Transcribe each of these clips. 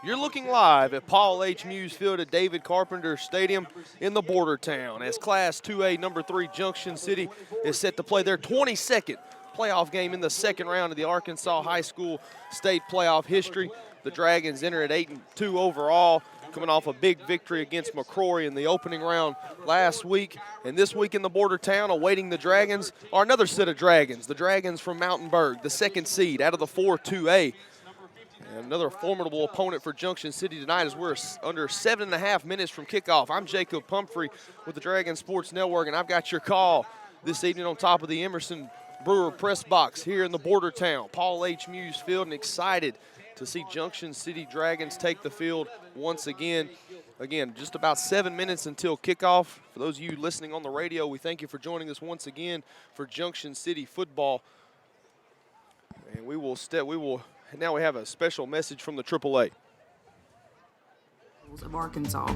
You're looking live at Paul H. Muse Field at David Carpenter Stadium in the border town as Class 2A number 3 Junction City is set to play their 22nd playoff game in the second round of the Arkansas High School State Playoff history. The Dragons enter at 8-2 overall, coming off a big victory against McCrory in the opening round last week. And this week in the border town, awaiting the Dragons are another set of Dragons, the Dragons from Mountainburg, the second seed out of the 4-2A. And another formidable opponent for Junction City tonight as we're under 7.5 minutes from kickoff. I'm Jacob Pumphrey with the Dragon Sports Network, and I've got your call this evening on top of the Emerson Brewer press box here in the border town. Paul H. Muse Field, and excited to see Junction City Dragons take the field once again. Again, just about 7 minutes until kickoff. For those of you listening on the radio, we thank you for joining us once again for Junction City football. And now we have a special message from the AAA. Of Arkansas.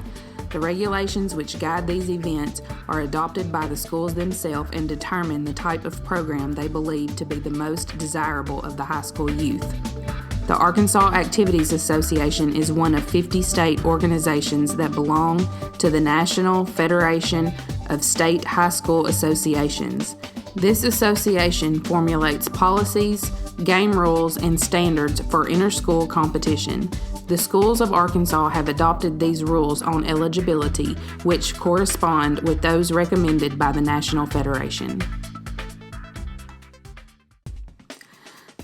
The regulations which guide these events are adopted by the schools themselves and determine the type of program they believe to be the most desirable of the high school youth. The Arkansas Activities Association is one of 50 state organizations that belong to the National Federation of State High School Associations. This association formulates policies, game rules, and standards for inter-school competition. The schools of Arkansas have adopted these rules on eligibility, which correspond with those recommended by the National Federation.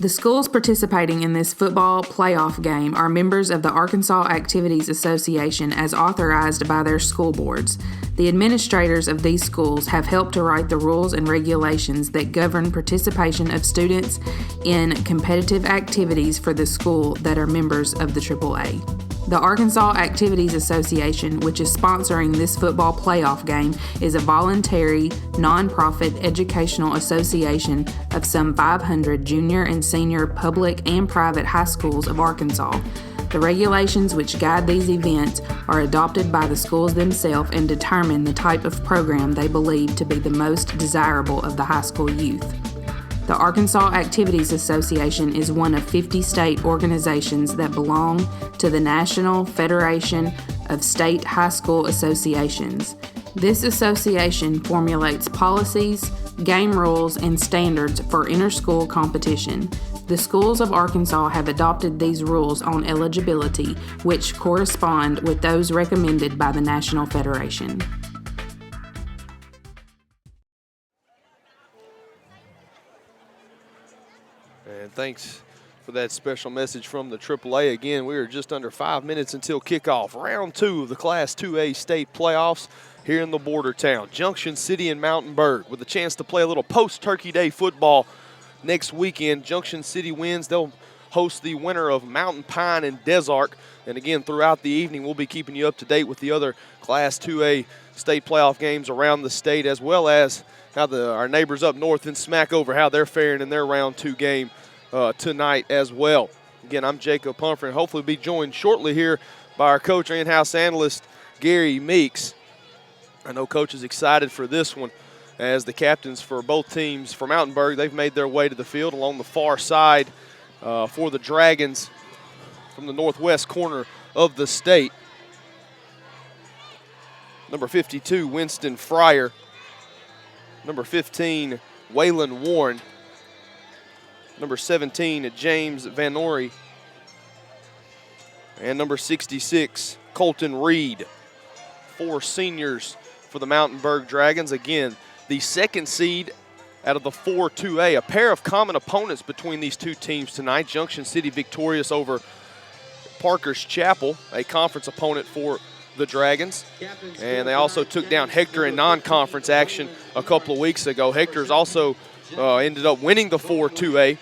The schools participating in this football playoff game are members of the Arkansas Activities Association as authorized by their school boards. The administrators of these schools have helped to write the rules and regulations that govern participation of students in competitive activities for the school that are members of the AAA. The Arkansas Activities Association, which is sponsoring this football playoff game, is a voluntary, nonprofit educational association of some 500 junior and senior public and private high schools of Arkansas. The regulations which guide these events are adopted by the schools themselves and determine the type of program they believe to be the most desirable of the high school youth. The Arkansas Activities Association is one of 50 state organizations that belong to the National Federation of State High School Associations. This association formulates policies, game rules, and standards for inter-school competition. The schools of Arkansas have adopted these rules on eligibility, which correspond with those recommended by the National Federation. And thanks for that special message from the AAA. Again, we are just under 5 minutes until kickoff. Round 2 of the Class 2A state playoffs here in the border town. Junction City and Mountainburg with a chance to play a little post-Turkey Day football next weekend. Junction City wins. They'll host the winner of Mountain Pine and Desark. And again, throughout the evening, we'll be keeping you up to date with the other Class 2A state playoff games around the state, as well as how our neighbors up north in Smackover, how they're faring in their round 2 game tonight as well. Again, I'm Jacob Pumphrey, and hopefully be joined shortly here by our coach and in-house analyst, Gary Meeks. I know Coach is excited for this one, as the captains for both teams from Mountainburg, they've made their way to the field along the far side for the Dragons from the northwest corner of the state. Number 52, Winston Fryer. Number 15, Waylon Warren. Number 17, James Van Ori. And number 66, Colton Reed. 4 seniors for the Mountainburg Dragons. Again, the second seed out of the 4-2A. A pair of common opponents between these two teams tonight. Junction City victorious over Parker's Chapel, a conference opponent for the Dragons. And they also took down Hector in non-conference action a couple of weeks ago. Hector's also ended up winning the 4-2A,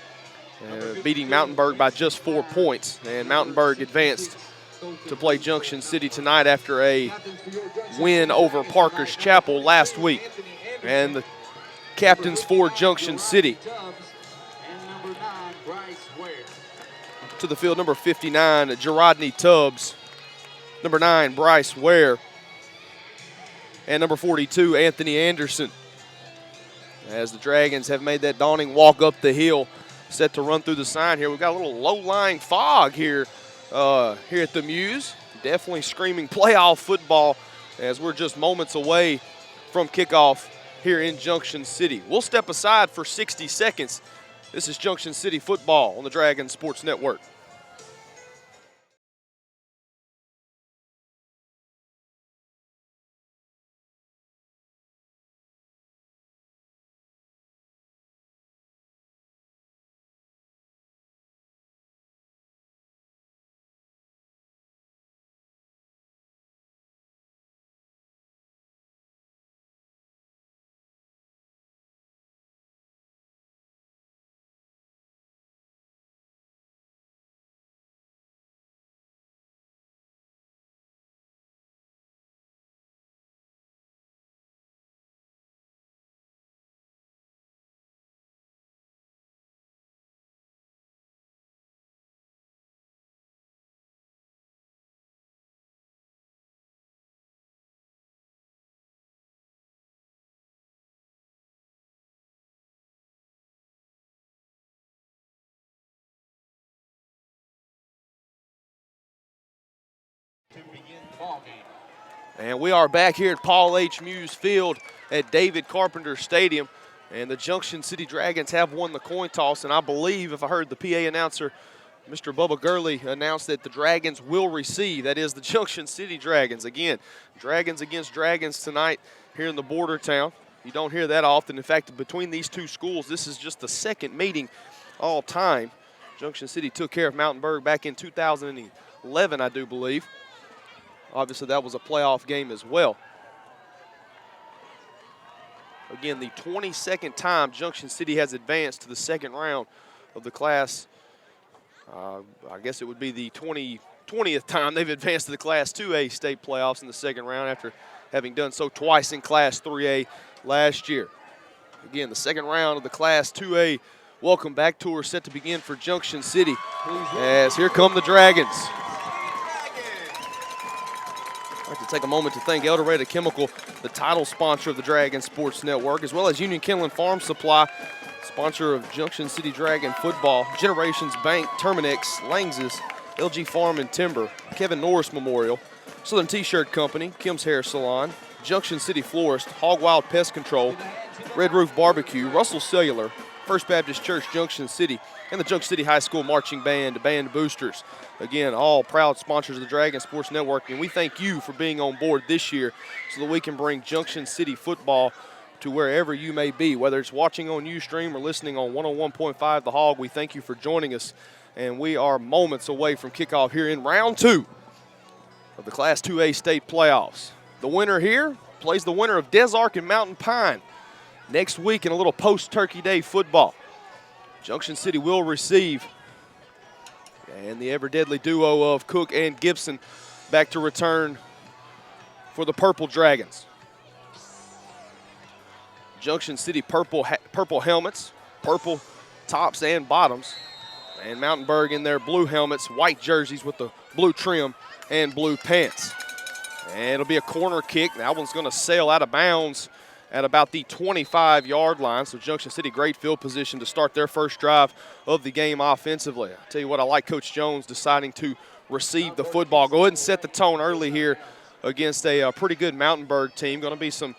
beating Mountainburg by just 4 points. And Mountainburg advanced to play Junction City tonight after a win over Parker's Chapel last week. And the captains for Junction City. To the field, number 59, Gerodney Tubbs. Number 9, Bryce Ware. And number 42, Anthony Anderson. As the Dragons have made that dawning walk up the hill, set to run through the sign here. We've got a little low-lying fog here here at the Muse. Definitely screaming playoff football as we're just moments away from kickoff here in Junction City. We'll step aside for 60 seconds. This is Junction City football on the Dragon Sports Network. And we are back here at Paul H. Muse Field at David Carpenter Stadium. And the Junction City Dragons have won the coin toss. And I believe, if I heard the PA announcer, Mr. Bubba Gurley, announced that the Dragons will receive. That is the Junction City Dragons. Again, Dragons against Dragons tonight here in the border town. You don't hear that often. In fact, between these two schools, this is just the second meeting all time. Junction City took care of Mountainburg back in 2011, I do believe. Obviously, that was a playoff game as well. Again, the 22nd time Junction City has advanced to the second round of the class. I guess it would be the 20th time they've advanced to the Class 2A state playoffs in the second round after having done so twice in Class 3A last year. Again, the second round of the Class 2A welcome back tour set to begin for Junction City as here come the Dragons. I'd like to take a moment to thank El Dorado Chemical, the title sponsor of the Dragon Sports Network, as well as Union Kenneland Farm Supply, sponsor of Junction City Dragon football, Generations Bank, Terminex, Langs's, LG Farm and Timber, Kevin Norris Memorial, Southern T-Shirt Company, Kim's Hair Salon, Junction City Florist, Hog Wild Pest Control, Red Roof Barbecue, Russell Cellular, First Baptist Church Junction City, and the Junction City High School Marching Band, Band Boosters. Again, all proud sponsors of the Dragon Sports Network, and we thank you for being on board this year so that we can bring Junction City football to wherever you may be, whether it's watching on Ustream or listening on 101.5 The Hog. We thank you for joining us, and we are moments away from kickoff here in round 2 of the Class 2A state playoffs. The winner here plays the winner of Des Arc and Mountain Pine next week in a little post-Turkey Day football. Junction City will receive, and the ever-deadly duo of Cook and Gibson back to return for the Purple Dragons. Junction City purple helmets, purple tops and bottoms, and Mountainburg in their blue helmets, white jerseys with the blue trim and blue pants. And it'll be a corner kick. That one's going to sail out of bounds at about the 25-yard line. So Junction City, great field position to start their first drive of the game offensively. I'll tell you what, I like Coach Jones deciding to receive the football. Go ahead and set the tone early here against a pretty good Mountainburg team. Going to be some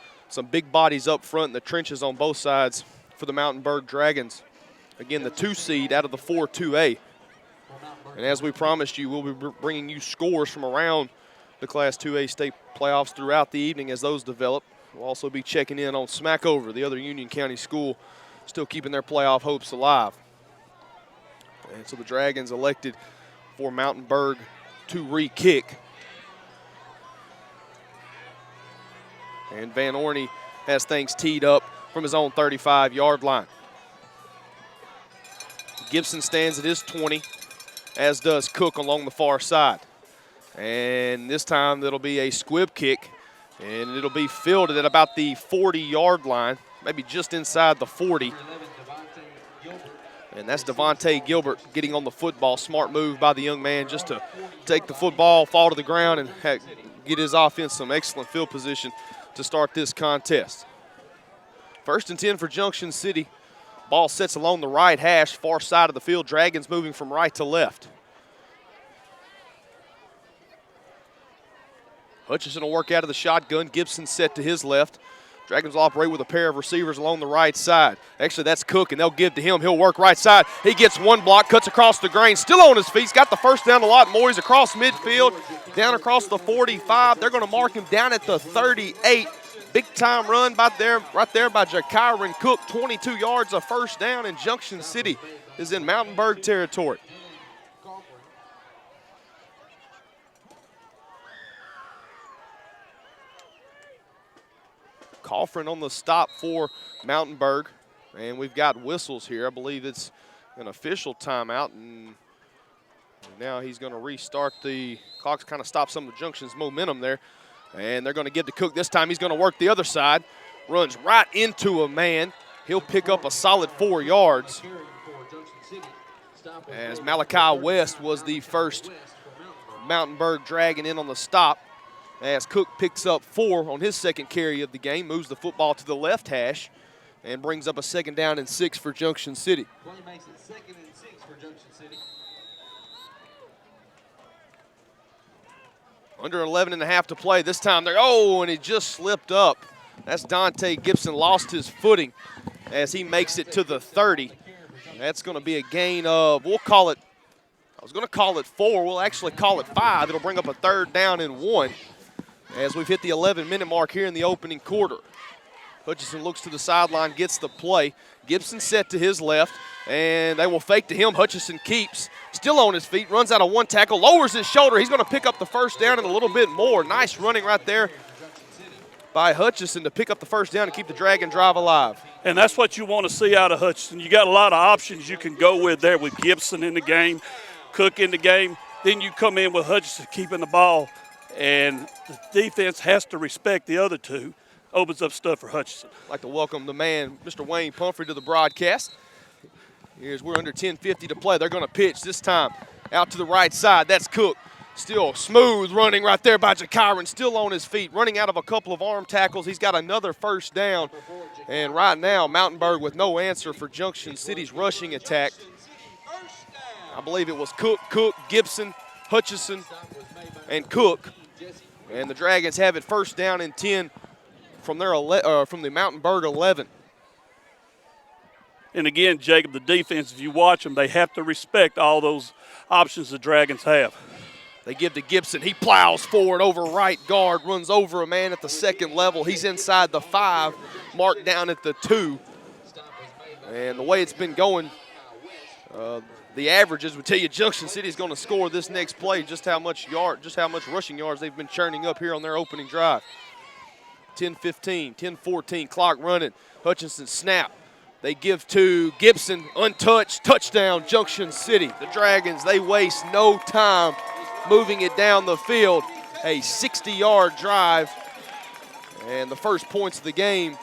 big bodies up front in the trenches on both sides for the Mountainburg Dragons. Again, the 2 seed out of the 4-2A. And as we promised you, we'll be bringing you scores from around the Class 2A state playoffs throughout the evening as those develop. We'll also be checking in on Smackover, the other Union County school, still keeping their playoff hopes alive. And so the Dragons elected for Mountainburg to re-kick. And Van Orney has things teed up from his own 35-yard line. Gibson stands at his 20, as does Cook along the far side. And this time it'll be a squib kick, and it'll be fielded at about the 40-yard line, maybe just inside the 40. And that's Devontae Gilbert getting on the football. Smart move by the young man just to take the football, fall to the ground, and get his offense some excellent field position to start this contest. 1st and 10 for Junction City. Ball sets along the right hash, far side of the field. Dragons moving from right to left. Hutchison will work out of the shotgun. Gibson set to his left. Dragons will operate with a pair of receivers along the right side. Actually, that's Cook, and they'll give to him. He'll work right side. He gets one block, cuts across the grain, still on his feet. He's got the first down a lot more. He's across midfield, down across the 45. They're going to mark him down at the 38. Big-time run right there by Jakyron Cook. 22 yards, a first down, and Junction City is in Mountainburg territory. Coffrin on the stop for Mountainburg. And we've got whistles here. I believe it's an official timeout. And now he's going to restart the clock's kind of stop some of the Junction's momentum there. And they're going to give to Cook this time. He's going to work the other side. Runs right into a man. He'll pick up a solid 4 yards. As Malachi West was the first Mountainburg Dragon in on the stop. As Cook picks up 4 on his second carry of the game, moves the football to the left hash, and brings up a 2nd down and 6 for Junction City. Play makes it 2nd and 6 for Junction City. Under 11 and a half to play. This time and he just slipped up. That's Dante Gibson, lost his footing as he makes it to the 30. That's going to be a gain of, we'll call it, I was going to call it 4. We'll actually call it 5. It'll bring up a 3rd down and 1 as we've hit the 11-minute mark here in the opening quarter. Hutchison looks to the sideline, gets the play. Gibson set to his left, and they will fake to him. Hutchison keeps, still on his feet, runs out of one tackle, lowers his shoulder. He's going to pick up the first down and a little bit more. Nice running right there by Hutchison to pick up the first down and keep the Dragon drive alive. And that's what you want to see out of Hutchison. You got a lot of options you can go with there with Gibson in the game, Cook in the game. Then you come in with Hutchison keeping the ball, and the defense has to respect the other two. Opens up stuff for Hutchison. I'd like to welcome the man, Mr. Wayne Pumphrey, to the broadcast. We're under 10:50 to play. They're going to pitch this time out to the right side. That's Cook. Still smooth running right there by Jakyron, still on his feet, running out of a couple of arm tackles. He's got another first down. And right now, Mountainburg with no answer for Junction City's rushing attack. I believe it was Cook, Gibson, Hutchison, and Cook. And the Dragons have it 1st down and 10 from the Mountainburg 11. And again, Jacob, the defense, if you watch them, they have to respect all those options the Dragons have. They give to Gibson. He plows forward over right guard, runs over a man at the 2nd level. He's inside the 5, marked down at the 2. And the way it's been going, the averages would tell you Junction City is going to score this next play, just how much rushing yards they've been churning up here on their opening drive. 10-15, 10-14, clock running. Hutchison snap. They give to Gibson, untouched, touchdown, Junction City. The Dragons, they waste no time moving it down the field. A 60-yard drive. And the first points of the game,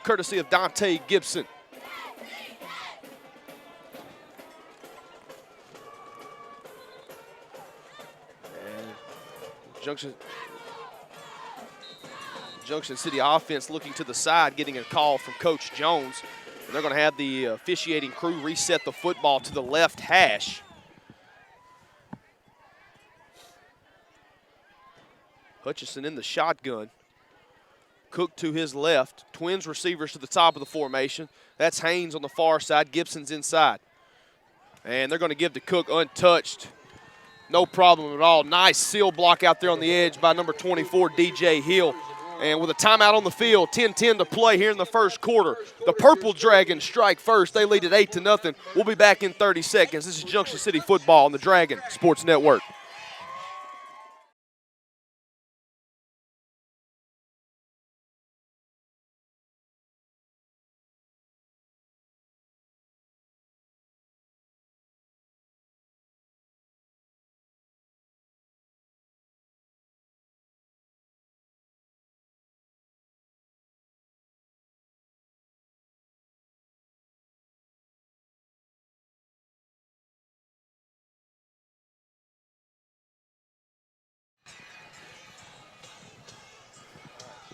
courtesy of Dante Gibson. And Junction City offense looking to the side, getting a call from Coach Jones. And they're going to have the officiating crew reset the football to the left hash. Hutchison in the shotgun. Cook to his left. Twins receivers to the top of the formation. That's Haynes on the far side. Gibson's inside. And they're going to give to Cook untouched. No problem at all. Nice seal block out there on the edge by number 24, DJ Hill. And with a timeout on the field, 10-10 to play here in the first quarter. The Purple Dragons strike first. They lead at 8-0. We'll be back in 30 seconds. This is Junction City football on the Dragon Sports Network.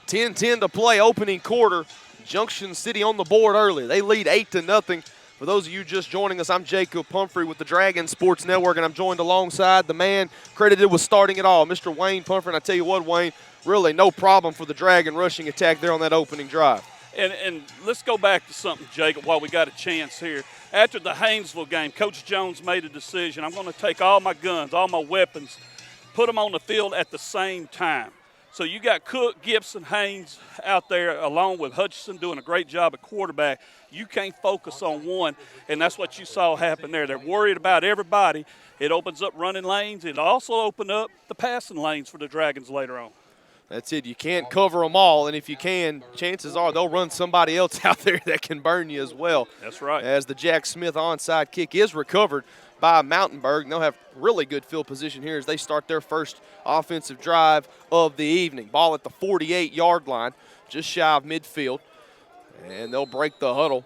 $10-10 to play, opening quarter. Junction City on the board early. They lead 8-0. For those of you just joining us, I'm Jacob Pumphrey with the Dragon Sports Network, and I'm joined alongside the man credited with starting it all, Mr. Wayne Pumphrey. And I tell you what, Wayne, really no problem for the Dragon rushing attack there on that opening drive. And let's go back to something, Jacob, while we got a chance here. After the Haynesville game, Coach Jones made a decision. I'm going to take all my guns, all my weapons, put them on the field at the same time. So you got Cook, Gibson, Haynes out there along with Hutchinson doing a great job at quarterback. You can't focus on one, and that's what you saw happen there. They're worried about everybody. It opens up running lanes. It also opened up the passing lanes for the Dragons later on. That's it. You can't cover them all, and if you can, chances are they'll run somebody else out there that can burn you as well. That's right. As the Jack Smith onside kick is recovered by Mountainburg, and they'll have really good field position here as they start their first offensive drive of the evening. Ball at the 48-yard line, just shy of midfield, and they'll break the huddle.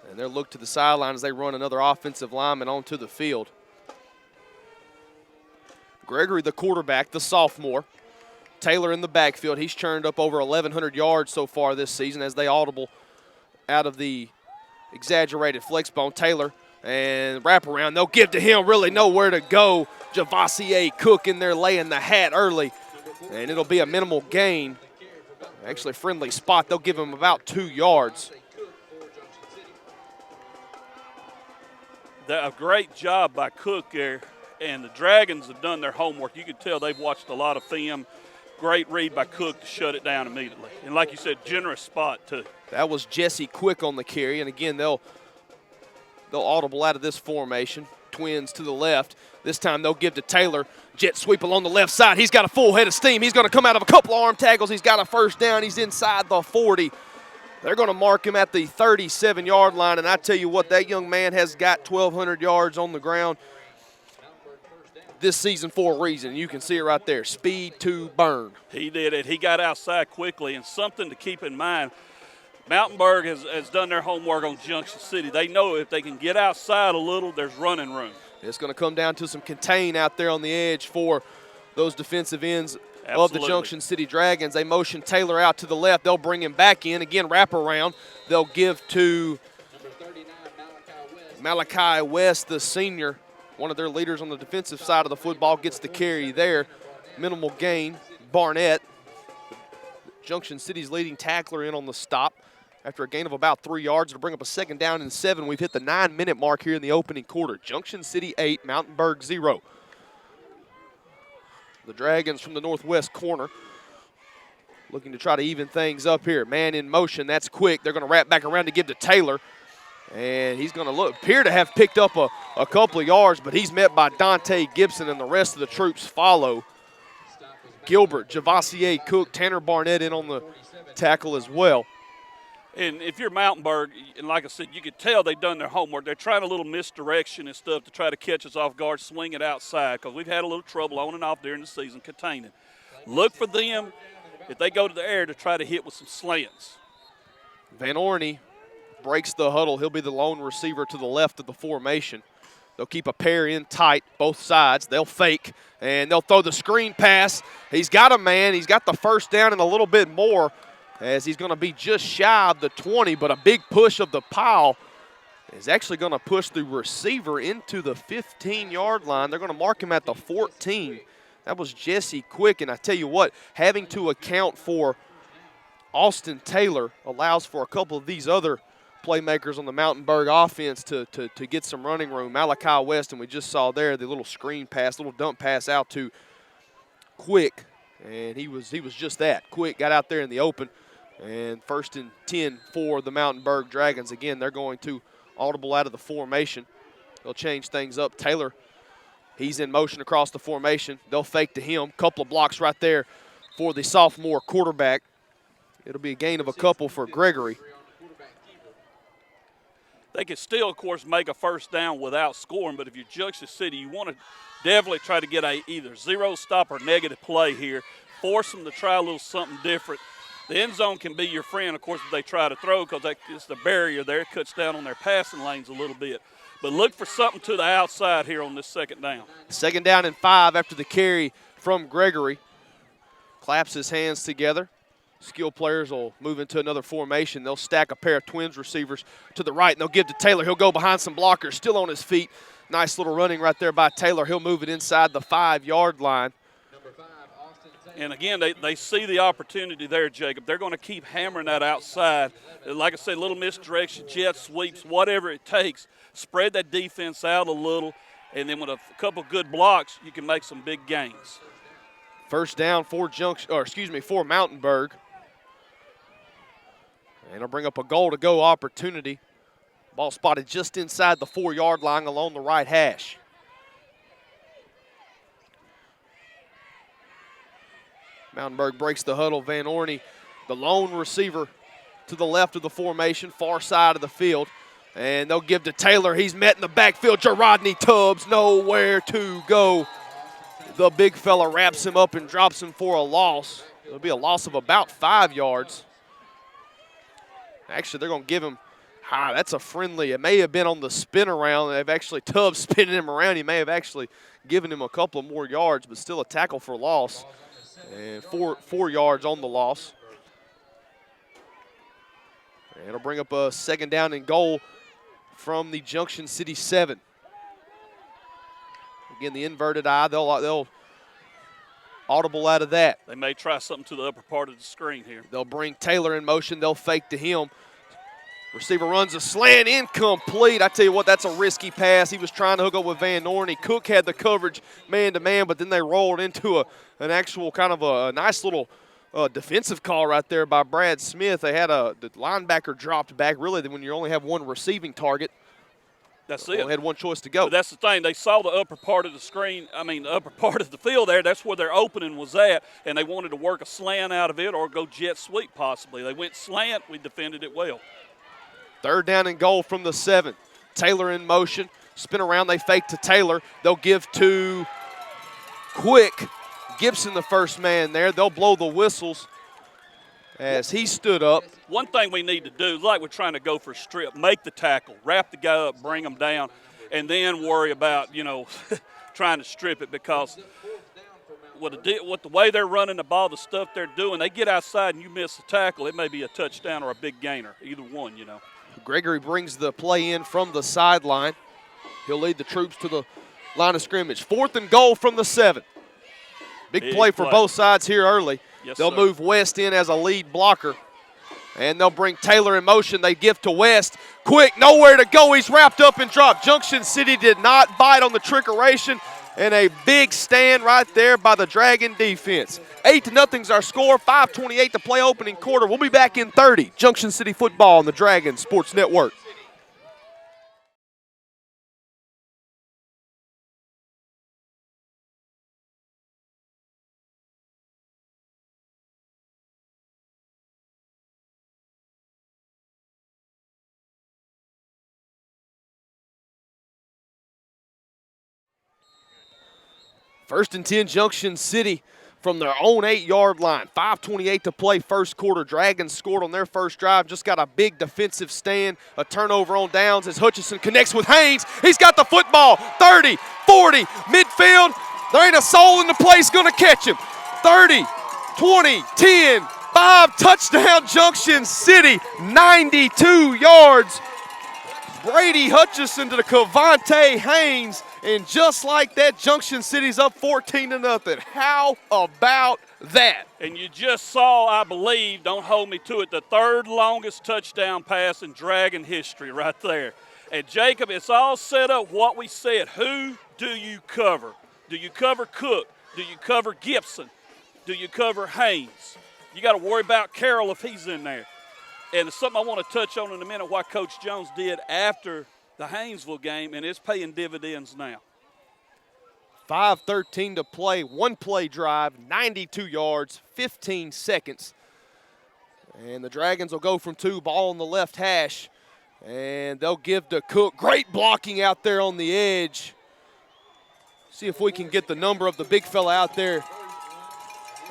And they'll look to the sideline as they run another offensive lineman onto the field. Gregory, the quarterback, the sophomore. Taylor in the backfield. He's churned up over 1,100 yards so far this season as they audible out of the exaggerated flex bone. Taylor and wraparound. They'll give to him. Really nowhere to go. Javassier Cook in there laying the hat early. And it'll be a minimal gain. Actually a friendly spot. They'll give him about 2 yards. A great job by Cook there. And the Dragons have done their homework. You can tell they've watched a lot of film. Great read by Cook to shut it down immediately. And like you said, generous spot too. That was Jesse Quick on the carry. And again, they'll audible out of this formation. Twins to the left. This time they'll give to Taylor. Jet sweep along the left side. He's got a full head of steam. He's going to come out of a couple of arm tackles. He's got a first down. He's inside the 40. They're going to mark him at the 37-yard line. And I tell you what, that young man has got 1,200 yards on the ground this season for a reason. You can see it right there. Speed to burn. He did it. He got outside quickly. And something to keep in mind, Mountainburg has done their homework on Junction City. They know if they can get outside a little, there's running room. It's going to come down to some contain out there on the edge for those defensive ends of the Junction City Dragons. They motion Taylor out to the left. They'll bring him back in. Again, wrap around. They'll give to Malachi West, the senior. One of their leaders on the defensive side of the football gets the carry there. Minimal gain. Barnett, Junction City's leading tackler, in on the stop after a gain of about 3 yards to bring up a 2nd down and 7. We've hit the 9-minute mark here in the opening quarter. Junction City 8, Mountainburg 0. The Dragons from the northwest corner looking to try to even things up here. Man in motion. That's Quick. They're going to wrap back around to give to Taylor. And he's going to appear to have picked up a couple of yards, but he's met by Dante Gibson, and the rest of the troops follow. Gilbert, Javassier Cook, Tanner Barnett in on the tackle as well. And if you're Mountainburg, and like I said, you could tell they've done their homework. They're trying a little misdirection and stuff to try to catch us off guard, swing it outside, because we've had a little trouble on and off during the season containing. Look for them, if they go to the air, to try to hit with some slants. Van Orney breaks the huddle. He'll be the lone receiver to the left of the formation. They'll keep a pair in tight, both sides. They'll fake, and they'll throw the screen pass. He's got a man. He's got the first down and a little bit more, as he's going to be just shy of the 20, but a big push of the pile is actually going to push the receiver into the 15-yard line. They're going to mark him at the 14. That was Jesse Quick, and I tell you what, having to account for Austin Taylor allows for a couple of these other playmakers on the Mountainburg offense to get some running room. Malachi West, and we just saw there the little screen pass, little dump pass out to Quick, and he was just that. Quick got out there in the open, and 1st and 10 for the Mountainburg Dragons. Again, they're going to audible out of the formation. They'll change things up. Taylor, he's in motion across the formation. They'll fake to him. Couple of blocks right there for the sophomore quarterback. It'll be a gain of a couple for Gregory. They could still, of course, make a first down without scoring, but if you're Junction City, you want to definitely try to get a either zero stop or negative play here. Force them to try a little something different. The end zone can be your friend, of course, if they try to throw, because it's the barrier there. It cuts down on their passing lanes a little bit. But look for something to the outside here on this 2nd down. 2nd down and 5 after the carry from Gregory. Claps his hands together. Skill players will move into another formation. They'll stack a pair of twins receivers to the right, and they'll give to Taylor. He'll go behind some blockers, still on his feet. Nice little running right there by Taylor. He'll move it inside the 5-yard line. And again, they see the opportunity there, Jacob. They're going to keep hammering that outside. Like I said, little misdirection, jet sweeps, whatever it takes. Spread that defense out a little, and then with a couple good blocks, you can make some big gains. First down for for Mountainburg. And it'll bring up a goal-to-go opportunity. Ball spotted just inside the 4-yard line along the right hash. Mountainburg breaks the huddle. Van Orney, the lone receiver to the left of the formation, far side of the field. And they'll give to Taylor. He's met in the backfield. Jarodney Tubbs, nowhere to go. The big fella wraps him up and drops him for a loss. It'll be a loss of about 5 yards. Actually, they're going to give him, that's a friendly. It may have been on the spin around. They've actually, Tubbs spinning him around. He may have actually given him a couple of more yards, but still a tackle for loss. And four yards on the loss. And it'll bring up a second down and goal from the Junction City 7. Again, the inverted I, they'll audible out of that. They may try something to the upper part of the screen here. They'll bring Taylor in motion. They'll fake to him. Receiver runs a slant, incomplete. I tell you what, that's a risky pass. He was trying to hook up with Van Orney. Cook had the coverage man-to-man, but then they rolled into an actual kind of a nice little defensive call right there by Brad Smith. They had the linebacker dropped back. Really, when you only have one receiving target, that's it. They had one choice to go. But that's the thing. They saw the upper part of the screen, the upper part of the field there. That's where their opening was at, and they wanted to work a slant out of it or go jet sweep possibly. They went slant. We defended it well. Third down and goal from the 7. Taylor in motion. Spin around. They fake to Taylor. They'll give to Quick. Gibson, the first man there. They'll blow the whistles as he stood up. One thing we need to do, like we're trying to go for a strip, make the tackle, wrap the guy up, bring him down, and then worry about, trying to strip it, because with the way they're running the ball, the stuff they're doing, they get outside and you miss a tackle, it may be a touchdown or a big gainer, either one, Gregory brings the play in from the sideline. He'll lead the troops to the line of scrimmage. 4th and goal from the 7. Big play for both sides here early. Yes, they'll sir. move West in as a lead blocker. And they'll bring Taylor in motion. They give to West. Quick, nowhere to go. He's wrapped up and dropped. Junction City did not bite on the trickeration. And a big stand right there by the Dragon defense. 8-0's our score. 5:28 to play opening quarter. We'll be back in 30. Junction City football on the Dragon Sports Network. First and 10, Junction City from their own 8-yard line. 5:28 to play first quarter. Dragons scored on their first drive. Just got a big defensive stand. A turnover on downs as Hutchison connects with Haynes. He's got the football. 30, 40, midfield. There ain't a soul in the place going to catch him. 30, 20, 10, 5, touchdown Junction City. 92 yards. Brady Hutchison to the Cavante Haynes. And just like that, Junction City's up 14-0. How about that? And you just saw, I believe, don't hold me to it, the 3rd longest touchdown pass in Dragon history right there. And Jacob, it's all set up what we said. Who do you cover? Do you cover Cook? Do you cover Gibson? Do you cover Haynes? You got to worry about Carroll if he's in there. And it's something I want to touch on in a minute, what Coach Jones did after the Haynesville game, and it's paying dividends now. 5:13 to play, one play drive, 92 yards, 15 seconds. And the Dragons will go from 2, ball on the left hash. And they'll give to Cook. Great blocking out there on the edge. See if we can get the number of the big fella out there.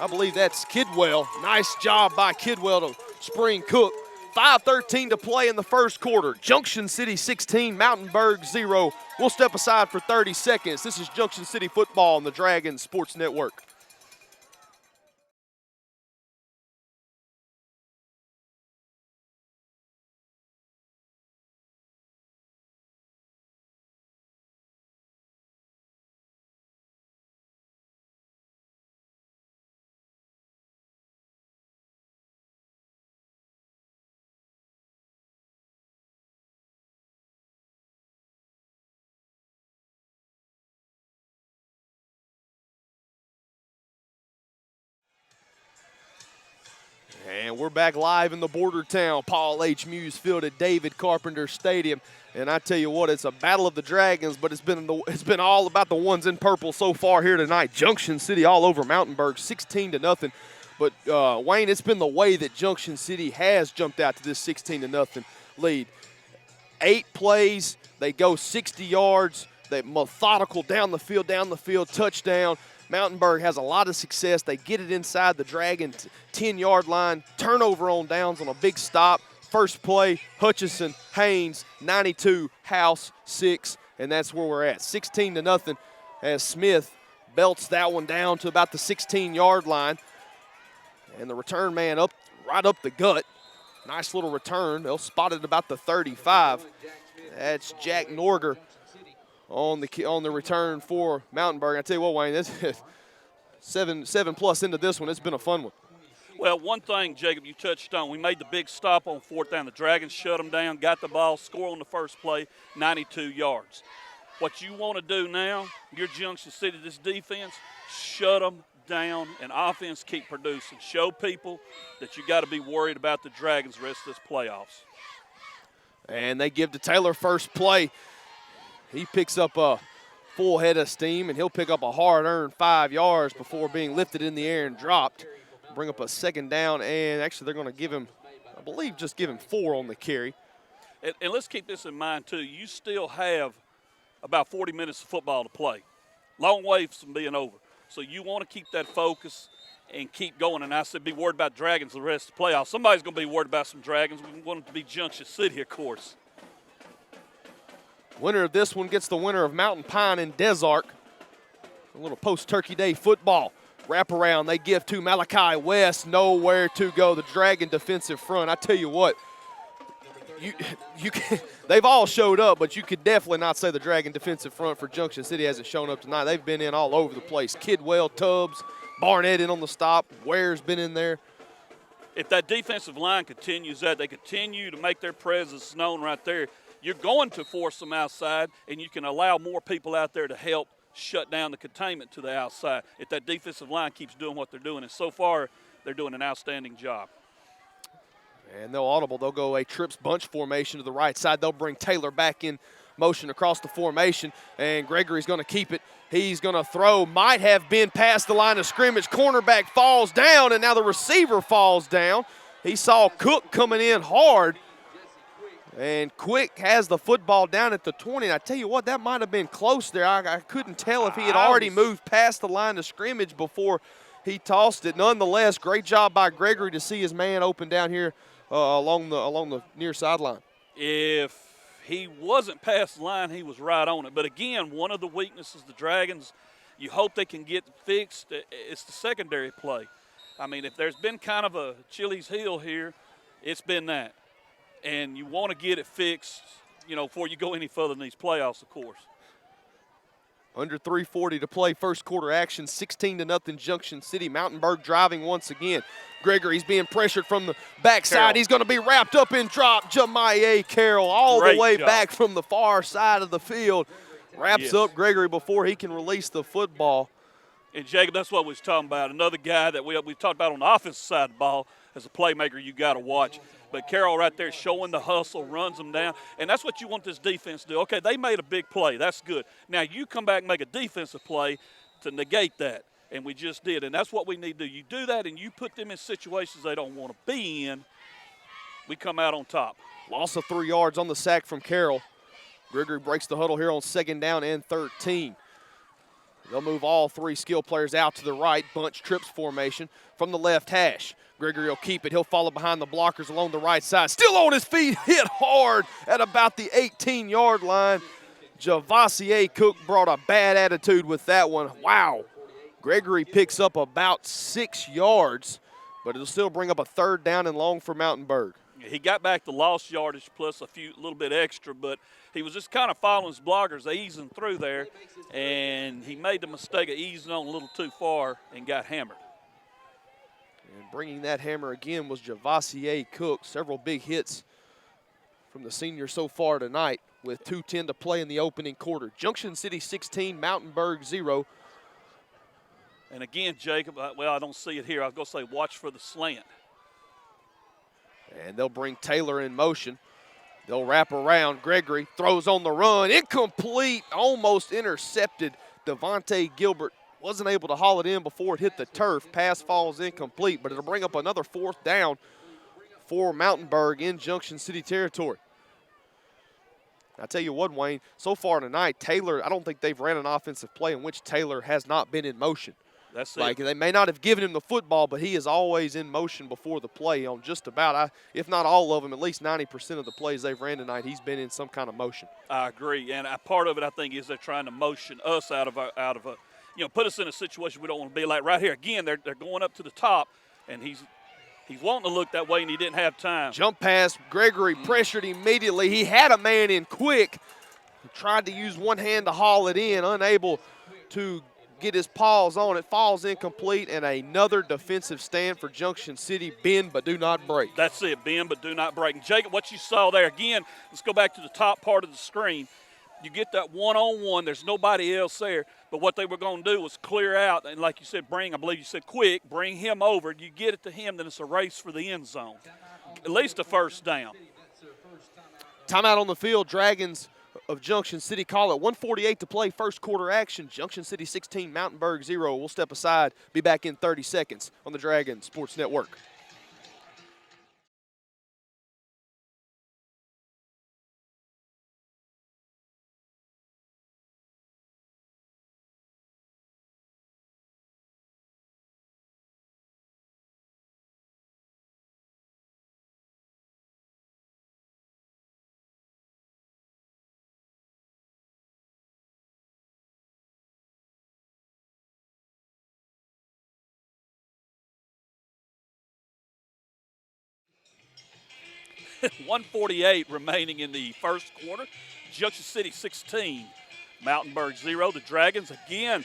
I believe that's Kidwell. Nice job by Kidwell to spring Cook. 5:13 to play in the first quarter. Junction City 16, Mountainburg 0. We'll step aside for 30 seconds. This is Junction City football on the Dragon Sports Network. And we're back live in the border town, Paul H. Muse Field at David Carpenter Stadium. And I tell you what, it's a battle of the Dragons, but it's been all about the ones in purple so far here tonight. Junction City all over Mountainburg, 16-0. But Wayne, it's been the way that Junction City has jumped out to this 16-0 lead. 8 plays, they go 60 yards, they methodical down the field, touchdown. Mountainburg has a lot of success. They get it inside the Dragon 10-yard line, turnover on downs on a big stop. First play, Hutchison, Haynes, 92, House, 6, and that's where we're at. 16-0 as Smith belts that one down to about the 16-yard line. And the return man right up the gut. Nice little return. They'll spot it about the 35. That's Jack Norger on the return for Mountainburg. I tell you what, Wayne, this seven plus into this one. It's been a fun one. Well, one thing, Jacob, you touched on, we made the big stop on 4th down. The Dragons shut them down, got the ball, score on the first play, 92 yards. What you want to do now, your Junction City, this defense, shut them down and offense keep producing. Show people that you got to be worried about the Dragons the rest of this playoffs. And they give to Taylor first play. He picks up a full head of steam, and he'll pick up a hard-earned 5 yards before being lifted in the air and dropped. Bring up a second down, and actually they're going to give him, I believe, just give him 4 on the carry. And let's keep this in mind, too. You still have about 40 minutes of football to play. Long way from being over. So you want to keep that focus and keep going. And I said be worried about Dragons the rest of the playoffs. Somebody's going to be worried about some Dragons. We want them to be Junction City, of course. Winner of this one gets the winner of Mountain Pine and Desark. A little post-Turkey Day football. Wraparound, they give to Malachi West. Nowhere to go. The Dragon defensive front. I tell you what, they've all showed up, but you could definitely not say the Dragon defensive front for Junction City hasn't shown up tonight. They've been in all over the place. Kidwell, Tubbs, Barnett in on the stop. Ware's been in there. If that defensive line continues that, they continue to make their presence known right there, you're going to force them outside, and you can allow more people out there to help shut down the containment to the outside if that defensive line keeps doing what they're doing. And so far, they're doing an outstanding job. And they'll audible. They'll go a trips bunch formation to the right side. They'll bring Taylor back in motion across the formation, and Gregory's going to keep it. He's going to throw. Might have been past the line of scrimmage. Cornerback falls down, and now the receiver falls down. He saw Cook coming in hard. And Quick has the football down at the 20. And I tell you what, that might have been close there. I couldn't tell if he had already moved past the line of scrimmage before he tossed it. Nonetheless, great job by Gregory to see his man open down here along the near sideline. If he wasn't past the line, he was right on it. But again, one of the weaknesses the Dragons, you hope they can get fixed, it's the secondary play. I mean, if there's been kind of a Achilles heel here, it's been that. And you want to get it fixed, before you go any further in these playoffs, of course. Under 3:40 to play, first quarter action, 16-0 Junction City. Mountainburg driving once again. Gregory's being pressured from the backside. Carroll. He's going to be wrapped up in drop. Jamiah Carroll all Great the way job. back from the far side of the field. Wraps up Gregory before he can release the football. And, Jacob, that's what we was talking about. Another guy that we talked about on the offensive side of the ball as a playmaker you got to watch. But Carroll right there showing the hustle, runs them down. And that's what you want this defense to do. Okay, they made a big play. That's good. Now you come back and make a defensive play to negate that. And we just did. And that's what we need to do. You do that and you put them in situations they don't want to be in, we come out on top. Loss of 3 yards on the sack from Carroll. Gregory breaks the huddle here on 2nd down and 13. They'll move all 3 skill players out to the right, bunch trips formation from the left hash. Gregory will keep it. He'll follow behind the blockers along the right side. Still on his feet, hit hard at about the 18-yard line. Javassier Cook brought a bad attitude with that one. Wow. Gregory picks up about 6 yards, but it'll still bring up a 3rd down and long for Mountainburg. He got back the lost yardage plus a little bit extra, but he was just kind of following his blockers, easing through there, and he made the mistake of easing on a little too far and got hammered. And bringing that hammer again was Javassier Cook. Several big hits from the senior so far tonight with 2:10 to play in the opening quarter. Junction City 16, Mountainburg 0. And again, Jacob, I don't see it here. I was going to say watch for the slant. And they'll bring Taylor in motion. They'll wrap around. Gregory throws on the run. Incomplete, almost intercepted. Devontae Gilbert wasn't able to haul it in before it hit the turf. Pass falls incomplete, but it'll bring up another 4th down for Mountainburg in Junction City territory. I tell you what, Wayne, so far tonight, Taylor, I don't think they've ran an offensive play in which Taylor has not been in motion. That's it. Like, they may not have given him the football, but he is always in motion before the play on just about, if not all of them, at least 90% of the plays they've ran tonight, he's been in some kind of motion. I agree, and part of it, I think, is they're trying to motion us out of a, put us in a situation we don't want to be. Like right here, again, they're going up to the top, and he's wanting to look that way, and he didn't have time. Jump pass, Gregory pressured immediately. He had a man in quick. He tried to use one hand to haul it in, unable to get his paws on it. Falls incomplete, and another defensive stand for Junction City. Bend but do not break. That's it, bend but do not break. And Jacob, what you saw there, again, let's go back to the top part of the screen. You get that one-on-one. There's nobody else there. But what they were going to do was clear out, and like you said, I believe you said quick, bring him over. You get it to him, then it's a race for the end zone. At least a 1st down. Timeout on the field. Dragons of Junction City call it. 1:48 to play, 1st quarter action. Junction City 16, Mountainburg 0. We'll step aside, be back in 30 seconds on the Dragon Sports Network. .148 remaining in the 1st quarter. Junction City 16, Mountainburg 0. The Dragons again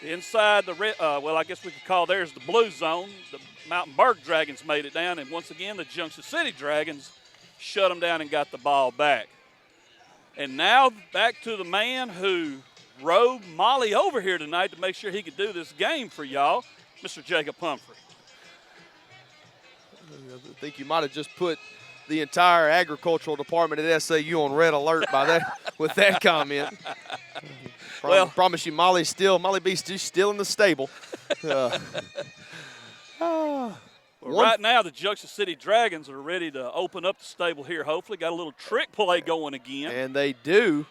inside the red, I guess we could call theirs the blue zone. The Mountainburg Dragons made it down, and once again the Junction City Dragons shut them down and got the ball back. And now back to the man who rode Molly over here tonight to make sure he could do this game for y'all, Mr. Jacob Humphrey. I think you might have just put the entire agricultural department at SAU on red alert by that with that comment. Promise you, Molly B's still in the stable. Right now, the Junction City Dragons are ready to open up the stable here. Hopefully, got a little trick play going again. And they do.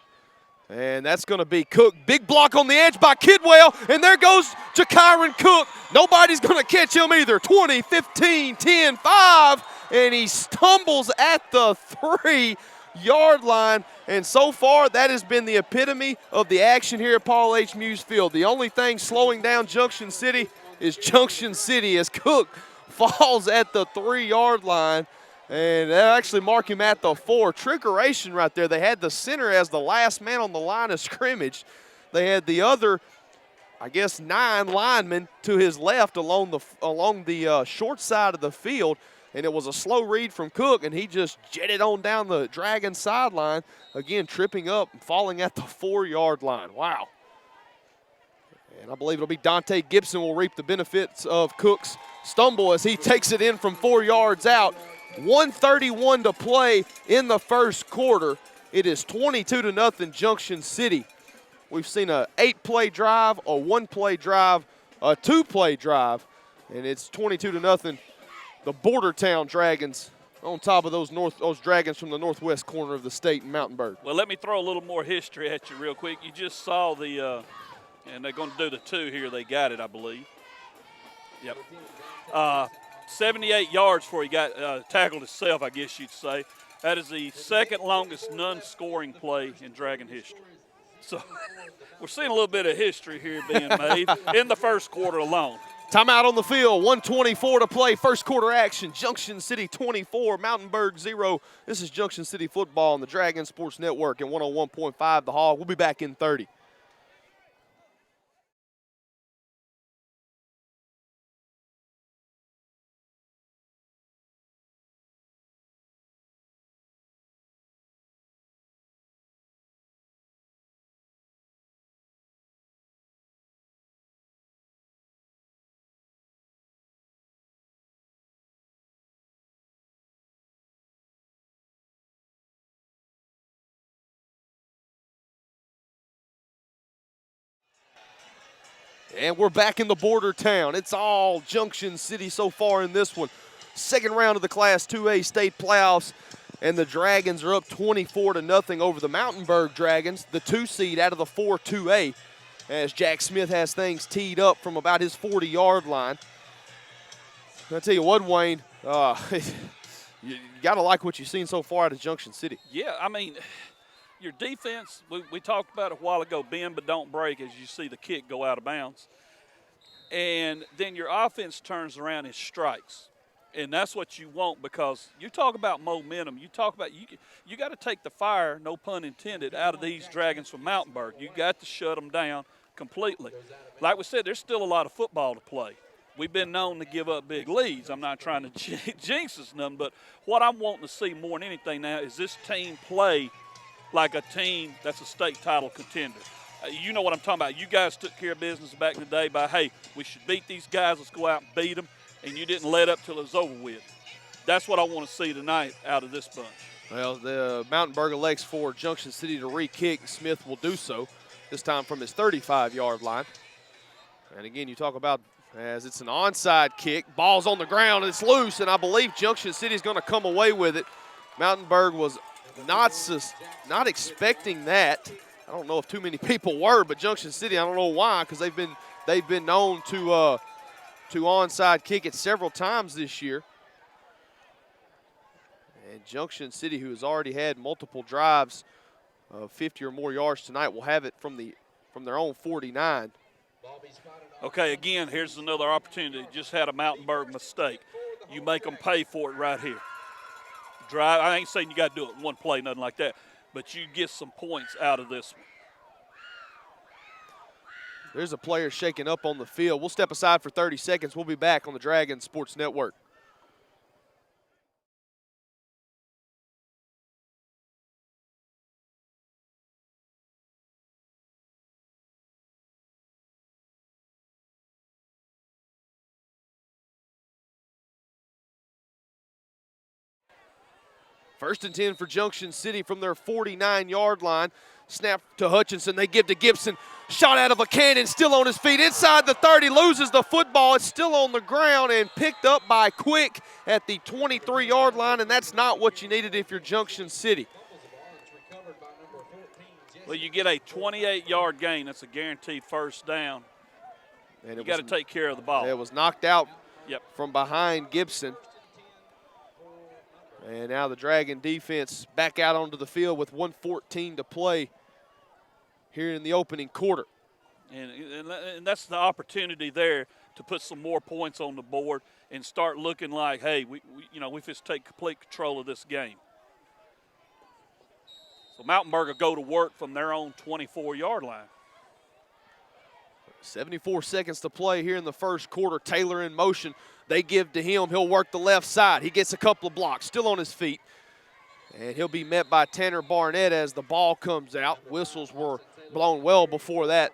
And that's going to be Cook. Big block on the edge by Kidwell. And there goes Jakyron Cook. Nobody's going to catch him either. 20, 15, 10, 5. And he stumbles at the 3-yard line. And so far, that has been the epitome of the action here at Paul H. Muse Field. The only thing slowing down Junction City is Junction City as Cook falls at the 3-yard line. And they actually mark him at the 4. Trickeration right there. They had the center as the last man on the line of scrimmage. They had the other, 9 linemen to his left along the short side of the field. And it was a slow read from Cook, and he just jetted on down the Dragon sideline, again tripping up and falling at the 4-yard line. Wow. And I believe it'll be Dante Gibson will reap the benefits of Cook's stumble as he takes it in from 4 yards out. 1:31 to play in the 1st quarter. It is 22-0 Junction City. We've seen a 8-play drive, a 1-play drive, a 2-play drive, and it's 22-0. The Border Town Dragons on top of those Dragons from the northwest corner of the state in Mountainburg. Well, let me throw a little more history at you real quick. You just saw and they're going to do the 2 here. They got it, I believe. Yep. 78 yards before he got tackled himself, I guess you'd say. That is the 2nd longest non-scoring play in Dragon history. So we're seeing a little bit of history here being made in the 1st quarter alone. Timeout on the field, 1:24 to play, 1st quarter action. Junction City 24, Mountainburg 0. This is Junction City football on the Dragon Sports Network and 101.5 The Hog. We'll be back in 30. And we're back in the border town. It's all Junction City so far in this one. Second round of the Class 2A state playoffs, and the Dragons are up 24-0 over the Mountainburg Dragons, the 2 seed out of the 4-2A, as Jack Smith has things teed up from about his 40-yard line. I tell you what, Wayne, you got to like what you've seen so far out of Junction City. Yeah, I mean, your defense, we talked about it a while ago, bend but don't break, as you see the kick go out of bounds. And then your offense turns around and strikes. And that's what you want, because you talk about momentum. You talk about you got to take the fire, no pun intended, out of these Dragons from Mountainburg. You got to shut them down completely. Like we said, there's still a lot of football to play. We've been known to give up big leads. I'm not trying to jinx us none, but what I'm wanting to see more than anything now is this team play like a team that's a state title contender. You know what I'm talking about. You guys took care of business back in the day by, hey, we should beat these guys. Let's go out and beat them. And you didn't let up till it was over with. That's what I want to see tonight out of this bunch. Well, the Mountainburg elects for Junction City to re-kick. Smith will do so, this time from his 35-yard line. And again, you talk about, as it's an onside kick, ball's on the ground, it's loose, and I believe Junction City is going to come away with it. Mountainburg was not expecting that. I don't know if too many people were, but Junction City, I don't know why, because they've been known to onside kick it several times this year. And Junction City, who has already had multiple drives of 50 or more yards tonight, will have it from their own 49. Okay, again, here's another opportunity. Just had a Mountainburg mistake. You make them pay for it right here. Drive. I ain't saying you got to do it in one play, nothing like that, but you get some points out of this one. There's a player shaking up on the field. We'll step aside for 30 seconds. We'll be back on the Dragon Sports Network. First and 10 for Junction City from their 49-yard line. Snap to Hutchinson. They give to Gibson. Shot out of a cannon, still on his feet. Inside the 30, loses the football. It's still on the ground and picked up by Quick at the 23-yard line, and that's not what you needed if you're Junction City. Well, you get a 28-yard gain. That's a guaranteed first down. And you got to take care of the ball. It was knocked out from behind Gibson. And now the Dragon defense back out onto the field with 1:14 to play here in the opening quarter. And that's the opportunity there to put some more points on the board and start looking like, hey, we just take complete control of this game. So Mountainburg will go to work from their own 24-yard line. 74 seconds to play here in the first quarter. Taylor in motion. They give to him. He'll work the left side. He gets a couple of blocks, still on his feet. And he'll be met by Tanner Barnett as the ball comes out. Whistles were blown well before that.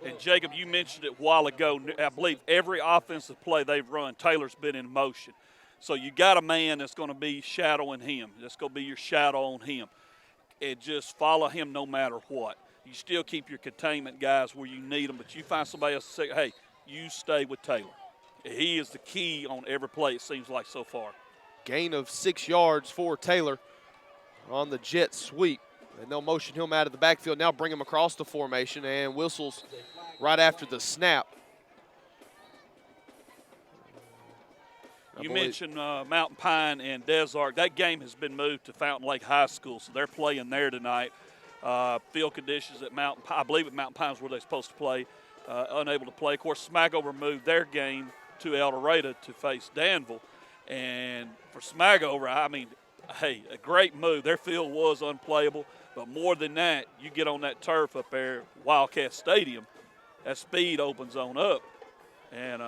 And, Jacob, you mentioned it a while ago. I believe every offensive play they've run, Taylor's been in motion. So you got a man that's going to be shadowing him. That's going to be your shadow on him. And just follow him no matter what. You still keep your containment guys where you need them, but you find somebody else to say, hey, you stay with Taylor. He is the key on every play, it seems like, so far. Gain of 6 yards for Taylor on the jet sweep. And they'll motion him out of the backfield. Now bring him across the formation, and whistles right after the snap. You mentioned Mountain Pine and Desark. That game has been moved to Fountain Lake High School, so they're playing there tonight. Field conditions at Mountain Pine, I believe at Mountain Pine is where they're supposed to play, unable to play. Of course, Smackover moved their game to El Dorado to face Danville. And for Smackover, I mean, hey, a great move. Their field was unplayable, but more than that, you get on that turf up there, Wildcat Stadium, that speed opens on up. And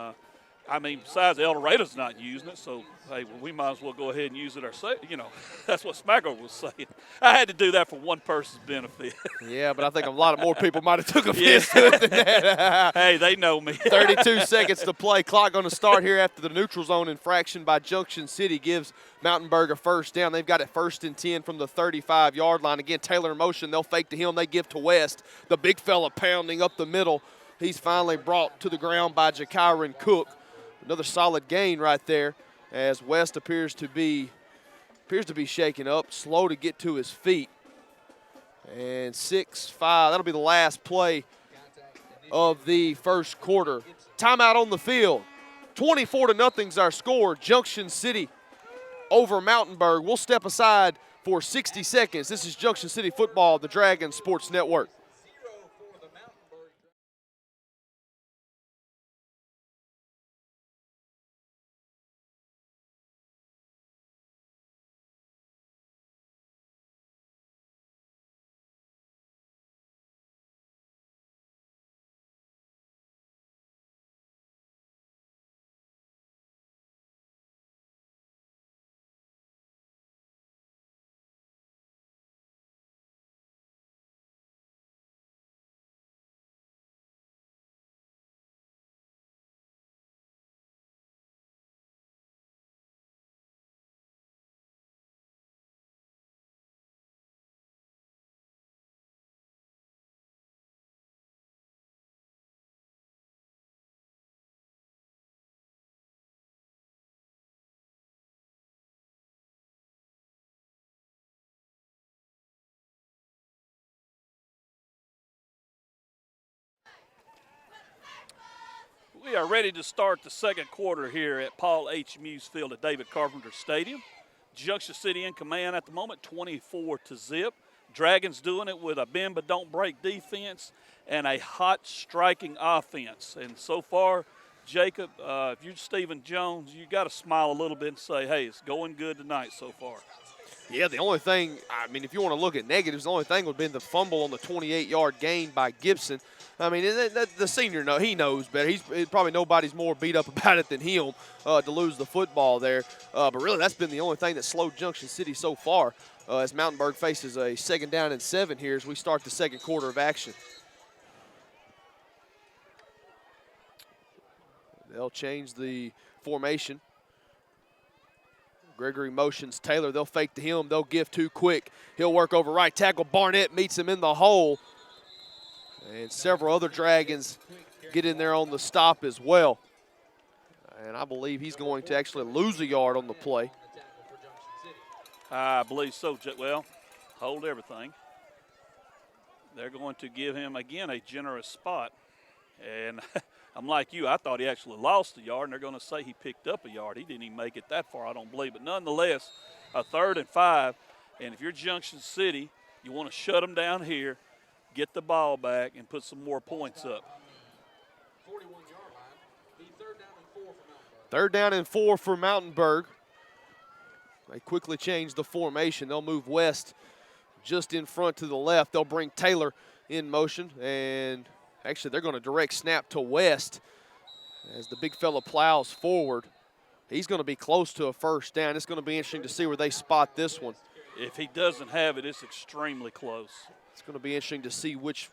I mean, besides El Dorado's not using it, so hey, well, we might as well go ahead and use it ourselves. You know, that's what Smacko was saying. I had to do that for one person's benefit. Yeah, but I think a lot of more people might have took offense to it than that. Hey, they know me. 32 seconds to play. Clock going to start here after the neutral zone infraction by Junction City gives Mountainburg a first down. They've got it 1st and 10 from the 35-yard line. Again, Taylor in motion. They'll fake to him. They give to West. The big fella pounding up the middle. He's finally brought to the ground by Jakyron Cook. Another solid gain right there as West appears to be shaken up, slow to get to his feet. And 6-5, that'll be the last play of the first quarter. Timeout on the field. 24-0's our score. Junction City over Mountainburg. We'll step aside for 60 seconds. This is Junction City Football, the Dragon Sports Network. We are ready to start the second quarter here at Paul H. Muse Field at David Carpenter Stadium. Junction City in command at the moment, 24-0. Dragons doing it with a bend but don't break defense and a hot striking offense. And so far, Jacob, if you're Stephen Jones, you got to smile a little bit and say, hey, it's going good tonight so far. Yeah, the only thing, I mean, if you want to look at negatives, the only thing would have been the fumble on the 28-yard gain by Gibson. I mean, the senior, he knows better. Probably nobody's more beat up about it than him to lose the football there. But really, that's been the only thing that slowed Junction City so far as Mountainburg faces a 2nd down and 7 here as we start the second quarter of action. They'll change the formation. Gregory motions Taylor. They'll fake to him. They'll give too quick. He'll work over right tackle. Barnett meets him in the hole. And several other Dragons get in there on the stop as well. And I believe he's going to actually lose a yard on the play. I believe so. Well, hold everything. They're going to give him, again, a generous spot. And I'm like you. I thought he actually lost a yard, and they're going to say he picked up a yard. He didn't even make it that far, I don't believe. But nonetheless, a 3rd and 5. And if you're Junction City, you want to shut them down here, get the ball back, and put some more points up. 41-yard line. Be 3rd down and 4 for Mountainburg. 3rd down and 4 for Mountainburg. They quickly change the formation. They'll move West just in front to the left. They'll bring Taylor in motion, and actually they're going to direct snap to West as the big fella plows forward. He's going to be close to a 1st down. It's going to be interesting to see where they spot this one. If he doesn't have it, it's extremely close. It's going to be interesting to see which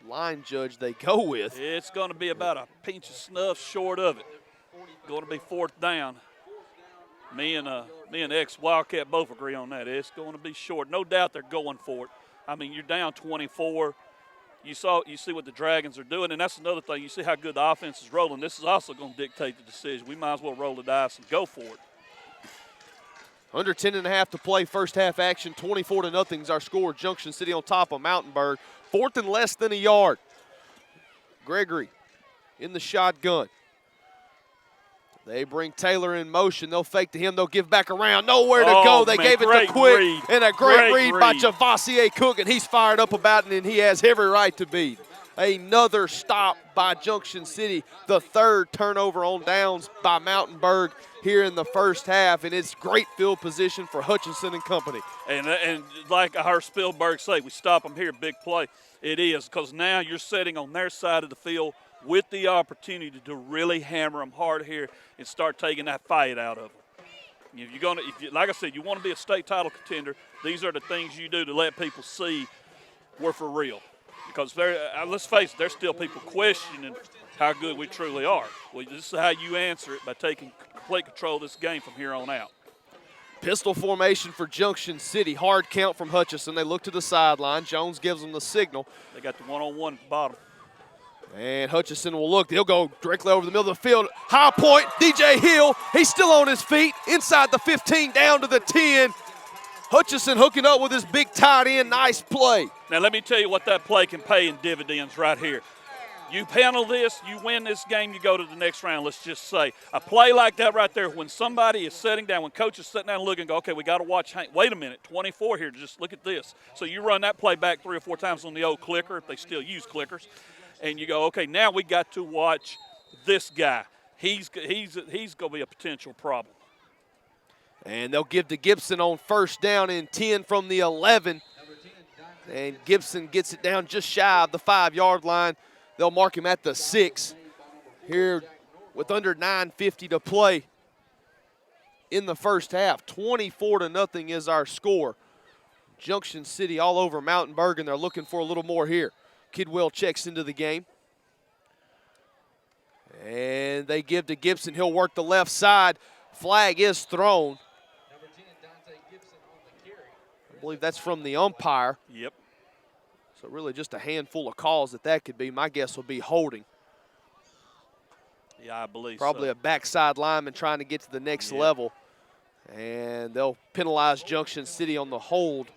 line judge they go with. It's going to be about a pinch of snuff short of it. Going to be 4th down. Me and ex-Wildcat both agree on that. It's going to be short. No doubt they're going for it. I mean, you're down 24. You see what the Dragons are doing, and that's another thing. You see how good the offense is rolling. This is also going to dictate the decision. We might as well roll the dice and go for it. Under 10.5 to play, first half action. 24-0 is our score. Junction City on top of Mountainburg. 4th and less than a yard. Gregory in the shotgun. They bring Taylor in motion. They'll fake to him. They'll give back around. Nowhere to go. They gave it to Quick. And a great read by Javassier Cook, and he's fired up about it, and he has every right to be. Another stop by Junction City, the third turnover on downs by Mountainburg here in the first half, and it's great field position for Hutchinson and company. And like I heard Spielberg say, we stop them here, big play. It is, because now you're sitting on their side of the field with the opportunity to really hammer them hard here and start taking that fight out of them. If you're gonna, like I said, you want to be a state title contender, these are the things you do to let people see we're for real. Because let's face it, there's still people questioning how good we truly are. Well, this is how you answer it, by taking complete control of this game from here on out. Pistol formation for Junction City. Hard count from Hutchinson. They look to the sideline. Jones gives them the signal. They got the one-on-one at the bottom. And Hutchinson will look. He'll go directly over the middle of the field. High point, DJ Hill. He's still on his feet. Inside the 15, down to the 10. Hutchinson hooking up with his big tight end. Nice play. Now, let me tell you what that play can pay in dividends right here. You handle this, you win this game, you go to the next round, let's just say. A play like that right there, when somebody is sitting down, when coach is sitting down and looking and go, okay, we got to watch, wait a minute, 24 here, just look at this. So you run that play back 3 or 4 times on the old clicker, if they still use clickers, and you go, okay, now we got to watch this guy. He's going to be a potential problem. And they'll give to Gibson on first down and 10 from the 11. And Gibson gets it down just shy of the 5-yard line. They'll mark him at the 6 here with under 9:50 to play in the first half. 24-0 is our score. Junction City all over Mountainburg, and they're looking for a little more here. Kidwell checks into the game. And they give to Gibson. He'll work the left side. Flag is thrown. I believe that's from the umpire. Yep. So really just a handful of calls that could be. My guess will be holding. Yeah, I believe Probably so. a backside lineman trying to get to the next level. And they'll penalize Junction City on the hold.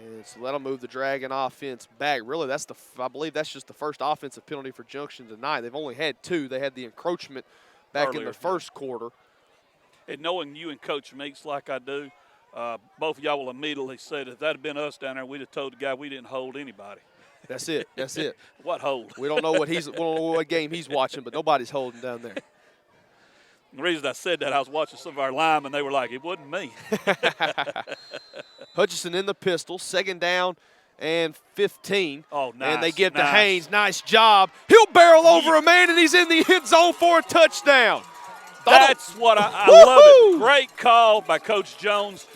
And so that'll move the Dragon offense back. Really, I believe that's just the first offensive penalty for Junction tonight. They've only had 2. They had the encroachment back in the first quarter. And knowing you and Coach Meeks like I do, both of y'all will immediately say that if that had been us down there, we'd have told the guy we didn't hold anybody. That's it. That's it. What hold? We don't know what game he's watching, but nobody's holding down there. The reason I said that, I was watching some of our linemen, they were like, it wasn't me. Hutchinson in the pistol, 2nd down and 15. Oh, nice. And they give to Haynes. Nice job. He'll barrel over a man, and he's in the end zone for a touchdown. That's what I love it. Great call by Coach Jones.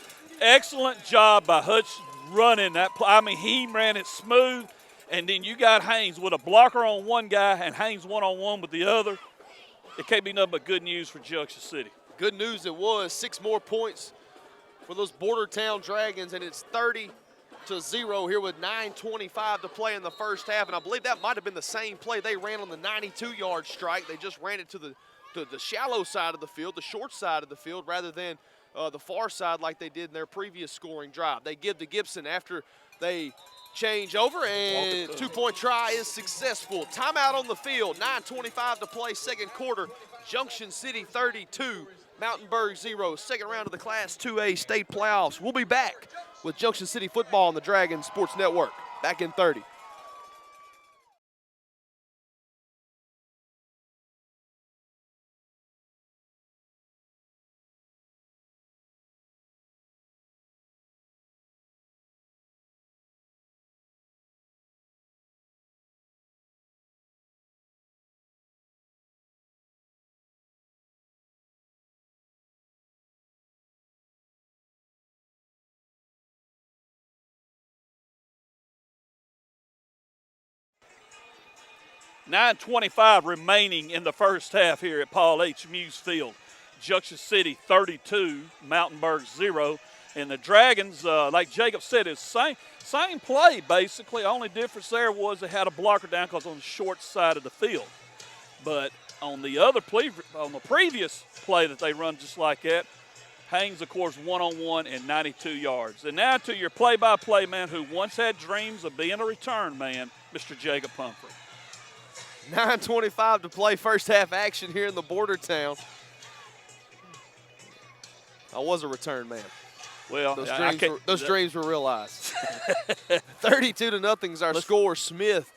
Excellent job by Hutch running that play. I mean, he ran it smooth, and then you got Haynes with a blocker on one guy and Haynes one-on-one with the other. It can't be nothing but good news for Junction City. Good news it was. 6 more points for those Border Town Dragons, and it's 30-0 here with 9:25 to play in the first half. And I believe that might have been the same play they ran on the 92-yard strike. They just ran it to the shallow side of the field, the short side of the field, rather than the far side like they did in their previous scoring drive. They give to Gibson after they change over, and 2-point try is successful. Timeout on the field, 9:25 to play, second quarter. Junction City 32, Mountainburg 0. Second round of the Class 2A state playoffs. We'll be back with Junction City football on the Dragon Sports Network. Back in 30. $9:25 remaining in the first half here at Paul H. Muse Field. Junction City 32, Mountainburg 0. And the Dragons, like Jacob said, is same play basically. Only difference there was they had a blocker down because on the short side of the field. But on the previous play that they run just like that, Haynes, of course, one-on-one and 92 yards. And now to your play-by-play man who once had dreams of being a return man, Mr. Jacob Humphrey. 9:25 to play, first half action here in the Border Town. I was a return man. Well, those dreams were realized. 32-0 is our score. Smith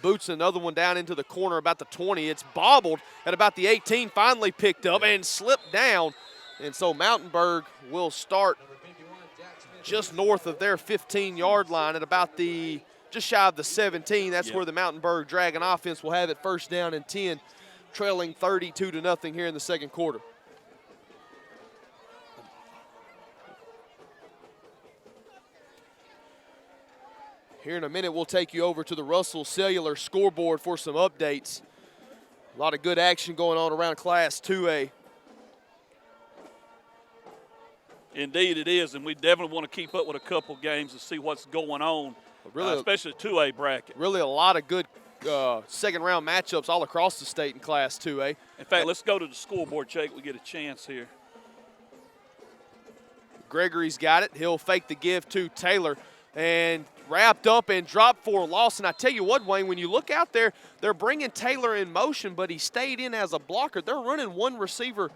boots another one down into the corner about the 20. It's bobbled at about the 18, finally picked up and slipped down. And so Mountainburg will start just north of their 15-yard line at about the just shy of the 17. That's where the Mountainburg Dragon offense will have it first down and 10, trailing 32-0 here in the second quarter. Here in a minute, we'll take you over to the Russell Cellular scoreboard for some updates. A lot of good action going on around Class 2A. Indeed it is, and we definitely want to keep up with a couple games and see what's going on, Really, especially the 2A bracket. Really a lot of good second-round matchups all across the state in Class 2A. In fact, let's go to the scoreboard, Jake. We get a chance here. Gregory's got it. He'll fake the give to Taylor and wrapped up and dropped for a loss. And I tell you what, Wayne, when you look out there, they're bringing Taylor in motion, but he stayed in as a blocker. They're running one receiver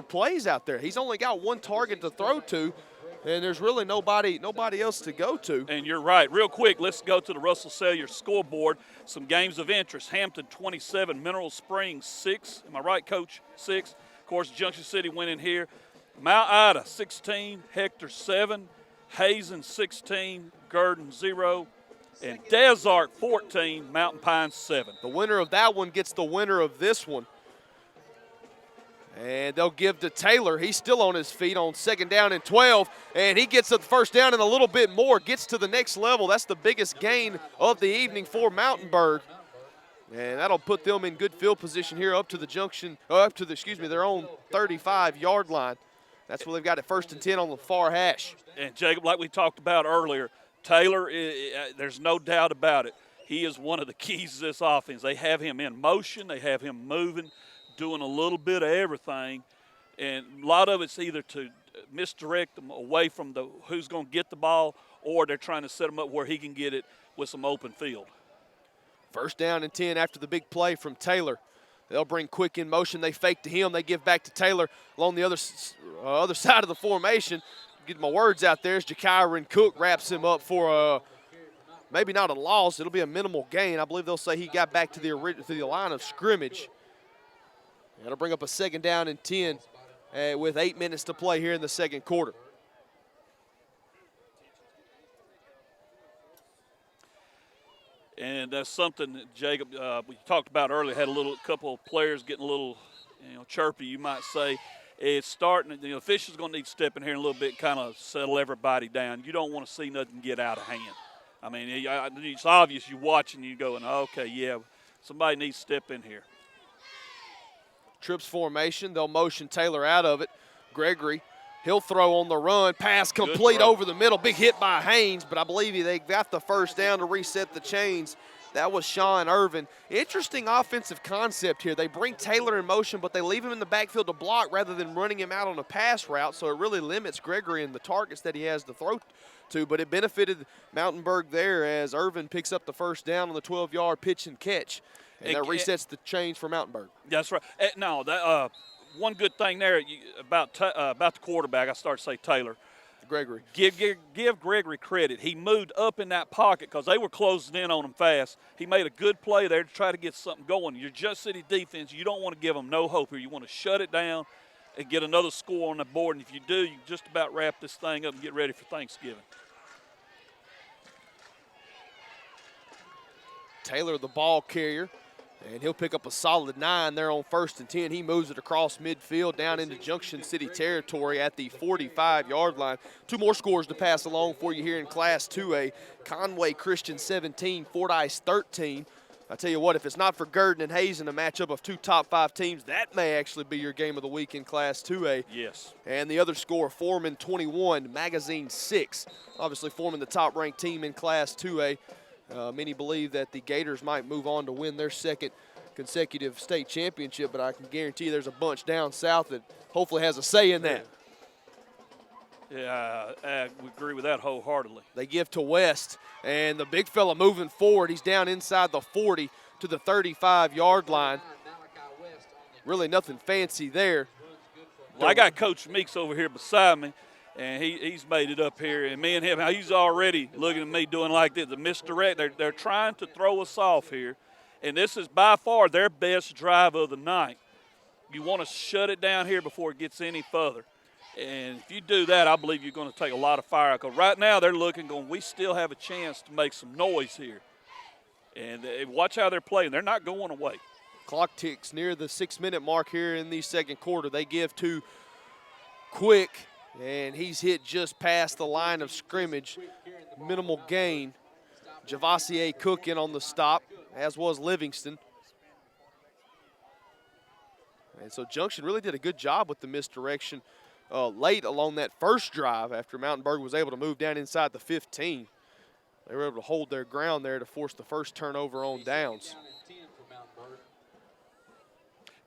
plays out there. He's only got one target to throw to, and there's really nobody else to go to. And you're right. Real quick, let's go to the Russell Cellular scoreboard. Some games of interest. Hampton 27, Mineral Springs 6. Am I right, Coach? 6. Of course, Junction City went in here. Mount Ida 16, Hector 7, Hazen 16, Gurdon 0, and Desart 14, Mountain Pines 7. The winner of that one gets the winner of this one. And they'll give to Taylor. He's still on his feet on second down and 12, and he gets the first down and a little bit more, gets to the next level. That's the biggest gain of the evening for Mountainburg. And that'll put them in good field position here up to the junction, their own 35-yard line. That's where they've got it first and 10 on the far hash. And Jacob, like we talked about earlier, Taylor, there's no doubt about it. He is one of the keys to this offense. They have him in motion. They have him moving, doing a little bit of everything. And a lot of it's either to misdirect them away from who's going to get the ball, or they're trying to set him up where he can get it with some open field. First down and 10 after the big play from Taylor. They'll bring quick in motion. They fake to him. They give back to Taylor along the other side of the formation. Get my words out there as Jakyron Cook wraps him up for maybe not a loss. It'll be a minimal gain. I believe they'll say he got back to the line of scrimmage. That'll bring up a second down and 10 with 8 minutes to play here in the second quarter. And that's something that Jacob, we talked about earlier, had a couple of players getting a little, chirpy, you might say. It's starting, the officials going to need to step in here in a little bit, kind of settle everybody down. You don't want to see nothing get out of hand. I mean, it's obvious you watching, you going, okay, yeah, somebody needs to step in here. Trips formation, they'll motion Taylor out of it. Gregory, he'll throw on the run, pass complete over the middle. Big hit by Haynes, but I believe they got the first down to reset the chains. That was Sean Irvin. Interesting offensive concept here. They bring Taylor in motion, but they leave him in the backfield to block rather than running him out on a pass route, so it really limits Gregory and the targets that he has to throw to, but it benefited Mountainburg there as Irvin picks up the first down on the 12-yard pitch and catch, and that resets the chains for Mountainburg. That's right. No, that one good thing there about the quarterback, I start to say Taylor. Gregory. Give Gregory credit. He moved up in that pocket because they were closing in on him fast. He made a good play there to try to get something going. Your Just City defense, you don't want to give them no hope here. You want to shut it down and get another score on the board. And if you do, you can just about wrap this thing up and get ready for Thanksgiving. Taylor, the ball carrier. And he'll pick up a solid 9 there on first and 10. He moves it across midfield down into Junction City territory at the 45-yard line. 2 more scores to pass along for you here in Class 2A. Conway Christian 17, Fordyce 13. I tell you what, if it's not for Gurdon and Hazen, a matchup of 2 top 5 teams, that may actually be your game of the week in Class 2A. Yes. And the other score, Foreman 21, Magazine 6. Obviously Foreman the top-ranked team in Class 2A. Many believe that the Gators might move on to win their second consecutive state championship, but I can guarantee you there's a bunch down south that hopefully has a say in that. Yeah, I agree with that wholeheartedly. They give to West, and the big fella moving forward. He's down inside the 40 to the 35-yard line. Really nothing fancy there. Well, I got Coach Meeks over here beside me, and he's made it up here. And me and him, he's already looking at me doing like this, the misdirect. They're trying to throw us off here, and this is by far their best drive of the night. You want to shut it down here before it gets any further. And if you do that, I believe you're going to take a lot of fire out. Because right now they're looking, going, we still have a chance to make some noise here. And watch how they're playing. They're not going away. Clock ticks near the 6-minute mark here in the second quarter. They give to Quick, and he's hit just past the line of scrimmage. Minimal gain. Javassier Cook in on the stop, as was Livingston. And so Junction really did a good job with the misdirection late along that first drive after Mountainburg was able to move down inside the 15. They were able to hold their ground there to force the first turnover on downs.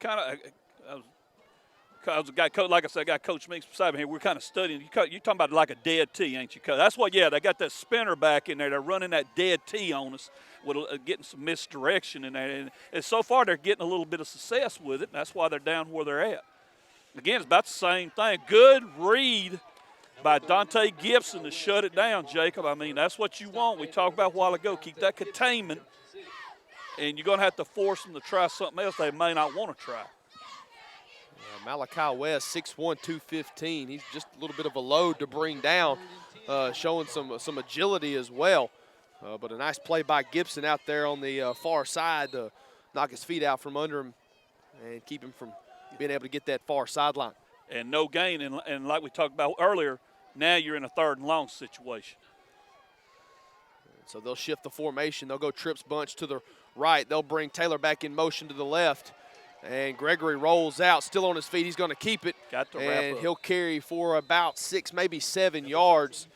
I was a guy, like I said, I got Coach Meeks beside me here. We're kind of studying. You're talking about like a dead tee, ain't you, Coach? That's what, yeah, they got that spinner back in there. They're running that dead tee on us, with getting some misdirection in there. And so far, they're getting a little bit of success with it. And that's why they're down where they're at. Again, it's about the same thing. Good read by Dante Gibson to shut it down, Jacob. I mean, that's what you want. We talked about a while ago. Keep that containment. And you're going to have to force them to try something else they may not want to try. Malachi West, 6'1", 215. He's just a little bit of a load to bring down, showing some agility as well. But a nice play by Gibson out there on the far side to knock his feet out from under him and keep him from being able to get that far sideline. And no gain, and like we talked about earlier, now you're in a 3rd and long situation. So they'll shift the formation. They'll go trips bunch to the right. They'll bring Taylor back in motion to the left. And Gregory rolls out, still on his feet. He's going to keep it. Got to wrap and up. He'll carry for about 6, maybe 7 yards.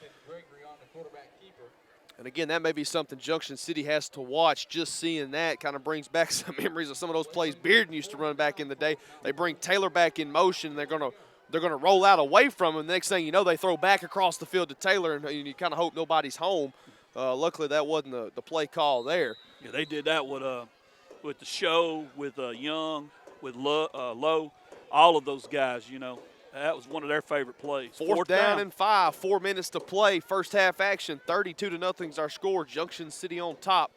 And again, that may be something Junction City has to watch. Just seeing that kind of brings back some memories of some of those plays Bearden used to run back in the day. They bring Taylor back in motion, and they're going to roll out away from him. The next thing you know, they throw back across the field to Taylor, and you kind of hope nobody's home. Luckily, that wasn't the play call there. Yeah, they did that with the show, with Young, with Lowe, all of those guys, you know. That was one of their favorite plays. Fourth down and 5, 4 minutes to play. First half action, 32-0 is our score. Junction City on top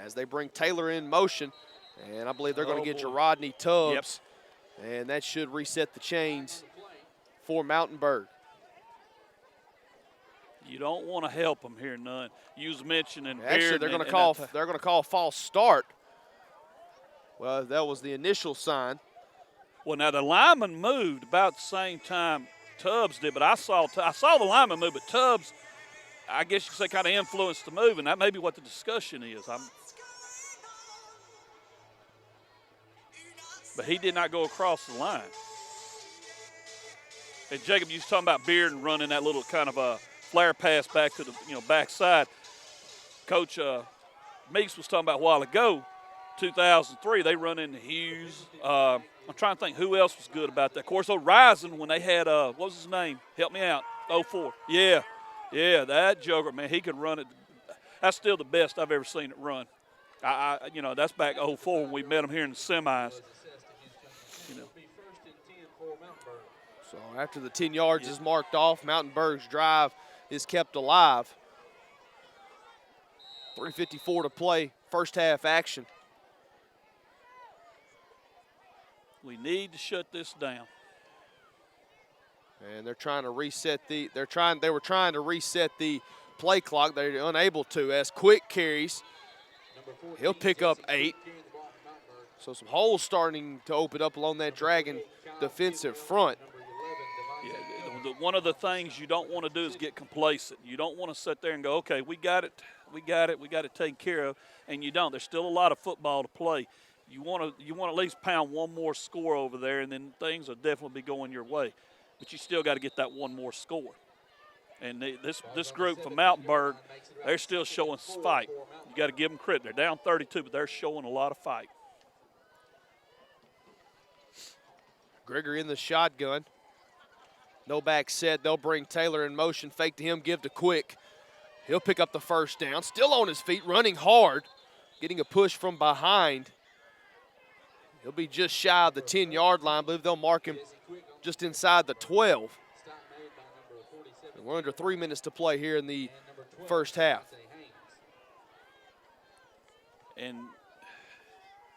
as they bring Taylor in motion. And I believe they're going to get Jarodney Tubbs. Yep. And that should reset the chains for Mountainburg. You don't want to help them here none. You was mentioning actually they're going to call a false start. Well, that was the initial sign. Well, now the lineman moved about the same time Tubbs did, but I saw the lineman move, but Tubbs, I guess you could say, kind of influenced the move, and that may be what the discussion is. But he did not go across the line. And Jacob, you was talking about Bearden running that little kind of a flare pass back to the backside. Coach Meeks was talking about a while ago. 2003, they run into Hughes. I'm trying to think who else was good about that. Of course, Horizon, when they had, what was his name? Help me out. 04. Yeah, that joker, man, he could run it. That's still the best I've ever seen it run. That's back 04 when we met him here in the semis. So after the 10 yards is marked off, Mountainburg's drive is kept alive. 3:54 to play, first half action. We need to shut this down. And they're trying to reset they were trying to reset the play clock. They're unable to as Quick carries. He'll pick up 8. So some holes starting to open up along that Dragon defensive front. Yeah, one of the things you don't want to do is get complacent. You don't want to sit there and go, okay, we got it taken care of, and you don't. There's still a lot of football to play. You want to at least pound one more score over there, and then things will definitely be going your way. But you still got to get that one more score. And this group from Mountainburg, they're still showing fight. You got to give them credit. They're down 32, but they're showing a lot of fight. Gregory in the shotgun. No back set. They'll bring Taylor in motion. Fake to him, give to Quick. He'll pick up the first down. Still on his feet, running hard. Getting a push from behind. He'll be just shy of the 10-yard line. I believe they'll mark him just inside the 12. We're under 3 minutes to play here in the first half. And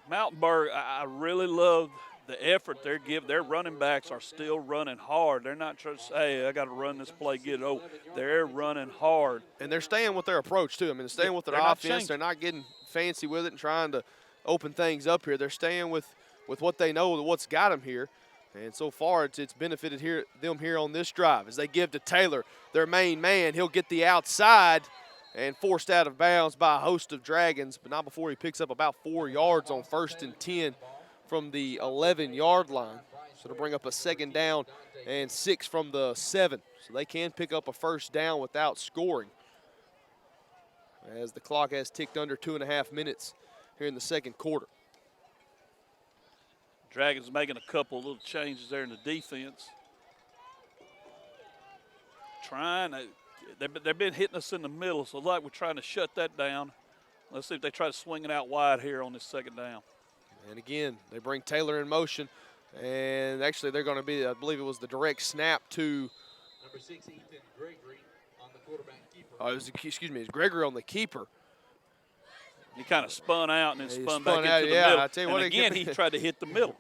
Mountainburg, I really love the effort they're giving. Their running backs are still running hard. They're not trying to say, hey, I got to run this play, get it over. They're running hard. And they're staying with their approach, too. I mean, they're staying with their offense. They're not getting fancy with it and trying to open things up here. They're staying with what they know, what's got them here. And so far, it's benefited them here on this drive as they give to Taylor, their main man. He'll get the outside and forced out of bounds by a host of Dragons, but not before he picks up about 4 yards on 1st and 10 from the 11-yard line. So to bring up a 2nd down and 6 from the 7. So they can pick up a 1st down without scoring, as the clock has ticked under 2.5 minutes here in the 2nd quarter. Dragons making a couple little changes there in the defense. They've been hitting us in the middle, so like we're trying to shut that down. Let's see if they try to swing it out wide here on this 2nd down. And again, they bring Taylor in motion. And actually they're going to be, I believe it was the direct snap to Number 6, Ethan Gregory on the quarterback keeper. It's Gregory on the keeper. He kind of spun out and then spun back out, into the yeah, middle. I tell you and what, again, he tried to hit the middle.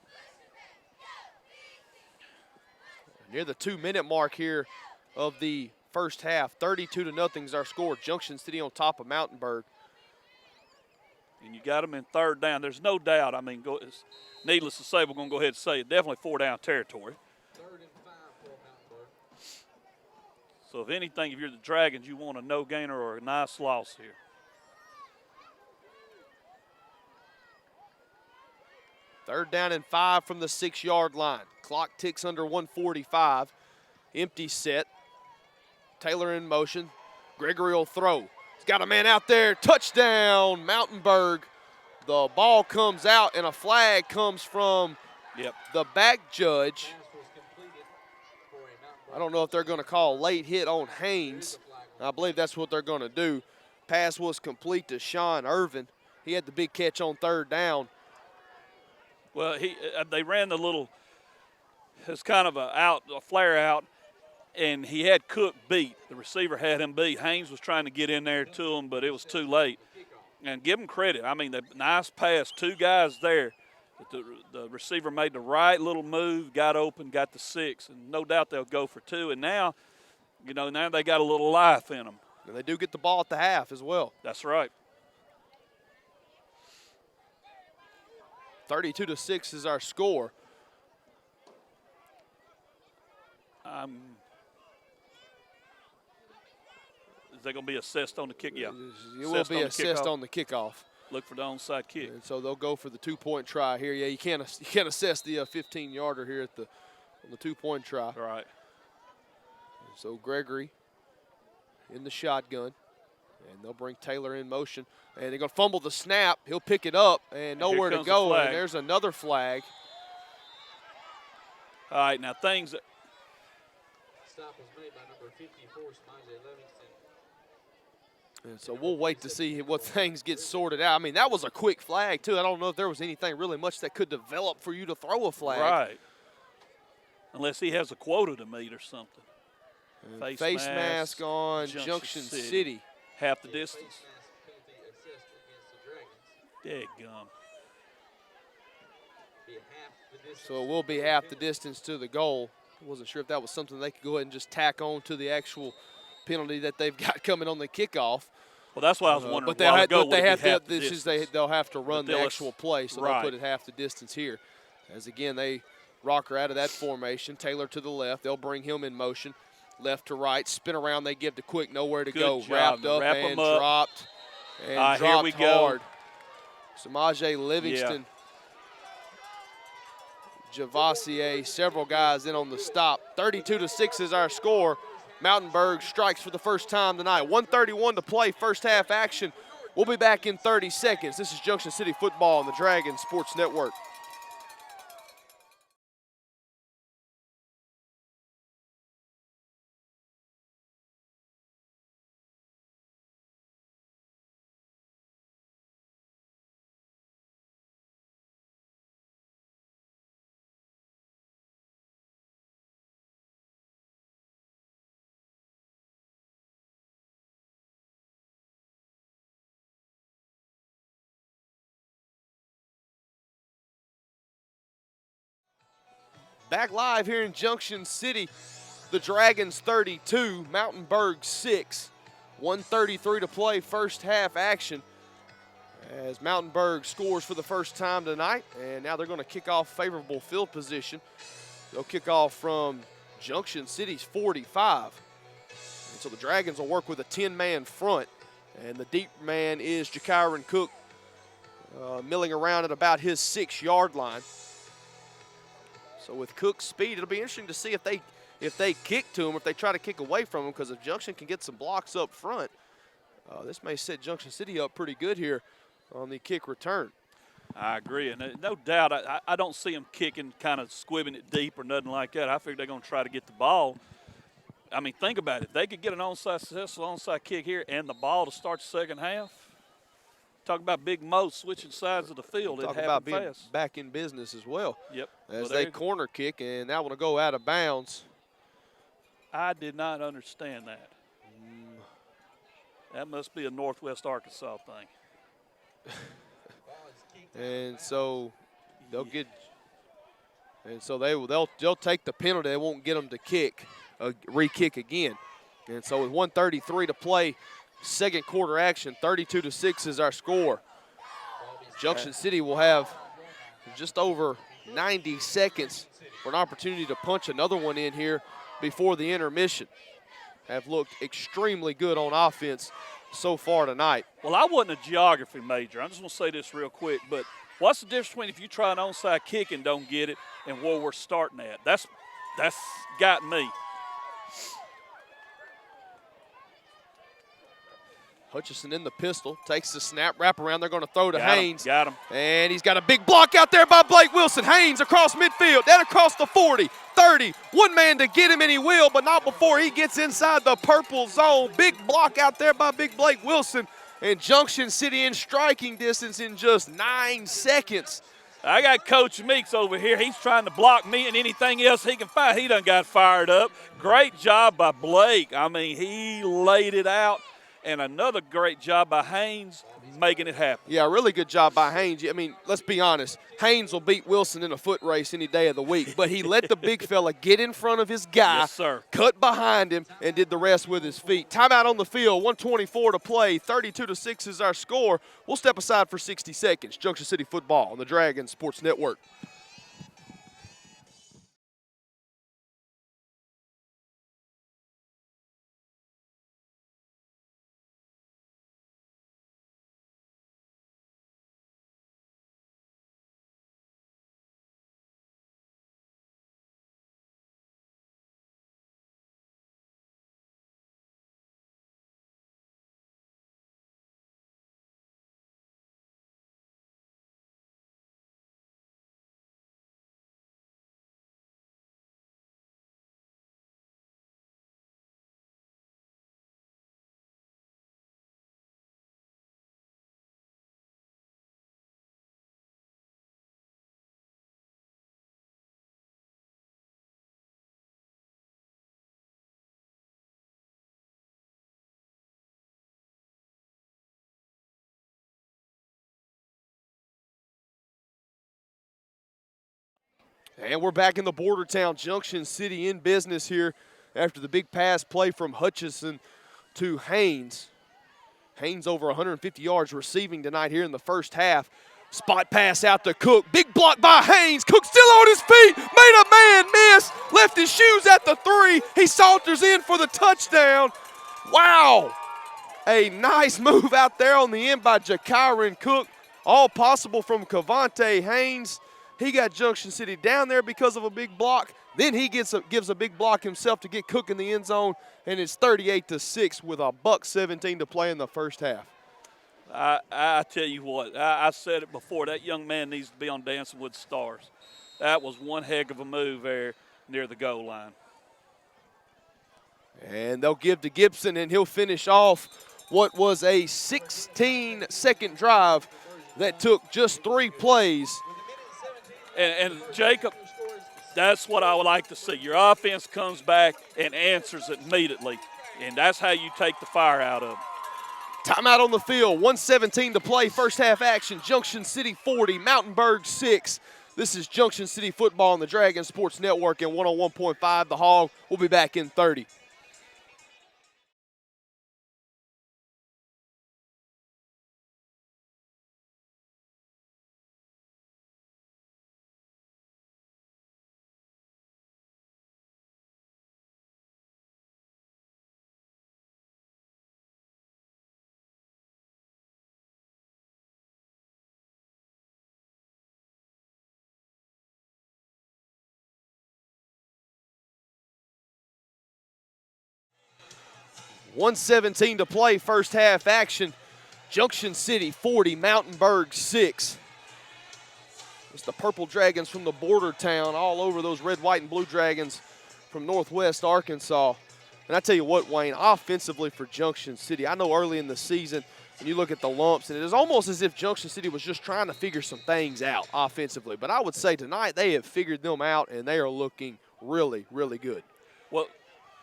Near the 2-minute mark here of the first half, 32-0 is our score. Junction City on top of Mountainburg. And you got them in 3rd down. There's no doubt. I mean, it's needless to say, we're going to go ahead and say it. Definitely 4-down territory. 3rd and 5 for Mountainburg. So if anything, if you're the Dragons, you want a no-gainer or a nice loss here. 3rd down and 5 from the 6-yard line. Clock ticks under 145. Empty set. Taylor in motion. Gregory will throw. He's got a man out there. Touchdown, Mountainburg. The ball comes out, and a flag comes from the back judge. I don't know if they're going to call a late hit on Haynes. I believe that's what they're going to do. Pass was complete to Sean Irvin. He had the big catch on 3rd down. Well, they ran the little, it's kind of a flare out, and he had Cook beat. The receiver had him beat. Haynes was trying to get in there to him, but it was too late. And give him credit. I mean, the nice pass, 2 guys there. The receiver made the right little move, got open, got the 6, and no doubt they'll go for 2. And now, now they got a little life in them. And they do get the ball at the half as well. That's right. 32-6 is our score. Is that going to be assessed on the kick? Yeah. It will be assessed on the kickoff. Look for the onside kick. And so they'll go for the 2-point try here. Yeah, you can't assess the 15-yarder here on the 2-point try. Right. So Gregory in the shotgun, and they'll bring Taylor in motion. And they're going to fumble the snap. He'll pick it up, and nowhere to go. And there's another flag. All right, now things. Stop was made by number 54, Samaje Livingston. And so we'll wait to see what things get sorted out. I mean, that was a quick flag, too. I don't know if there was anything really much that could develop for you to throw a flag. Right. Unless he has a quota to meet or something. Face mask on Junction City. Half the distance. Daggum. So it will be half the distance to the goal. I wasn't sure if that was something they could go ahead and just tack on to the actual penalty that they've got coming on the kickoff. Well, that's why I was wondering. But they'll have to run the actual play, so they'll put it half the distance here. As again, they rock her out of that formation. Taylor to the left. They'll bring him in motion. Left to right. Spin around. They give to Quick. Nowhere to go. Wrapped up and dropped. And dropped here we hard. Go. Samaje Livingston. Javassier, several guys in on the stop. 32-6 is our score. Mountainburg strikes for the first time tonight. 1:31 to play, first half action. We'll be back in 30 seconds. This is Junction City Football on the Dragon Sports Network. Back live here in Junction City. The Dragons 32, Mountainburg 6. 1:33 to play, first half action. As Mountainburg scores for the first time tonight, and now they're going to kick off favorable field position. They'll kick off from Junction City's 45. And so the Dragons will work with a 10-man front, and the deep man is Jakyron Cook, milling around at about his 6-yard line. So with Cook's speed, it'll be interesting to see if they kick to him, if they try to kick away from him, because if Junction can get some blocks up front, this may set Junction City up pretty good here on the kick return. I agree, and no doubt, I don't see them kicking, kind of squibbing it deep or nothing like that. I figure they're going to try to get the ball. I mean, think about it. If they could get an successful onside kick here and the ball to start the second half, talk about Big Mo switching sides of the field. Talk about being back in business as well. Yep. As they corner kick, and that one will go out of bounds. I did not understand that. That must be a Northwest Arkansas thing. And so they'll get, and so they'll take the penalty. They won't get them to kick, re-kick again. And so with 1:33 to play, second quarter action, 32-6 is our score. Junction City will have just over 90 seconds for an opportunity to punch another one in here before the intermission. Have looked extremely good on offense so far tonight. Well, I wasn't a geography major. I just want to say this real quick, but what's the difference between if you try an onside kick and don't get it and where we're starting at? That's got me. Hutchison in the pistol, takes the snap, wrap around. They're going to throw to Haynes. Got him. And he's got a big block out there by Blake Wilson. Haynes across midfield, then across the 40, 30. One man to get him, and he will, but not before he gets inside the purple zone. Big block out there by big Blake Wilson. And Junction City in striking distance in just 9 seconds. I got Coach Meeks over here. He's trying to block me and anything else he can find. He done got fired up. Great job by Blake. I mean, he laid it out. And another great job by Haynes making it happen. Yeah, really good job by Haynes. I mean, let's be honest. Haynes will beat Wilson in a foot race any day of the week. But he let the big fella get in front of his guy, yes, sir, cut behind him, and did the rest with his feet. Timeout on the field, 1:24 to play. 32-6 is our score. We'll step aside for 60 seconds. Junction City football on the Dragon Sports Network. And we're back in the border town, Junction City in business here after the big pass play from Hutchison to Haynes. Haynes over 150 yards receiving tonight here in the first half. Spot pass out to Cook. Big block by Haynes. Cook still on his feet. Made a man miss. Left his shoes at the 3. He saunters in for the touchdown. Wow. A nice move out there on the end by Jakyron Cook. All possible from Cavante Haynes. He got Junction City down there because of a big block. Then he gives a big block himself to get Cook in the end zone, and it's 38-6 with a $1:17 to play in the first half. I tell you what, I said it before, that young man needs to be on Dancing with the Stars. That was one heck of a move there near the goal line. And they'll give to Gibson, and he'll finish off what was a 16-second drive that took just 3 plays. And Jacob, that's what I would like to see. Your offense comes back and answers it immediately, and that's how you take the fire out of them. Timeout on the field, 1:17 to play, first half action. Junction City 40, Mountainburg 6. This is Junction City football on the Dragon Sports Network and 101.5 The Hog. We'll be back in 30. .117 to play, first half action. Junction City 40, Mountainburg 6. It's the Purple Dragons from the border town all over those red, white, and blue Dragons from Northwest Arkansas. And I tell you what, Wayne, offensively for Junction City, I know early in the season, and you look at the lumps, and it is almost as if Junction City was just trying to figure some things out offensively. But I would say tonight they have figured them out, and they are looking really, really good. Well,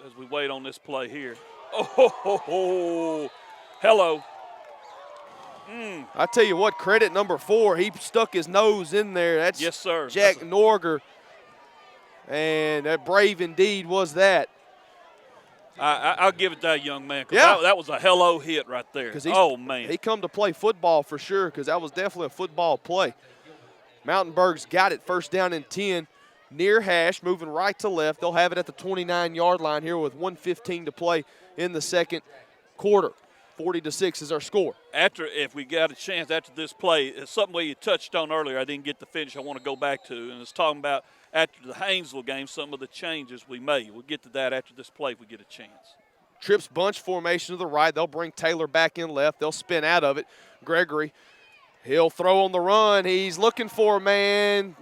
as we wait on this play here. Oh, hello. I tell you what, credit number 4, he stuck his nose in there. That's yes, sir. Jack Norger, and that brave indeed was that. I'll give it that young man. Yeah. That was a hello hit right there. Oh, man. He come to play football for sure because that was definitely a football play. Mountainburg's got it, first down and 10. Near hash, moving right to left. They'll have it at the 29-yard line here with 1:15 to play in the second quarter. 40-6 is our score. If we got a chance after this play, it's something you touched on earlier I didn't get to finish I want to go back to, and it's talking about after the Haynesville game, some of the changes we made. We'll get to that after this play if we get a chance. Trips bunch formation to the right. They'll bring Taylor back in left. They'll spin out of it. Gregory, he'll throw on the run. He's looking for a man.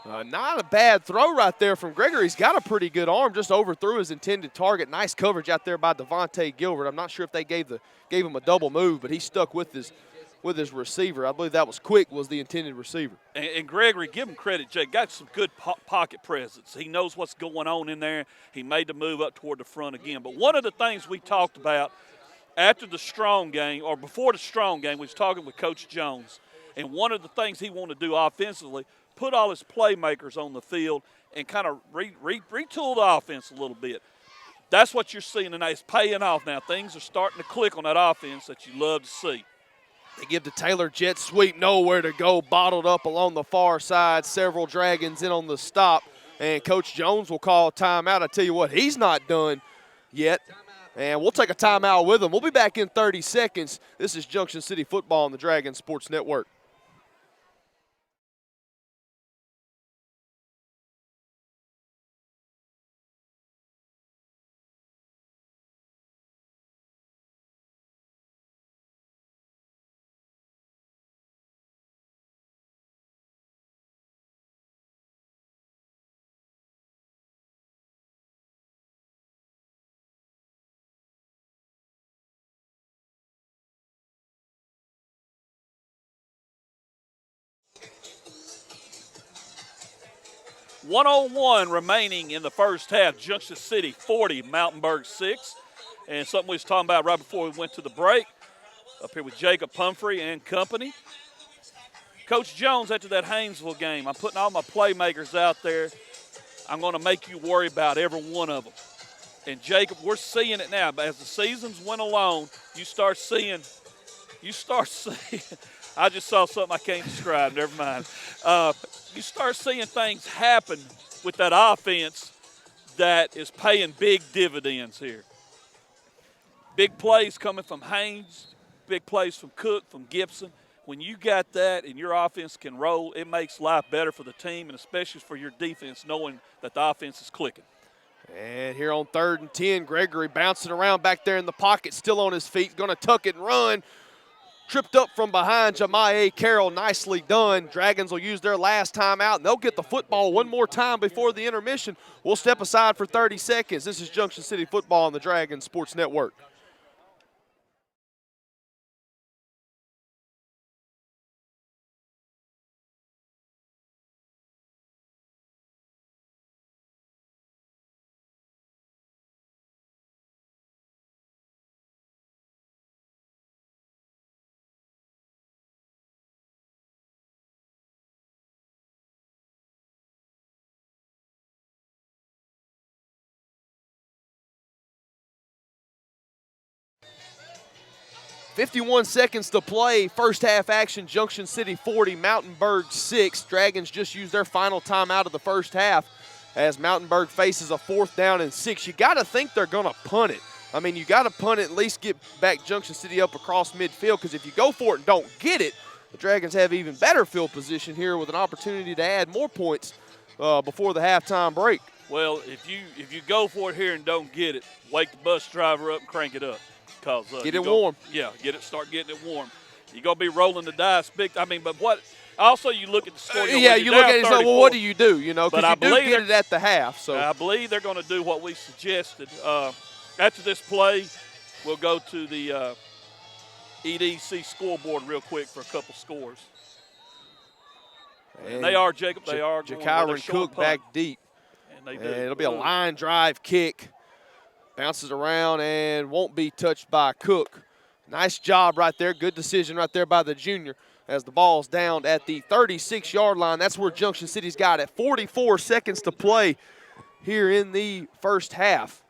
Not a bad throw right there from Gregory. He's got a pretty good arm, just overthrew his intended target. Nice coverage out there by Devontae Gilbert. I'm not sure if they gave him a double move, but he stuck with his receiver. I believe that was Quick was the intended receiver. And Gregory, give him credit, Jay, got some good pocket presence. He knows what's going on in there. He made the move up toward the front again. But one of the things we talked about after the Strong game, or before the Strong game, we was talking with Coach Jones, and one of the things he wanted to do offensively, put all his playmakers on the field and kind of retool the offense a little bit. That's what you're seeing tonight. It's paying off now. Things are starting to click on that offense that you love to see. They give the Taylor jet sweep, nowhere to go, bottled up along the far side. Several Dragons in on the stop, and Coach Jones will call a timeout. I tell you what, he's not done yet, and we'll take a timeout with him. We'll be back in 30 seconds. This is Junction City football on the Dragon Sports Network. .101 remaining in the first half. Junction City 40, Mountainburg 6. And something we was talking about right before we went to the break, up here with Jacob Pumphrey and company. Coach Jones, after that Haynesville game, I'm putting all my playmakers out there. I'm going to make you worry about every one of them. And Jacob, we're seeing it now. But as the seasons went along, you start seeing, I just saw something I can't describe, never mind. You start seeing things happen with that offense that is paying big dividends here. Big plays coming from Haynes, big plays from Cook, from Gibson. When you got that and your offense can roll, it makes life better for the team and especially for your defense knowing that the offense is clicking. And here on 3rd and 10, Gregory bouncing around back there in the pocket, still on his feet, going to tuck it and run. Tripped up from behind Jamiah Carroll, nicely done. Dragons will use their last timeout, and they'll get the football one more time before the intermission. We'll step aside for 30 seconds. This is Junction City football on the Dragon Sports Network. 51 seconds to play. First half action, Junction City 40, Mountainburg 6. Dragons just used their final timeout of the first half as Mountainburg faces a 4th down and 6. You got to think they're going to punt it. I mean, you got to punt it, at least get back Junction City up across midfield, because if you go for it and don't get it, the Dragons have even better field position here with an opportunity to add more points before the halftime break. Well, if you go for it here and don't get it, wake the bus driver up and crank it up. Get it warm. Yeah, start getting it warm. You're going to be rolling the dice big. I mean, but what – also you look at the score. Yeah, you look at it and say, well, what do you do? You know, because you do get it at the half. So I believe they're going to do what we suggested. After this play, we'll go to the EDC scoreboard real quick for a couple scores. And they are, Jacob, they are going Jakyron Cook back deep. And they do. And it'll be a line drive kick. Bounces around and won't be touched by Cook. Nice job right there. Good decision right there by the junior as the ball's down at the 36-yard line. That's where Junction City's got it. 44 seconds to play here in the first half.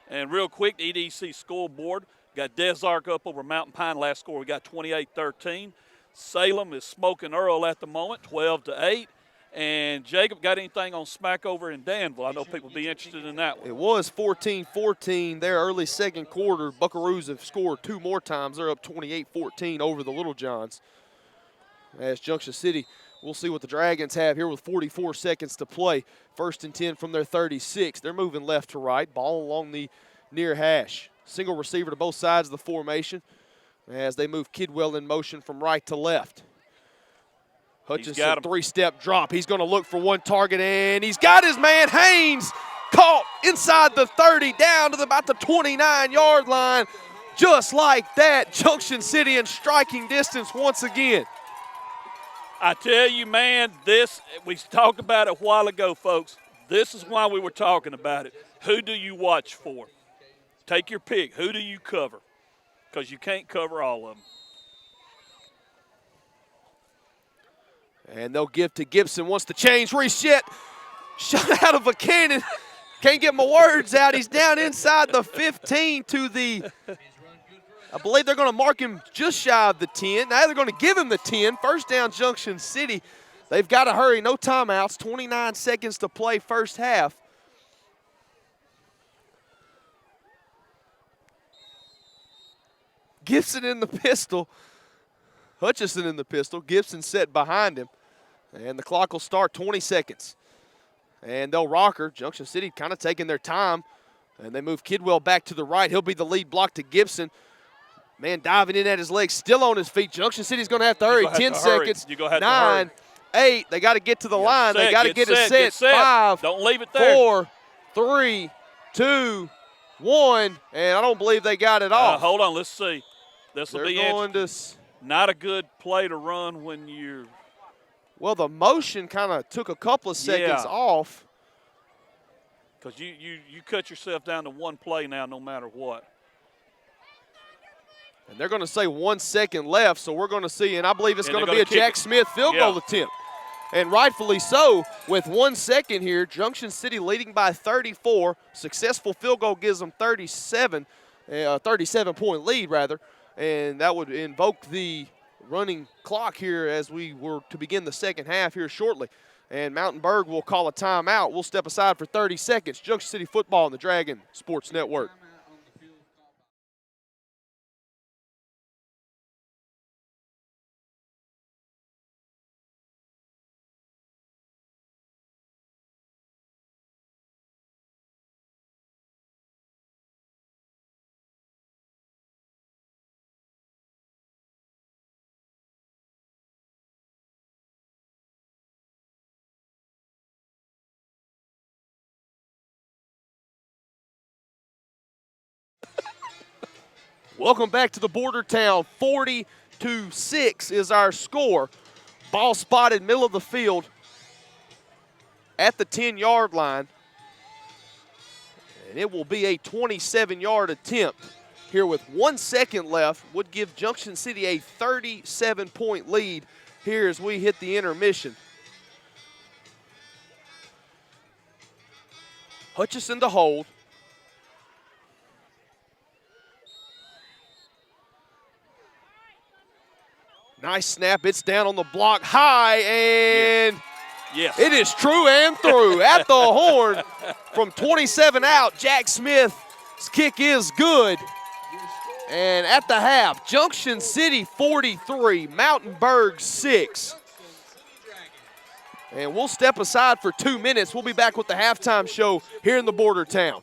And real quick, EDC scoreboard. Got Desark up over Mountain Pine. Last score, we got 28-13. Salem is smoking Earl at the moment, 12-8. And Jacob, got anything on Smackover in Danville? I know people will be interested in that one. It was 14-14 there early second quarter. Buckaroos have scored 2 more times. They're up 28-14 over the Little Johns. As Junction City, we'll see what the Dragons have here with 44 seconds to play. 1st and 10 from their 36. They're moving left to right. Ball along the near hash. Single receiver to both sides of the formation as they move Kidwell in motion from right to left. Hutchinson, 3-step drop. He's going to look for one target, and he's got his man, Haynes, caught inside the 30, down to about the 29-yard line. Just like that, Junction City in striking distance once again. I tell you, man, we talked about it a while ago, folks. This is why we were talking about it. Who do you watch for? Take your pick. Who do you cover? Because you can't cover all of them. And they'll give to Gibson. Wants to change. Reset. Shot out of a cannon. Can't get my words out. He's down inside the 15 to the, I believe they're going to mark him just shy of the 10. Now they're going to give him the 10. First down, Junction City. They've got to hurry. No timeouts. 29 seconds to play first half. Gibson in the pistol. Hutchison in the pistol. Gibson set behind him. And the clock will start 20 seconds. And they'll rocker. Junction City kind of taking their time. And they move Kidwell back to the right. He'll be the lead block to Gibson. Man diving in at his legs, still on his feet. Junction City's going to have to hurry. 10 seconds. 9, 8. They got to get to the line. They got to get it set. 5. Don't leave it there. 4, 3, 2, 1. And I don't believe they got it off. Hold on. Let's see. This will be going to not a good play to run when you're. Well, the motion kind of took a couple of seconds off. Because you cut yourself down to one play now no matter what. And they're going to say 1 second left, so we're going to see, and I believe it's going to be a Jack Smith field goal attempt. And rightfully so, with 1 second here, Junction City leading by 34. Successful field goal gives them 37-point lead, rather. And that would invoke the running clock here as we were to begin the second half here shortly. And Mountainburg will call a timeout. We'll step aside for 30 seconds. Junction City football on the Dragon Sports Network. Welcome back to the Border Town. 40-6 is our score. Ball spotted middle of the field at the 10-yard line. And it will be a 27-yard attempt here with 1 second left. Would give Junction City a 37-point lead here as we hit the intermission. Hutchison to hold. Nice snap. It's down on the block high, and Yes. it is true and through at the horn from 27 out. Jack Smith's kick is good. And at the half, Junction City 43, Mountainburg 6. And we'll step aside for 2 minutes. We'll be back with the halftime show here in the border town.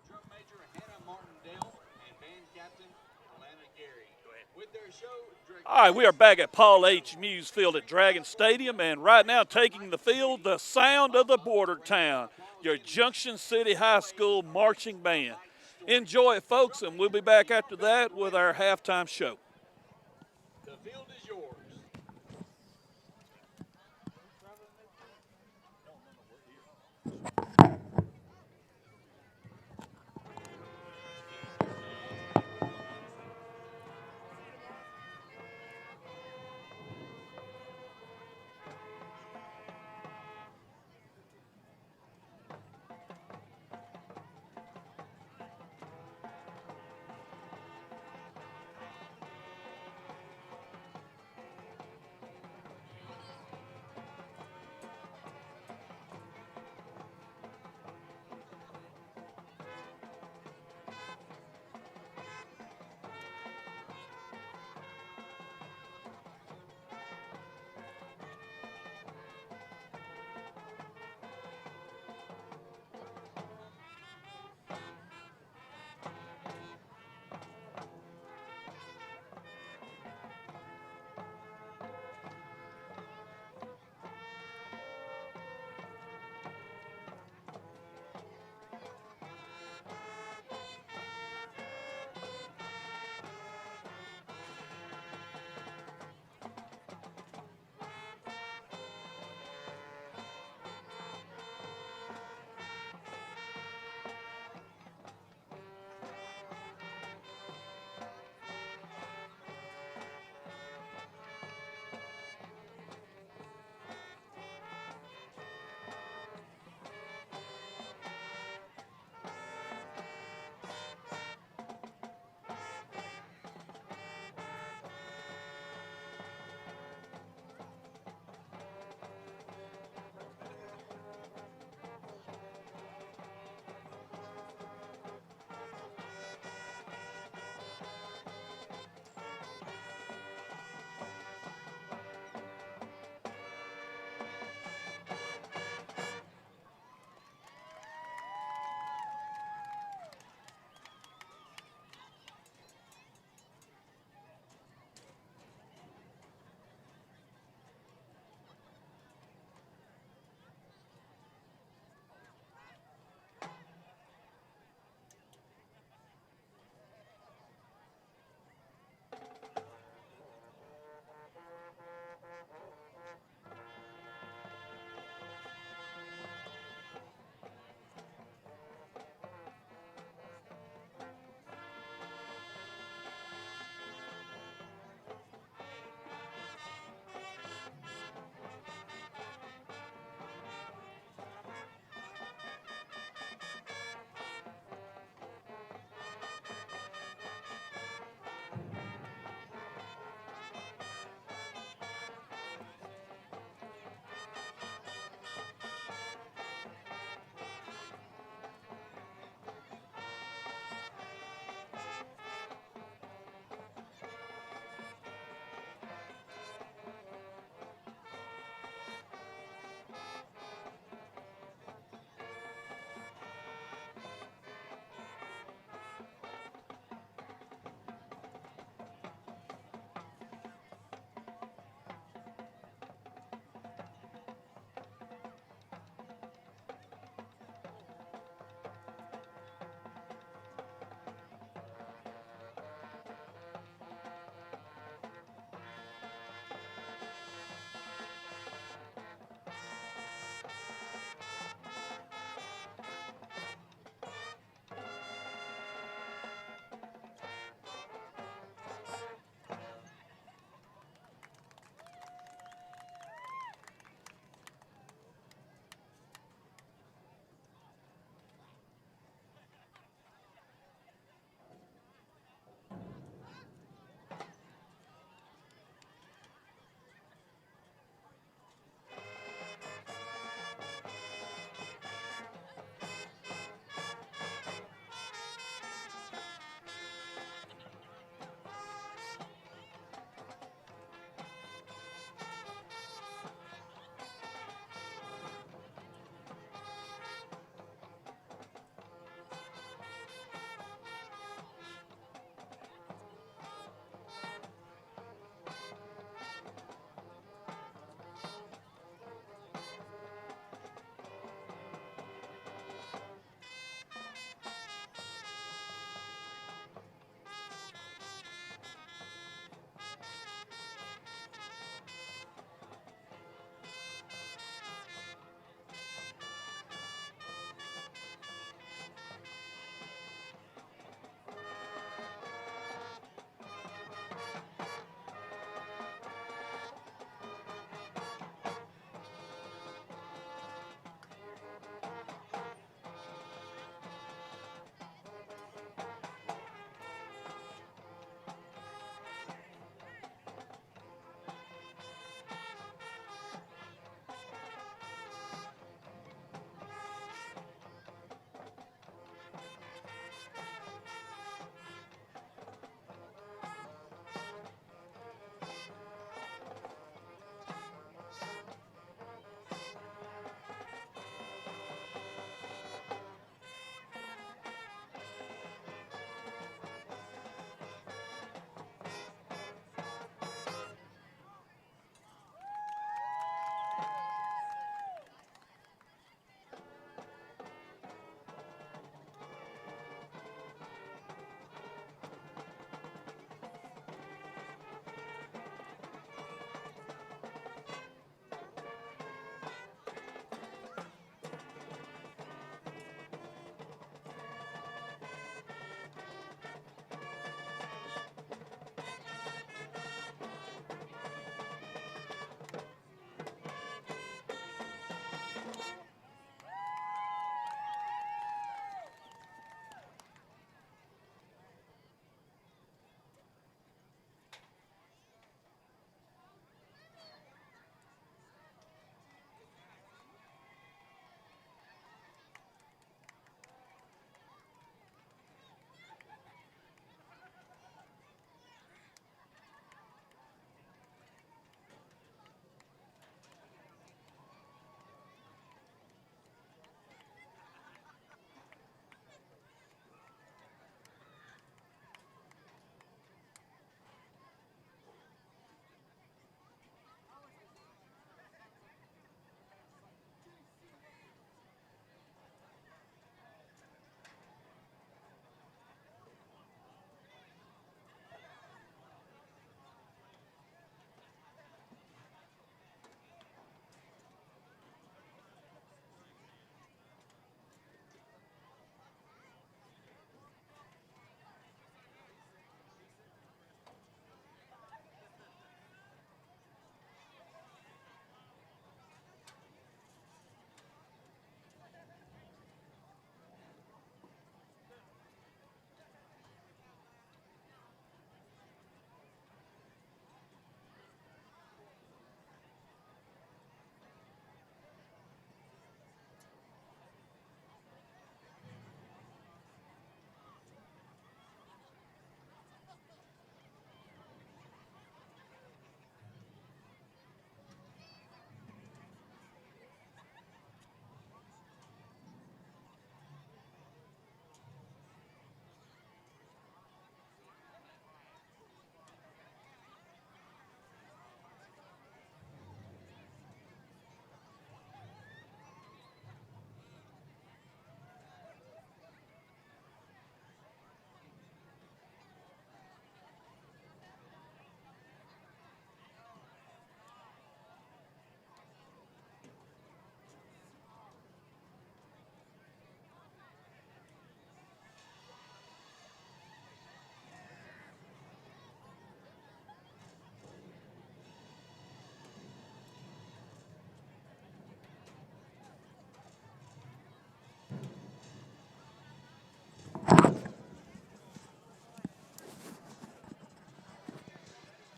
Drum Major Hannah Martindale and band captain Alana Gary. With their show, All right, we are back at Paul H. Muse Field at Dragon Stadium, and right now taking the field, the sound of the border town, your Junction City High School marching band. Enjoy it, folks, and we'll be back after that with our halftime show. the field is yours.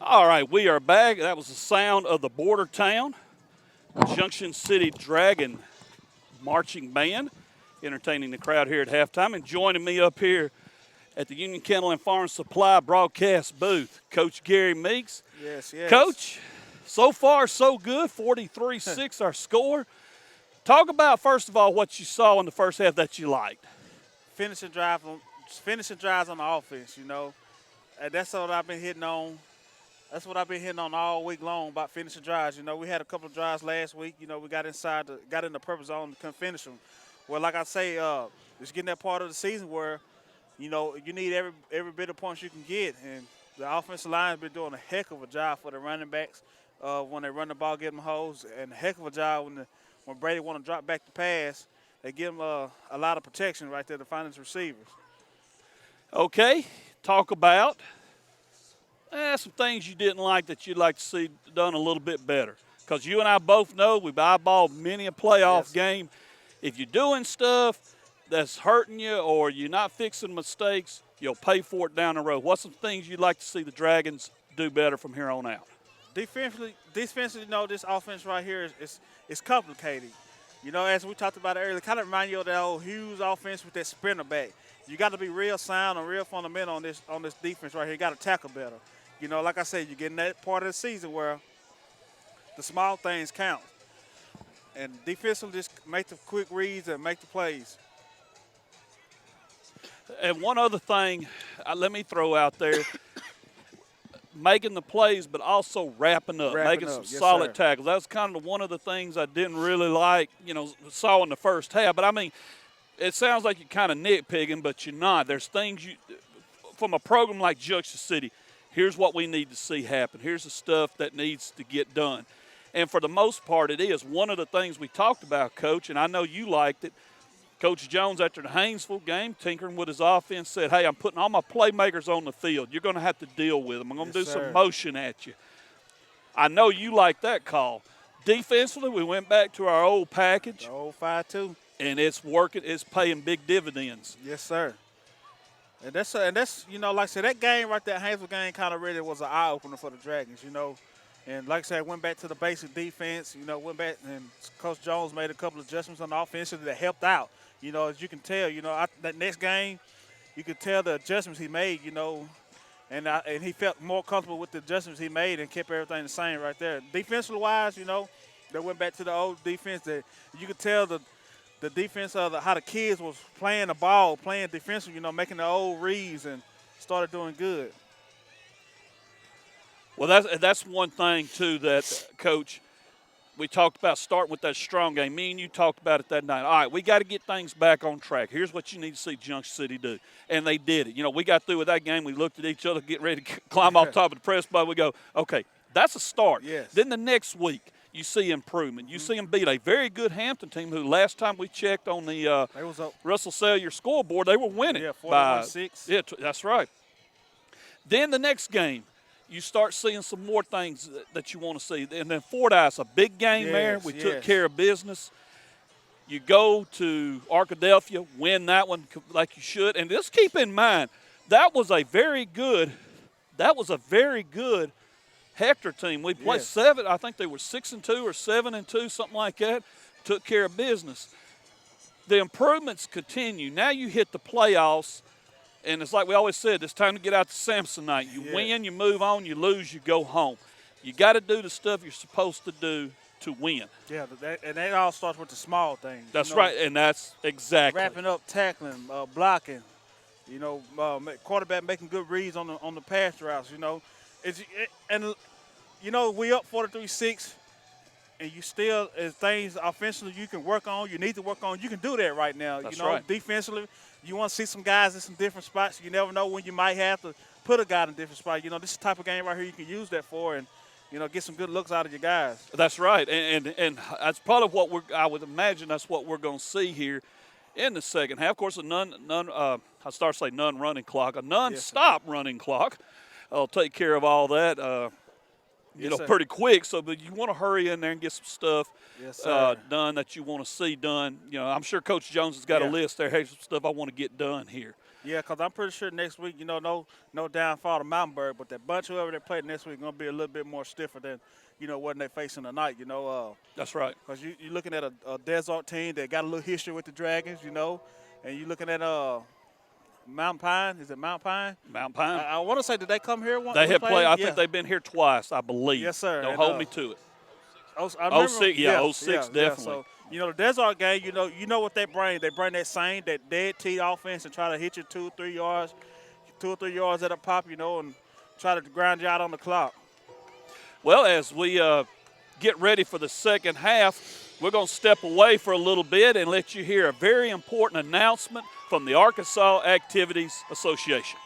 All right, we are back. That was the sound of the Border Town Junction City Dragon Marching Band entertaining the crowd here at halftime. And joining me up here at the Union Kennel and Farm Supply broadcast booth, Coach Gary Meeks. Yes, yes. Coach, so far so good, 43-6 our score. Talk about, first of all, what you saw in the first half that you liked. Finishing drives on the offense, you know. And that's what I've been hitting on. That's what I've been hitting on all week long about finishing drives. You know, we had a couple of drives last week. You know, we got in the purpose zone, couldn't finish them. Well, like I say, it's getting that part of the season where, you know, you need every bit of points you can get. And the offensive line has been doing a heck of a job for the running backs when they run the ball, get them holes, and a heck of a job when Brady want to drop back the pass. They give them a lot of protection right there to find his receivers. Okay, talk about some things you didn't like that you'd like to see done a little bit better. Because you and I both know we've eyeballed many a playoff game. If you're doing stuff that's hurting you or you're not fixing mistakes, you'll pay for it down the road. What's some things you'd like to see the Dragons do better from here on out? Defensively, you know, this offense right here is complicated. You know, as we talked about earlier, kind of remind you of that old Hughes offense with that sprinter back. You got to be real sound and real fundamental on this defense right here. You got to tackle better. You know, like I said, you're getting that part of the season where the small things count. And defensively, just make the quick reads and make the plays. And one other thing, let me throw out there, making the plays but also wrapping up, making some solid tackles. That was kind of one of the things I didn't really like, you know, saw in the first half. But, I mean, it sounds like you're kind of nitpicking, but you're not. There's things from a program like Junction City, here's what we need to see happen. Here's the stuff that needs to get done. And for the most part, it is. One of the things we talked about, Coach, and I know you liked it, Coach Jones, after the Haynesville game, tinkering with his offense, said, hey, I'm putting all my playmakers on the field. You're going to have to deal with them. I'm going to do some motion at you. I know you like that call. Defensively, we went back to our old package. The old 5-2. And it's working. It's paying big dividends. Yes, sir. And that's you know, like I said, that game right there, Haynesville game, kind of really was an eye-opener for the Dragons, you know. And like I said, went back to the basic defense, you know, went back and Coach Jones made a couple of adjustments on the offense that helped out. You know, as you can tell, you know, that next game, you could tell the adjustments he made, you know, and he felt more comfortable with the adjustments he made and kept everything the same right there. Defensively-wise, you know, they went back to the old defense that you could tell the defense of how the kids was playing the ball, playing defensive, you know, making the old reads and started doing good. Well, that's one thing, too, that, Coach, we talked about starting with that strong game. Me and you talked about it that night. All right, we got to get things back on track. Here's what you need to see Junction City do. And they did it. You know, we got through with that game. We looked at each other, getting ready to climb off top of the press bar. We go, okay, that's a start. Yes. Then the next week, you see improvement. You see them beat a very good Hampton team who last time we checked on the Russell Sellier scoreboard, they were winning. Yeah, 41-6. Yeah, that's right. Then the next game, you start seeing some more things that you want to see. And then Fordyce, a big game there. We took care of business. You go to Arkadelphia, win that one like you should. And just keep in mind, that was a very good Hector team. We played 7. I think they were 6-2 or 7-2, something like that. Took care of business. The improvements continue. Now you hit the playoffs. And it's like we always said, it's time to get out to Samsonite. You win, you move on, you lose, you go home. You got to do the stuff you're supposed to do to win. Yeah, and that all starts with the small things. That's right, and that's exactly. Wrapping up, tackling, blocking, you know, quarterback making good reads on the pass routes, you know. And, you know, we up 43-6, and you still, as things offensively you can work on, you need to work on, you can do that right now. That's you know, right. Defensively, you want to see some guys in some different spots. You never know when you might have to put a guy in a different spot. You know, this is the type of game right here you can use that for and, you know, get some good looks out of your guys. That's right, and that's part of what I would imagine that's what we're going to see here in the second half. Of course, a non-running clock, a non-stop running clock. I'll take care of all that. Pretty quick. But you want to hurry in there and get some stuff done that you want to see done. You know, I'm sure Coach Jones has got a list there. Hey, some stuff I want to get done here. Yeah, because I'm pretty sure next week, no downfall to Mountainburg, but that bunch, whoever they play next week, going to be a little bit more stiffer than, what they facing tonight, That's right. Because you're looking at a desert team that got a little history with the Dragons, and you're looking at Mount Pine. Is it Mount Pine? Mount Pine. I want to say, did they come here once? They have played. I Yeah. think they've been here twice, I believe. Yes, sir. Don't And, hold me to it. I remember, 06, yeah, 06 definitely. So, the desert game, you know what they bring. They bring that dead T offense and try to hit you 2 or 3 yards at a pop, and try to grind you out on the clock. Well, as we get ready for the second half, we're going to step away for a little bit and let you hear a very important announcement from the Arkansas Activities Association.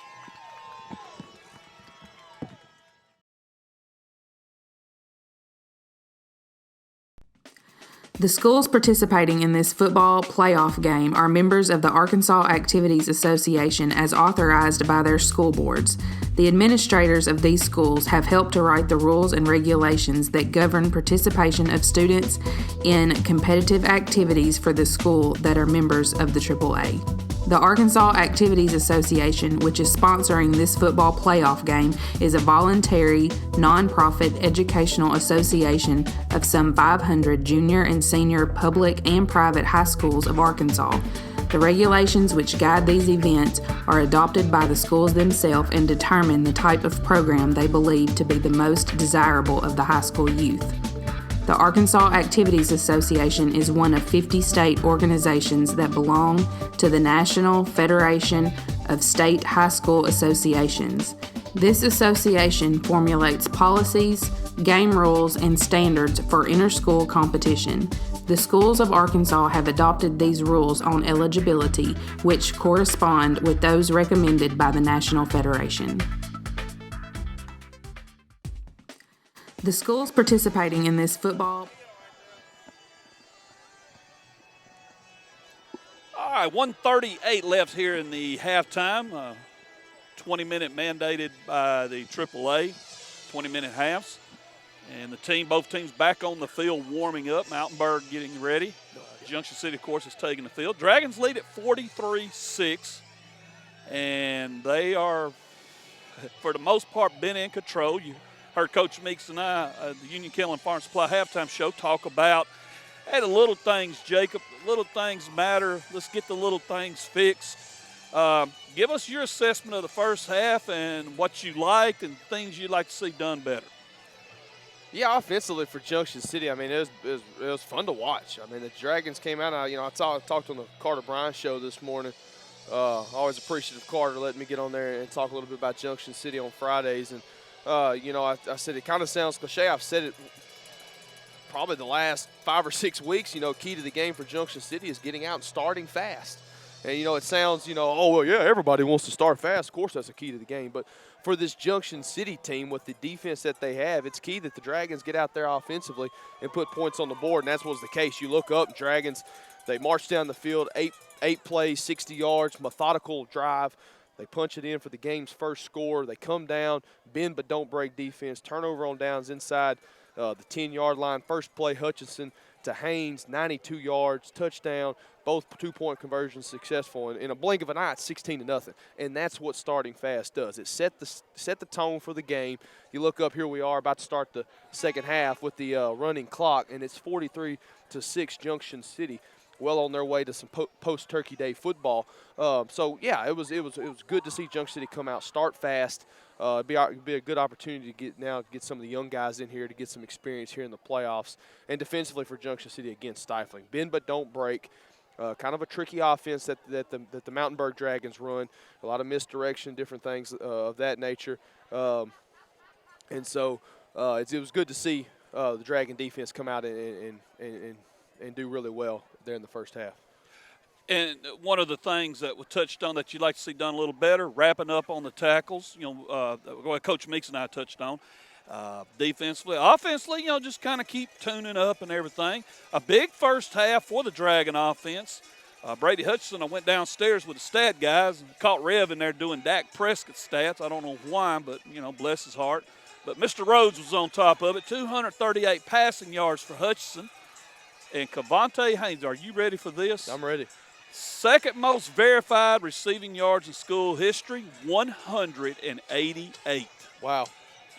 The schools participating in this football playoff game are members of the Arkansas Activities Association as authorized by their school boards. The administrators of these schools have helped to write the rules and regulations that govern participation of students in competitive activities for the school that are members of the AAA. The Arkansas Activities Association, which is sponsoring this football playoff game, is a voluntary, nonprofit educational association of some 500 junior and senior public and private high schools of Arkansas. The regulations which guide these events are adopted by the schools themselves and determine the type of program they believe to be the most desirable of the high school youth. The Arkansas Activities Association is one of 50 state organizations that belong to the National Federation of State High School Associations. This association formulates policies, game rules, and standards for inter-school competition. The schools of Arkansas have adopted these rules on eligibility, which correspond with those recommended by the National Federation. The schools participating in this football. All right, 1:38 left here in the halftime. 20-minute mandated by the AAA, 20-minute halves. And both teams back on the field warming up. Mountainburg getting ready. Junction City, of course, is taking the field. Dragons lead at 43-6. And they are, for the most part, been in control. You heard Coach Meeks and I, the Union Kennel and Farm Supply halftime show, talk about, hey, the little things, Jacob, the little things matter. Let's get the little things fixed. Give us your assessment of the first half and what you liked and things you'd like to see done better. Yeah, offensively for Junction City, I mean, it was fun to watch. I mean, the Dragons came out. I talked on the Carter Bryan show this morning. Always appreciative of Carter letting me get on there and talk a little bit about Junction City on Fridays. And, I said it kind of sounds cliche. I've said it probably the last 5 or 6 weeks. Key to the game for Junction City is getting out and starting fast. And, it sounds, oh, well, yeah, everybody wants to start fast. Of course, that's a key to the game. But for this Junction City team with the defense that they have, it's key that the Dragons get out there offensively and put points on the board, and that's what's the case. You look up, Dragons, they march down the field, eight plays, 60 yards, methodical drive. They punch it in for the game's first score. They come down, bend but don't break defense, turnover on downs inside the 10-yard line. First play, Hutchinson to Haynes, 92 yards, touchdown, both 2-point conversions successful. And in a blink of an eye, it's 16-0. And that's what starting fast does. It set the tone for the game. You look up, here we are about to start the second half with the running clock, and it's 43-6 Junction City, well on their way to some post-Turkey Day football. So, yeah, it was good to see Junction City come out, start fast. It'd be a good opportunity to get some of the young guys in here to get some experience here in the playoffs. And defensively for Junction City, again, stifling. Bend but don't break. Kind of a tricky offense that the Mountainburg Dragons run. A lot of misdirection, different things of that nature. And so it was good to see the Dragon defense come out and do really well there in the first half. And one of the things that was touched on that you'd like to see done a little better, wrapping up on the tackles, what Coach Meeks and I touched on. Defensively, offensively, just kind of keep tuning up and everything. A big first half for the Dragon offense. Brady Hutchinson, I went downstairs with the stat guys and caught Rev in there doing Dak Prescott stats. I don't know why, but, bless his heart. But Mr. Rhodes was on top of it. 238 passing yards for Hutchinson. And Cavante Haynes, are you ready for this? I'm ready. Second most verified receiving yards in school history, 188. Wow.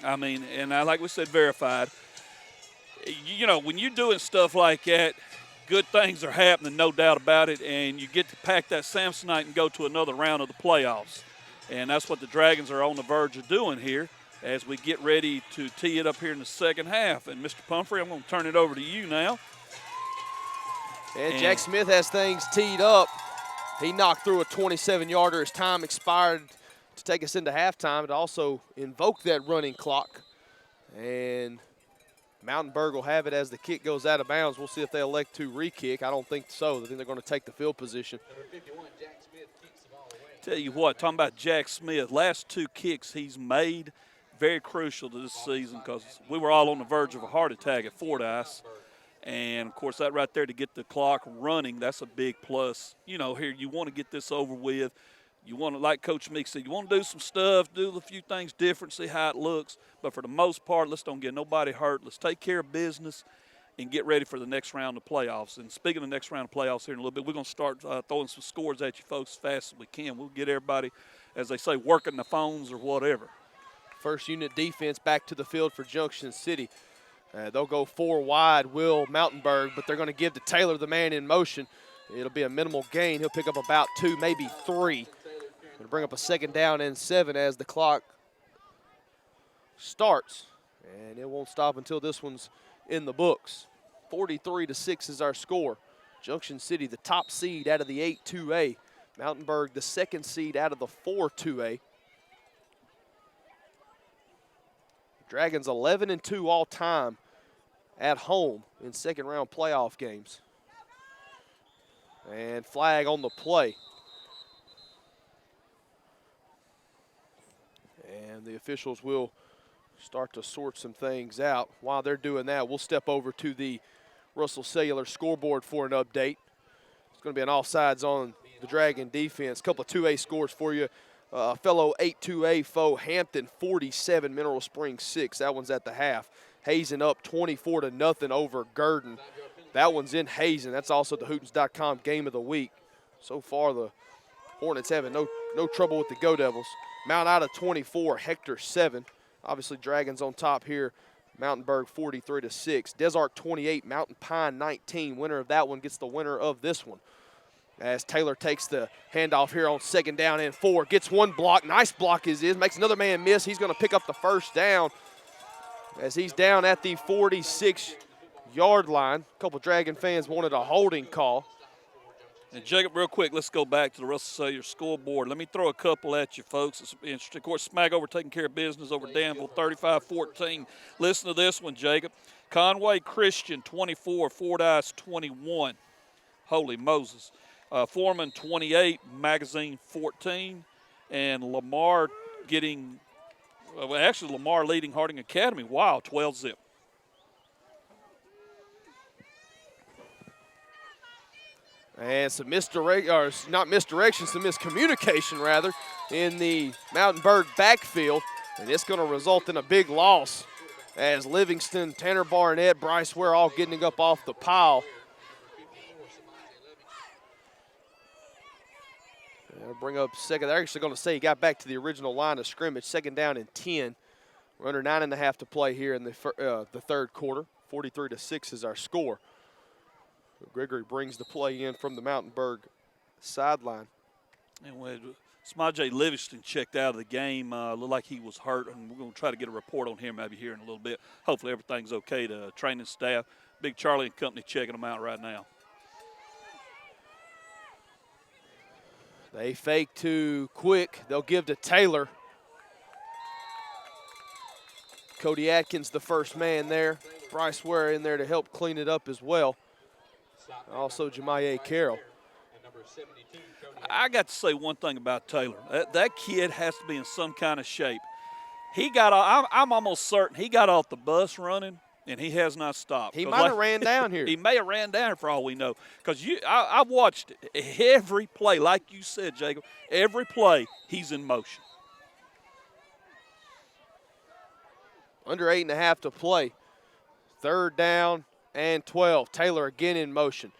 I mean, and like we said, verified. You know, when you're doing stuff like that, good things are happening, no doubt about it, and you get to pack that Samsonite and go to another round of the playoffs. And that's what the Dragons are on the verge of doing here as we get ready to tee it up here in the second half. And Mr. Pumphrey, I'm going to turn it over to you now. And Jack Smith has things teed up. He knocked through a 27-yarder as time expired to take us into halftime. It also invoked that running clock. And Mountainburg will have it as the kick goes out of bounds. We'll see if they elect to re-kick. I don't think so. I think they're going to take the field position. Number 51, Jack Smith kicks the ball away. Tell you what, talking about Jack Smith, last 2 kicks he's made, very crucial to this season because we were all on the verge of a heart attack at Fordyce. And, of course, that right there to get the clock running, that's a big plus. You know, here you want to get this over with. You want to, like Coach Meek said, you want to do some stuff, do a few things different, see how it looks. But for the most part, let's don't get nobody hurt. Let's take care of business and get ready for the next round of playoffs. And speaking of the next round of playoffs here in a little bit, we're going to start throwing some scores at you folks as fast as we can. We'll get everybody, as they say, working the phones or whatever. First unit defense back to the field for Junction City. They'll go 4 wide, Will Mountainburg, but they're going to give to Taylor the man in motion. It'll be a minimal gain. He'll pick up about 2, maybe 3. Going to bring up a 2nd down and 7 as the clock starts. And it won't stop until this one's in the books. 43-6 is our score. Junction City, the top seed out of the 8-2A. Mountainburg, the 2nd seed out of the 4-2A. Dragons 11-2 all time at home in second round playoff games. And flag on the play. And the officials will start to sort some things out. While they're doing that, we'll step over to the Russell Cellular scoreboard for an update. It's going to be an offsides on the Dragon defense. A couple of 2A scores for you. Fellow 8-2A foe, Hampton 47, Mineral Springs 6. That one's at the half. Hazen up 24-0 over Gurdon. That one's in Hazen. That's also the Hootens.com game of the week. So far, the Hornets having no trouble with the Go Devils. Mount Ida 24, Hector 7. Obviously, Dragons on top here. Mountainburg 43-6. Des Arc 28, Mountain Pine 19. Winner of that one gets the winner of this one. As Taylor takes the handoff here on 2nd down and 4. Gets one block. Nice block is. Makes another man miss. He's going to pick up the 1st down as he's down at the 46-yard line. A couple Dragon fans wanted a holding call. And Jacob, real quick, let's go back to the Russell Cellular scoreboard. Let me throw a couple at you, folks. It's interesting. Of course, Smackover taking care of business over Danville, 35-14. Listen to this one, Jacob. Conway Christian, 24, Fordyce, 21. Holy Moses. Foreman, 28, Magazine, 14. And Lamar getting actually Lamar leading Harding Academy. Wow, 12-zip. And some not misdirection, some miscommunication rather in the Mountainburg backfield. And it's going to result in a big loss as Livingston, Tanner Barnett, Bryce Ware all getting up off the pile. They'll bring up 2nd. They're actually going to say he got back to the original line of scrimmage. 2nd down and 10. We're under 9.5 to play here in the 3rd quarter. 43-6 is our score. Gregory brings the play in from the Mountainburg sideline. And when Smaje Livingston checked out of the game, looked like he was hurt, and we're going to try to get a report on him maybe here in a little bit. Hopefully everything's okay to training staff. Big Charlie and company checking him out right now. They fake to Quick. They'll give to Taylor. Cody Atkins, the first man there. Bryce Ware in there to help clean it up as well. Also, Jemiah Carroll. I got to say one thing about Taylor. That kid has to be in some kind of shape. I'm almost certain he got off the bus running, and he has not stopped. He might have ran down here. He may have ran down here for all we know. Because I watched every play, like you said, Jacob, every play he's in motion. Under 8.5 to play. 3rd down and 12. Taylor again in motion.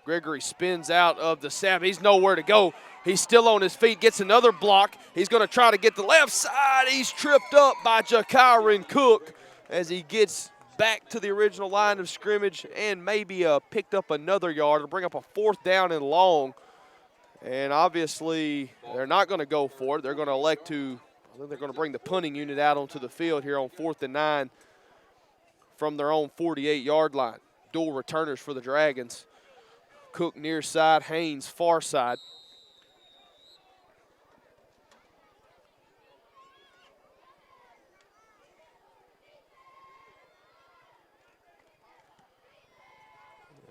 Gregory spins out of the snap. He's nowhere to go. He's still on his feet, gets another block. He's going to try to get the left side. He's tripped up by Jakyron Cook as he gets back to the original line of scrimmage and maybe picked up another yard to bring up a 4th down and long. And obviously, they're not going to go for it. They're going to elect to, I think they're going to bring the punting unit out onto the field here on 4th and 9 from their own 48-yard line. Dual returners for the Dragons. Cook near side, Haynes far side.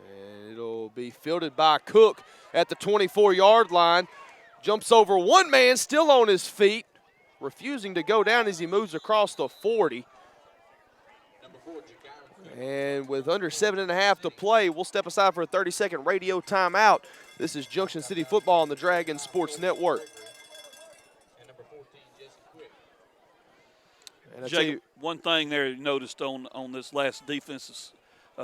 And it'll be fielded by Cook at the 24-yard line. Jumps over one man, still on his feet, refusing to go down as he moves across the 40. And with under 7.5 to play, we'll step aside for a 30-second radio timeout. This is Junction City Football on the Dragon Sports Network. And Jake, one thing there you noticed on this last defensive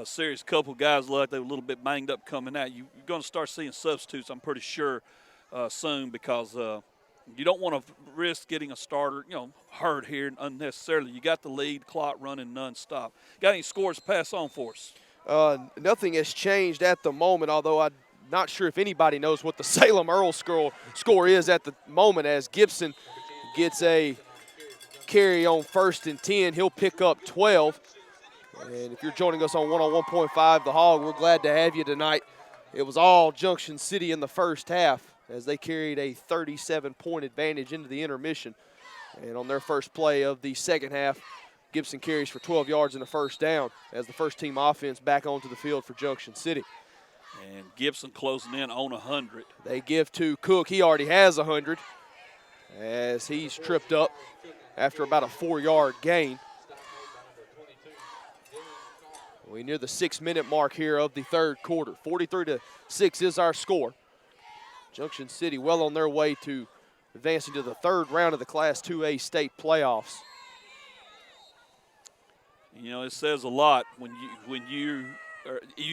series, a couple guys looked like they were a little bit banged up coming out. You're going to start seeing substitutes, I'm pretty sure, soon, because you don't want to risk getting a starter, hurt here unnecessarily. You got the lead, clock running nonstop. Got any scores to pass on for us? Nothing has changed at the moment, although I'm not sure if anybody knows what the Salem Earl score is at the moment, as Gibson gets a carry on 1st and 10. He'll pick up 12. And if you're joining us on 101.5 The Hog, we're glad to have you tonight. It was all Junction City in the first half as they carried a 37-point advantage into the intermission. And on their first play of the second half, Gibson carries for 12 yards and a 1st down as the first-team offense back onto the field for Junction City. And Gibson closing in on 100. They give to Cook. He already has 100 as he's tripped up after about a 4-yard gain. We near the 6-minute mark here of the third quarter. 43-6 is our score. Junction City well on their way to advancing to the 3rd round of the Class 2A state playoffs. It says a lot when you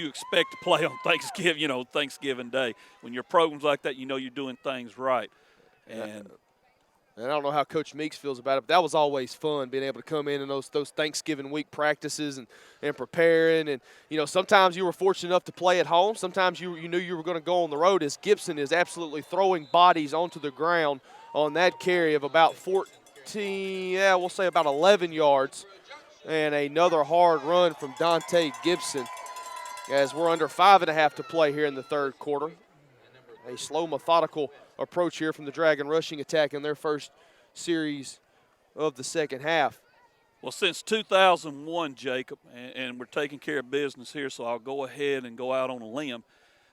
expect to play on Thanksgiving, Thanksgiving Day. When your program's like that, you're doing things right. And I don't know how Coach Meeks feels about it, but that was always fun, being able to come in those Thanksgiving week practices and preparing. And, sometimes you were fortunate enough to play at home. Sometimes you knew you were going to go on the road, as Gibson is absolutely throwing bodies onto the ground on that carry of about 11 yards. And another hard run from Dante Gibson as we're under 5.5 to play here in the third quarter. A slow, methodical approach here from the Dragon rushing attack in their first series of the second half. Well, since 2001, Jacob, and we're taking care of business here, so I'll go ahead and go out on a limb.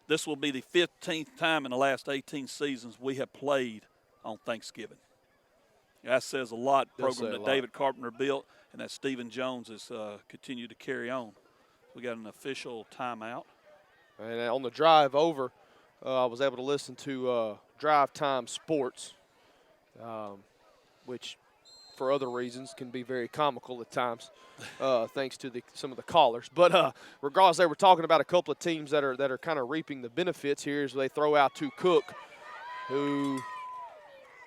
This will be the 15th time in the last 18 seasons we have played on Thanksgiving. That says a lot. Program that David Carpenter built and that Stephen Jones has continued to carry on. We got an official timeout. And on the drive over, I was able to listen to Drive Time Sports, which for other reasons can be very comical at times, thanks to some of the callers. But regardless, they were talking about a couple of teams that are kind of reaping the benefits here as they throw out to Cook, who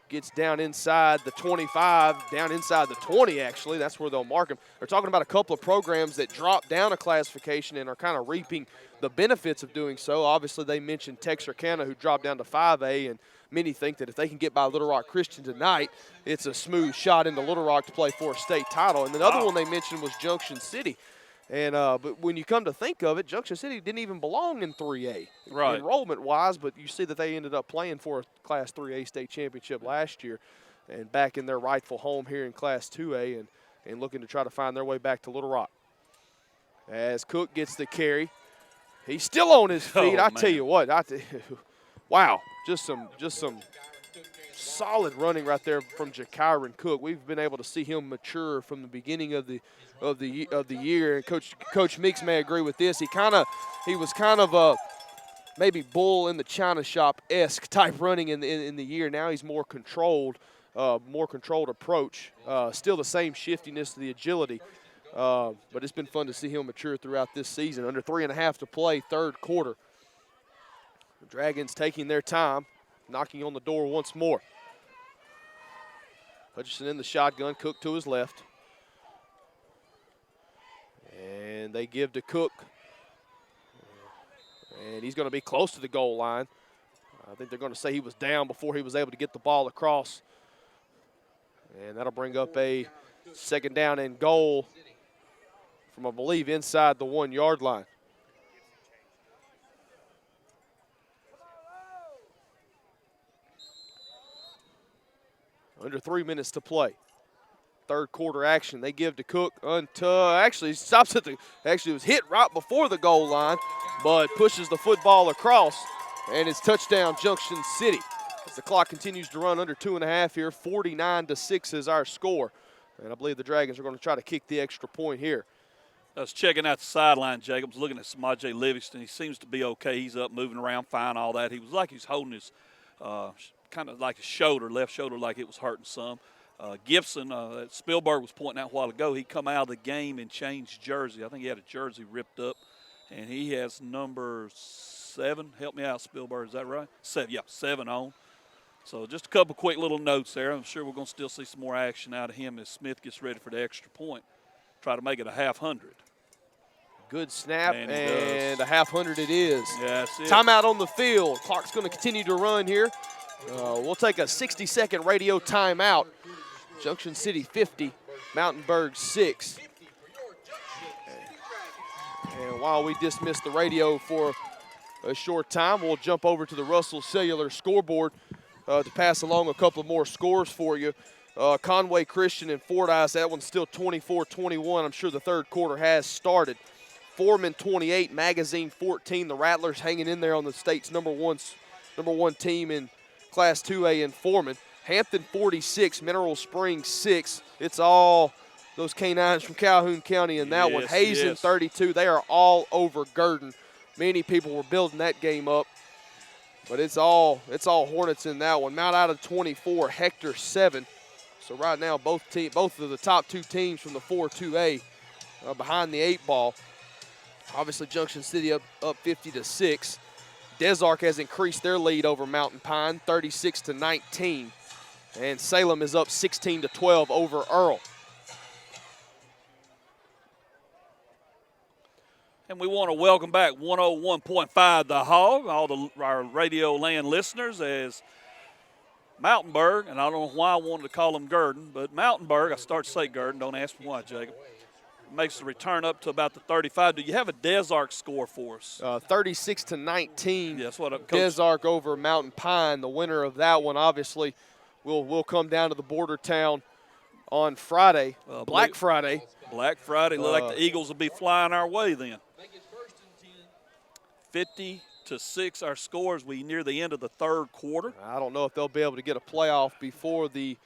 gets down inside the 25, down inside the 20, actually. That's where they'll mark him. They're talking about a couple of programs that drop down a classification and are kind of reaping the benefits of doing so. Obviously, they mentioned Texarkana, who dropped down to 5A, and many think that if they can get by Little Rock Christian tonight, it's a smooth shot into Little Rock to play for a state title. And the other one they mentioned was Junction City. And but when you come to think of it, Junction City didn't even belong in 3A enrollment-wise, but you see that they ended up playing for a Class 3A state championship last year and back in their rightful home here in Class 2A and looking to try to find their way back to Little Rock. As Cook gets the carry, he's still on his feet. Tell you what, wow, just some solid running right there from Jakyron Cook. We've been able to see him mature from the beginning of the year, and Coach Meeks may agree with this. He was kind of a maybe bull in the china shop-esque type running in the year. Now he's more controlled approach. Still the same shiftiness, the agility, but it's been fun to see him mature throughout this season. Under 3.5 to play, third quarter. The Dragons taking their time, knocking on the door once more. Hutchinson in the shotgun, Cook to his left. And they give to Cook. And he's going to be close to the goal line. I think they're going to say he was down before he was able to get the ball across. And that'll bring up a second down and goal from, I believe, inside the 1 yard line. Under 3 minutes to play. Third quarter action. They give to Cook. Actually, stops at the. Actually, was hit right before the goal line, but pushes the football across, and it's touchdown Junction City. As the clock continues to run under 2.5 here, 49-6 is our score, and I believe the Dragons are going to try to kick the extra point here. I was checking out the sideline, Jacobs, looking at Samaje Livingston. He seems to be okay. He's up, moving around fine, all that. He was like he's holding his kind of like his shoulder, left shoulder, like it was hurting some. Gibson, Spielberg was pointing out a while ago, he come out of the game and changed jersey. I think he had a jersey ripped up, and he has number 7. Help me out, Spielberg, is that right? 7, yeah, 7 on. So just a couple quick little notes there. I'm sure we're going to still see some more action out of him as Smith gets ready for the extra point. Try to make it a 1/2. Good snap, and a 1/2 it is. Yeah, that's it. Timeout on the field. Clock's going to continue to run here. We'll take a 60-second radio timeout. Junction City 50, Mountainburg 6. And while we dismiss the radio for a short time, we'll jump over to the Russell Cellular scoreboard to pass along a couple more scores for you. Conway Christian and Fordyce, that one's still 24-21. I'm sure the third quarter has started. Foreman 28, Magazine 14. The Rattlers hanging in there on the state's number one team in Class 2A in Foreman. Hampton 46, Mineral Springs 6. It's all those canines from Calhoun County in that one. Hazen 32. They are all over Gurdon. Many people were building that game up, but it's all Hornets in that one. Mount Ida 24, Hector 7. So right now both of the top 2 teams from the 4-2A behind the 8 ball. Obviously Junction City up 50-6. Desark has increased their lead over Mountain Pine, 36-19. And Salem is up 16-12 over Earl. And we want to welcome back 101.5 The Hog, all our Radio Land listeners, as Mountainburg, and I don't know why I wanted to call them Gurdon, but Mountainburg, I start to say Gurdon, don't ask me why, Jacob, makes the return up to about the 35. Do you have a Desark score for us? 36-19. Yeah, that's what Desark over Mountain Pine. The winner of that one, obviously, will come down to the border town on Friday, Black Friday. Black Friday. Look like the Eagles will be flying our way then. 50-6 our score as we near the end of the third quarter. I don't know if they'll be able to get a playoff before I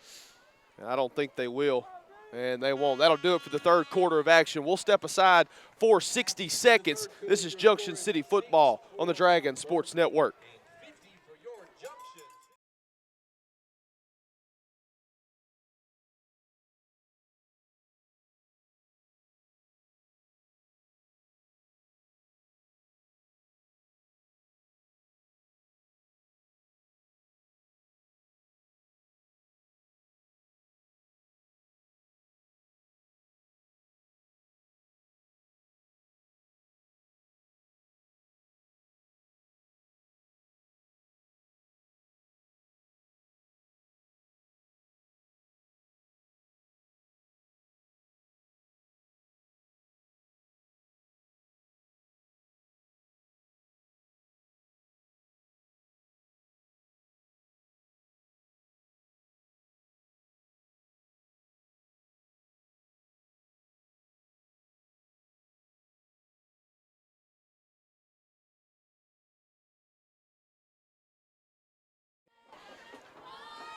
don't think they will. And they won't. That'll do it for the third quarter of action. We'll step aside for 60 seconds. This is Junction City football on the Dragon Sports Network.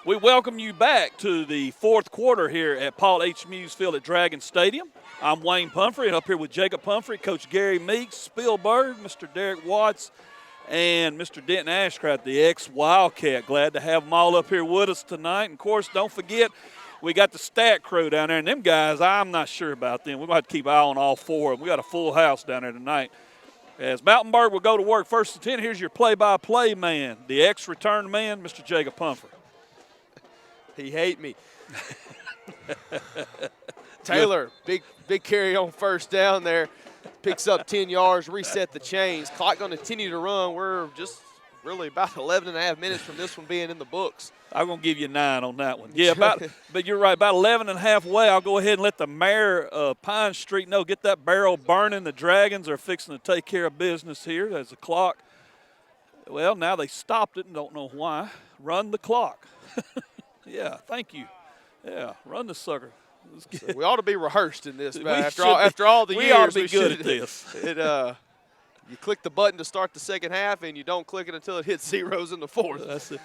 We welcome you back to the fourth quarter here at Paul H. Muse Field at Dragon Stadium. I'm Wayne Pumphrey, and up here with Jacob Pumphrey, Coach Gary Meeks, Spielberg, Mr. Derek Watts, and Mr. Denton Ashcraft, the ex-Wildcat. Glad to have them all up here with us tonight. And, of course, don't forget, we got the stat crew down there. And them guys, I'm not sure about them. We're going to have to keep an eye on all 4 of them. We got a full house down there tonight. As Mountainburg will go to work, 1st and 10, here's your play-by-play man, the ex-return man, Mr. Jacob Pumford. He hate me. Taylor, big carry on 1st down there. Picks up 10 yards, reset the chains. Clock going to continue to run. We're just really about 11 and a half minutes from this one being in the books. I'm going to give you 9 on that one. Yeah, but you're right, about 11 and a half away. I'll go ahead and let the mayor of Pine Street know, get that barrel burning. The Dragons are fixing to take care of business here as the clock. Well, now they stopped it and don't know why. Run the clock. Yeah, thank you. Yeah, run the sucker. So we ought to be rehearsed in this, man. After all the years, we ought to be good at this. You click the button to start the second half, and you don't click it until it hits zeros in the 4th. That's it.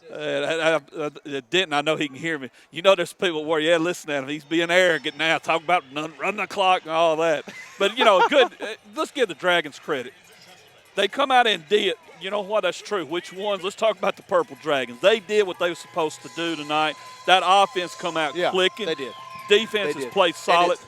Yeah. Denton, I know he can hear me. You know there's people where, yeah, listen at him. He's being arrogant now, talking about run the clock and all that. But, good. Let's give the Dragons credit. They come out and did. You know what? That's true. Which ones? Let's talk about the Purple Dragons. They did what they were supposed to do tonight. That offense come out clicking. They did. Defense has played solid.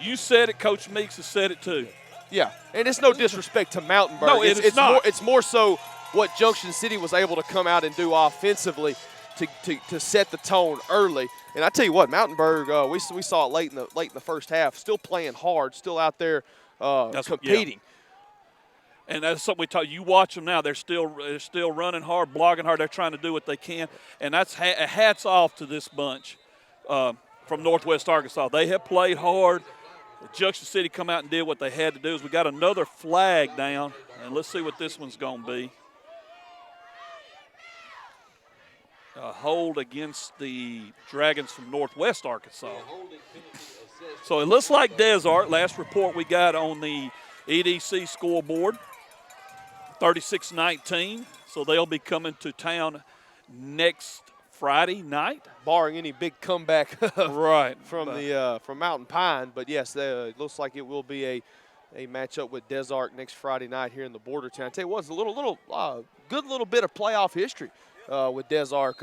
You said it. Coach Meeks has said it too. Yeah, and it's no disrespect to Mountainburg. No, it's not. It's more so what Junction City was able to come out and do offensively to set the tone early. And I tell you what, Mountainburg, we saw it late in the first half, still playing hard, still out there competing. Yeah. And that's something we talk. You watch them now; they're still running hard, blogging hard. They're trying to do what they can, and that's hats off to this bunch from Northwest Arkansas. They have played hard. Junction City come out and did what they had to do. Is we got another flag down, and let's see what this one's going to be. A hold against the Dragons from Northwest Arkansas. So it looks like Desart. Last report we got on the EDC scoreboard. 36-19, so they'll be coming to town next Friday night, barring any big comeback right from Mountain Pine. But yes, it looks like it will be a matchup with Desart next Friday night here in the border town. I tell you what, it's a good little bit of playoff history with Desart.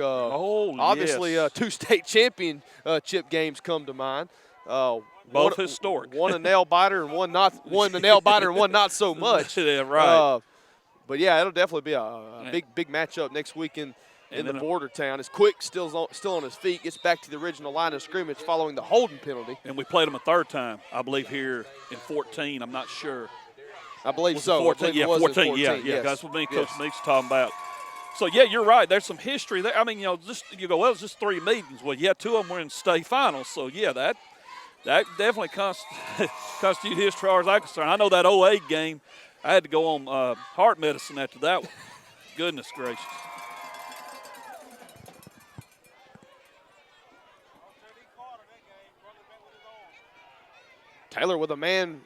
Obviously, yes. 2 state championship games come to mind. Both historic. One a nail biter and one a nail biter and one not so much. Yeah, right. But yeah, it'll definitely be a big matchup next week in the border town. As Quick still on his feet, gets back to the original line of scrimmage following the holding penalty. And we played him a 3rd time, I believe, here in 14. I'm not sure. I believe was so. 14? Yeah, 14. Yeah. Yes. That's what me and Coach Meeks talking about. So yeah, you're right. There's some history there. I mean, you go, well, it's just 3 meetings. Well, yeah, 2 of them were in state finals. So yeah, that definitely constitutes history as far as I'm concerned. I know that 08 game. I had to go on heart medicine after that one. Goodness gracious. Taylor with a man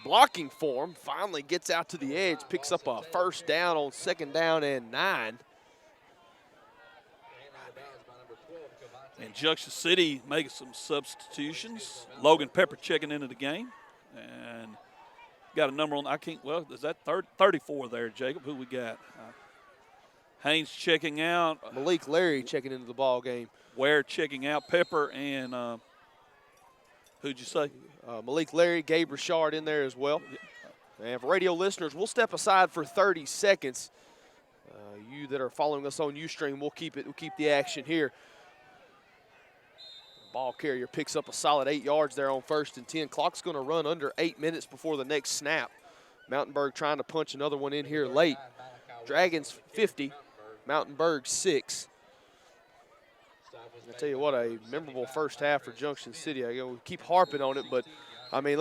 blocking for him, finally gets out to the edge, picks up a 1st down on 2nd down and 9. And Junction City making some substitutions. Logan Pepper checking into the game. And got a number on, is that 34 there, Jacob? Who we got? Haynes checking out. Malik Larry checking into the ball game. Ware checking out. Pepper and who'd you say? Malik Larry, Gabe Richard in there as well. And for radio listeners, we'll step aside for 30 seconds. You that are following us on Ustream, we'll keep the action here. Ball carrier picks up a solid 8 yards there on 1st and 10. Clock's going to run under 8 minutes before the next snap. Mountainburg trying to punch another one in here late. Dragons 50, Mountainburg 6. I tell you what, a memorable first half for Junction City. We keep harping on it, but I mean,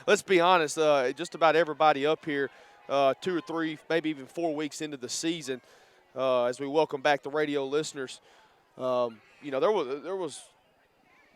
let's be honest. Just about everybody up here, 2 or 3, maybe even 4 weeks into the season, as we welcome back the radio listeners. There was.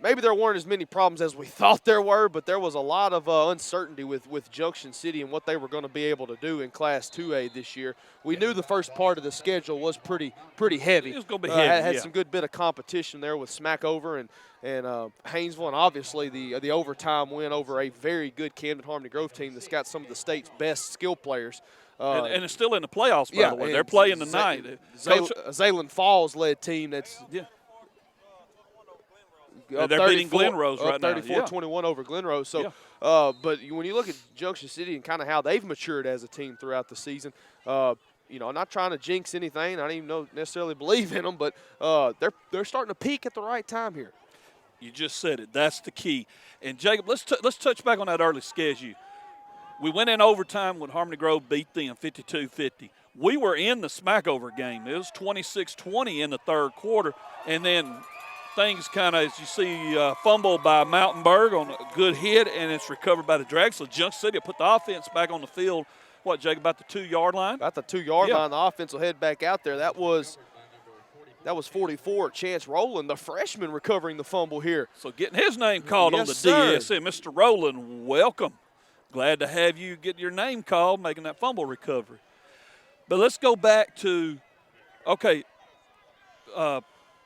Maybe there weren't as many problems as we thought there were, but there was a lot of uncertainty with Junction City and what they were going to be able to do in Class 2A this year. We knew the first part of the schedule was pretty heavy. It was going to be heavy, had some good bit of competition there with Smackover and Haynesville, and obviously the overtime win over a very good Camden Harmony Grove team that's got some of the state's best skill players. And it's still in the playoffs, by the way. They're playing tonight. Zayland Falls-led team that's They're beating Glen Rose right now. 34-21 over Glen Rose. So, but when you look at Junction City and kind of how they've matured as a team throughout the season, I'm not trying to jinx anything. I don't even necessarily believe in them, but they're starting to peak at the right time here. You just said it. That's the key. And, Jacob, let's touch back on that early schedule. We went in overtime when Harmony Grove beat them 52-50. We were in the Smackover game. It was 26-20 in the third quarter. And then things kind of, as you see, fumbled by Mountainburg on a good hit, and it's recovered by the Dragons. So Junction City will put the offense back on the field, Jacob, about the 2-yard line? About the 2-yard line. The offense will head back out there. That was 44, Chance Rowland, the freshman, recovering the fumble here. So getting his name called on the DSN. Mr. Rowland, welcome. Glad to have you get your name called, making that fumble recovery. But let's go back to,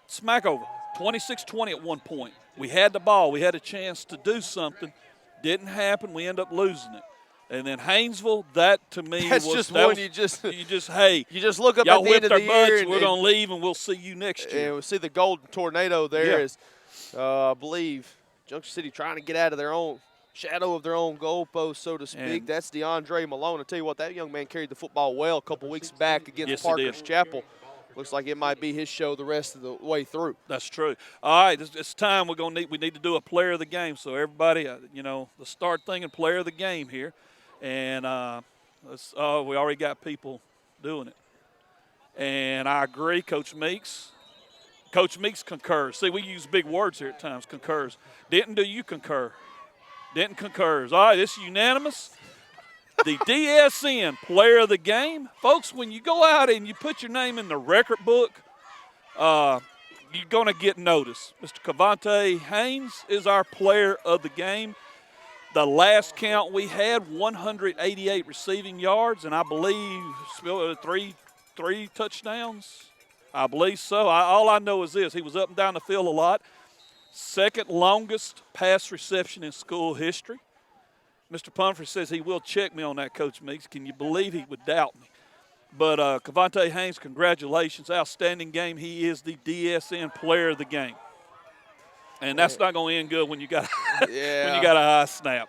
Smackover, 26-20 at one point. We had the ball. We had a chance to do something. Didn't happen. We end up losing it. And then Haynesville, that to me that's was just that one was, you just look up y'all at the end of the year and we're gonna leave and we'll see you next year. And we see the golden tornado there is I believe Junction City trying to get out of their own shadow of their own goalpost, so to speak. And that's DeAndre Malone. I tell you what, that young man carried the football well a couple weeks back against Parker's Chapel. Looks like it might be his show the rest of the way through. That's true. All right, it's time we need to do a player of the game. So everybody, let's start thinking player of the game here. And we already got people doing it. And I agree, Coach Meeks. Coach Meeks concurs. See, we use big words here at times, concurs. Denton, do you concur? Denton concurs. All right, this is unanimous. The DSN player of the game. Folks, when you go out and you put your name in the record book, you're going to get noticed. Mr. Cavante Haynes is our player of the game. The last count we had, 188 receiving yards, and I believe three touchdowns. I believe so. All I know is this. He was up and down the field a lot. Second longest pass reception in school history. Mr. Pumphrey says he will check me on that, Coach Meeks. Can you believe he would doubt me? But Cavante Haynes, congratulations. Outstanding game. He is the DSN player of the game. And that's not going to end good when you got when you got a high snap.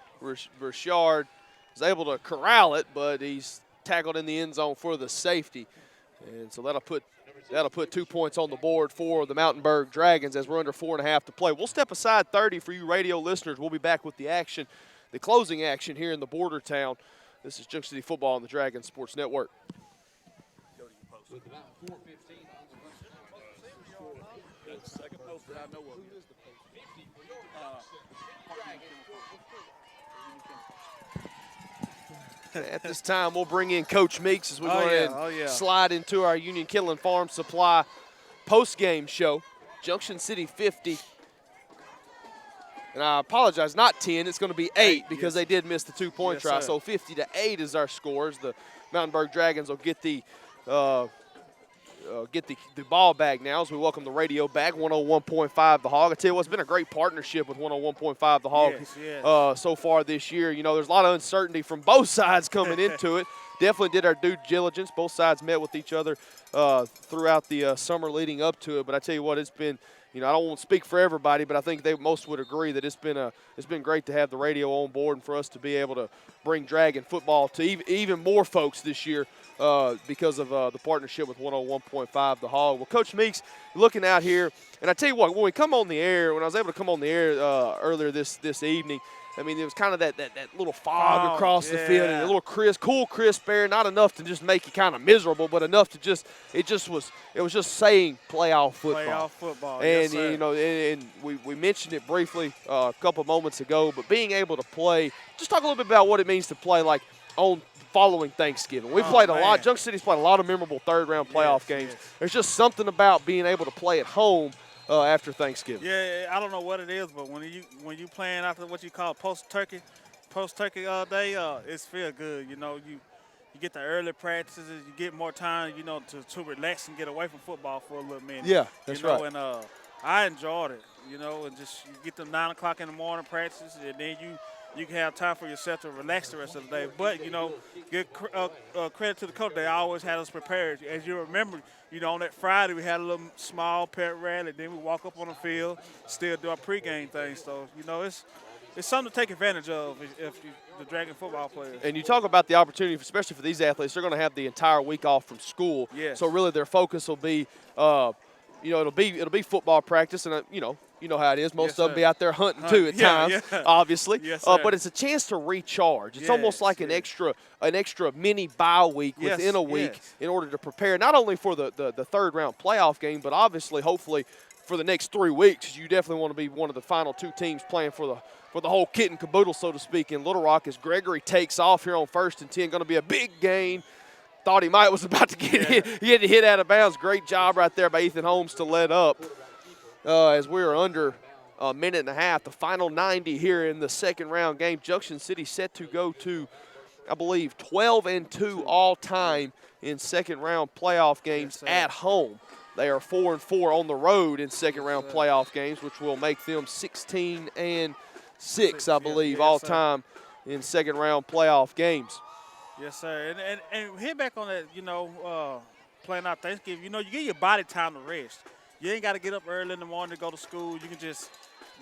Burchard was able to corral it, but he's tackled in the end zone for the safety. And so that'll put 2 points on the board for the Mountainburg Dragons as we're under 4.5 to play. We'll step aside 30 for you radio listeners. We'll be back with the action, the closing action here in the border town. This is Junction City Football on the Dragon Sports Network. With about 4:15 on the That's the second post that I know of. At this time, we'll bring in Coach Meeks as we go ahead and slide into our Union Killing Farm Supply post-game show. Junction City 50. And I apologize, not 10. It's going to be 8 because they did miss the 2-point try. So 50-8 is our scores. The Mountainburg Dragons will get the ball back now as we welcome the radio back. 101.5 The Hog. I tell you what, it's been a great partnership with 101.5 The Hog so far this year. There's a lot of uncertainty from both sides coming into it. Definitely did our due diligence. Both sides met with each other throughout the summer leading up to it. But I tell you what, it's been, I don't want to speak for everybody, but I think most would agree that it's been great to have the radio on board and for us to be able to bring Dragon football to even more folks this year because of the partnership with 101.5 The Hog. Well, Coach Meeks, looking out here, and I tell you what, when I was able to come on the air earlier this evening, I mean, it was kind of that little fog across the field and a little cool, crisp air, not enough to just make you kind of miserable, but enough to it was just saying playoff football. Playoff football, and, yes, and we mentioned it briefly a couple moments ago, but being able to play, just talk a little bit about what it means to play like on following Thanksgiving. We played a lot. Junction City's played a lot of memorable third-round playoff games. Yes. There's just something about being able to play at home after Thanksgiving. Yeah, I don't know what it is, but when you playing after what you call post-turkey day, it's feel good. You get the early practices, you get more time, to relax and get away from football for a little minute. Yeah, that's right. And I enjoyed it, and just you get them 9 o'clock in the morning practices, and then you can have time for yourself to relax the rest of the day. But, give credit to the coach. They always had us prepared. As you remember, on that Friday we had a little small pep rally. Then we walk up on the field, still do our pregame thing. So, it's something to take advantage of if the Dragon football players. And you talk about the opportunity, especially for these athletes, they're going to have the entire week off from school. Yes. So really their focus will be, it'll be football practice, and you know how it is. Most of them be out there hunting too at times, obviously. Yes, sir. But it's a chance to recharge. It's almost like an extra mini bye week within a week in order to prepare not only for the third round playoff game, but obviously, hopefully, for the next 3 weeks. You definitely want to be one of the final 2 teams playing for the whole kit and caboodle, so to speak, in Little Rock as Gregory takes off here on 1st and 10. Going to be a big gain. Thought he was about to get hit. He had to hit out of bounds. Great job right there by Ethan Holmes to let up. As we are under a minute and a half, the final 90 here in the second round game. Junction City set to go to, I believe, 12-2 all time in second round playoff games at home. They are 4-4 on the road in second round playoff games, which will make them 16-6, I believe, all time in second round playoff games. Yes, sir. And hit back on that, playing out Thanksgiving, you give your body time to rest. You ain't got to get up early in the morning to go to school. You can just,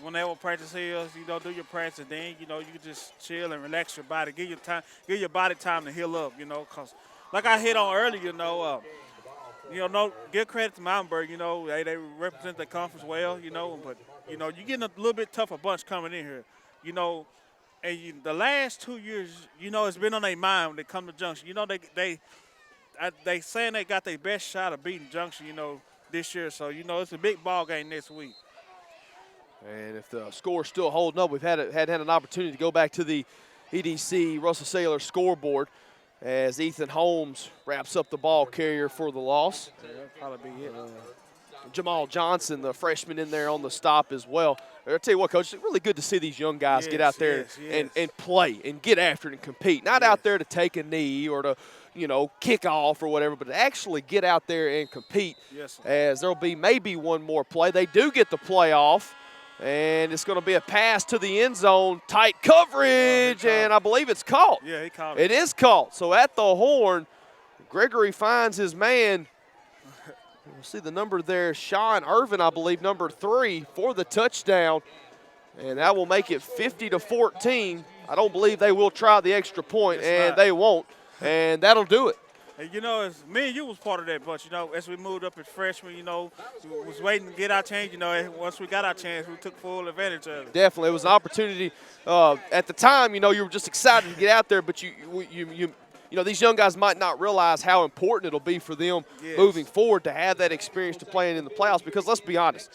whenever practice is, do your practice, and then, you can just chill and relax your body. Give your body time to heal up, because like I hit on earlier, give credit to Mountainburg, they represent the conference well, but, you're getting a little bit tougher bunch coming in here, and the last 2 years, it's been on their mind when they come to Junction. They saying they got their best shot of beating Junction, this year. So, it's a big ball game next week. And if the score's still holding up, we've had an opportunity to go back to the EDC Russell Saylor scoreboard as Ethan Holmes wraps up the ball carrier for the loss. That'll probably be it. Jamal Johnson, the freshman, in there on the stop as well. I'll tell you what, Coach, it's really good to see these young guys get out there and play and get after it and compete. Not out there to take a knee or to, kick off or whatever, but to actually get out there and compete. Yes, as there'll be maybe one more play. They do get the play off, and it's going to be a pass to the end zone. Tight coverage, and I believe it's caught. Yeah, he caught it. It is caught. So at the horn, Gregory finds his man. We'll see the number there, Sean Irvin, I believe, number 3 for the touchdown. And that will make it 50-14. I don't believe they will try the extra point, and they won't. And that'll do it. And, as me and you was part of that bunch, as we moved up as freshmen, we was waiting to get our chance. Once we got our chance, we took full advantage of it. Definitely. It was an opportunity. At the time, you were just excited to get out there, but these young guys might not realize how important it'll be for them moving forward to have that experience to playing in the playoffs. Because let's be honest,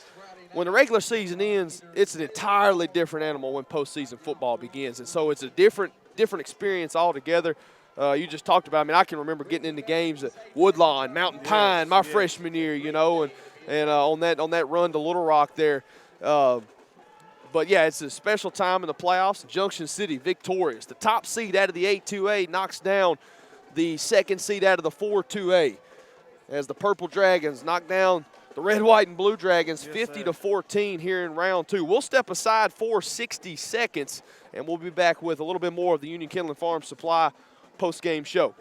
when the regular season ends, it's an entirely different animal when postseason football begins. And so it's a different experience altogether. You just talked about, I can remember getting into games at Woodlawn, Mountain Pine, my freshman year, and on that run to Little Rock there. But, yeah, it's a special time in the playoffs. Junction City victorious. The top seed out of the 8-2A knocks down the second seed out of the 4-2A as the Purple Dragons knock down the Red, White, and Blue Dragons 50-14 here in round 2. We'll step aside for 60 seconds, and we'll be back with a little bit more of the Union Kindling Farm Supply post-game show.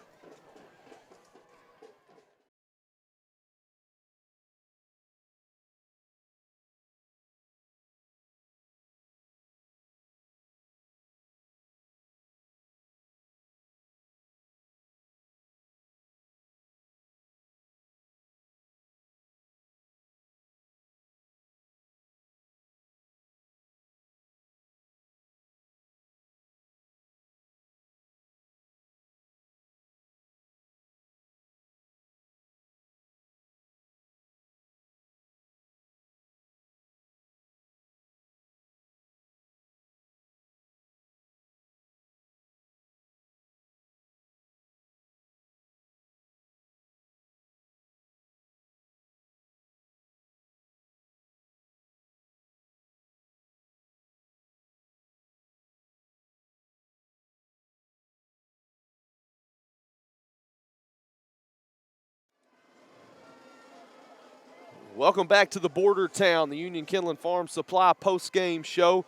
Welcome back to the Border Town, the Union Kindling Farm Supply post-game show.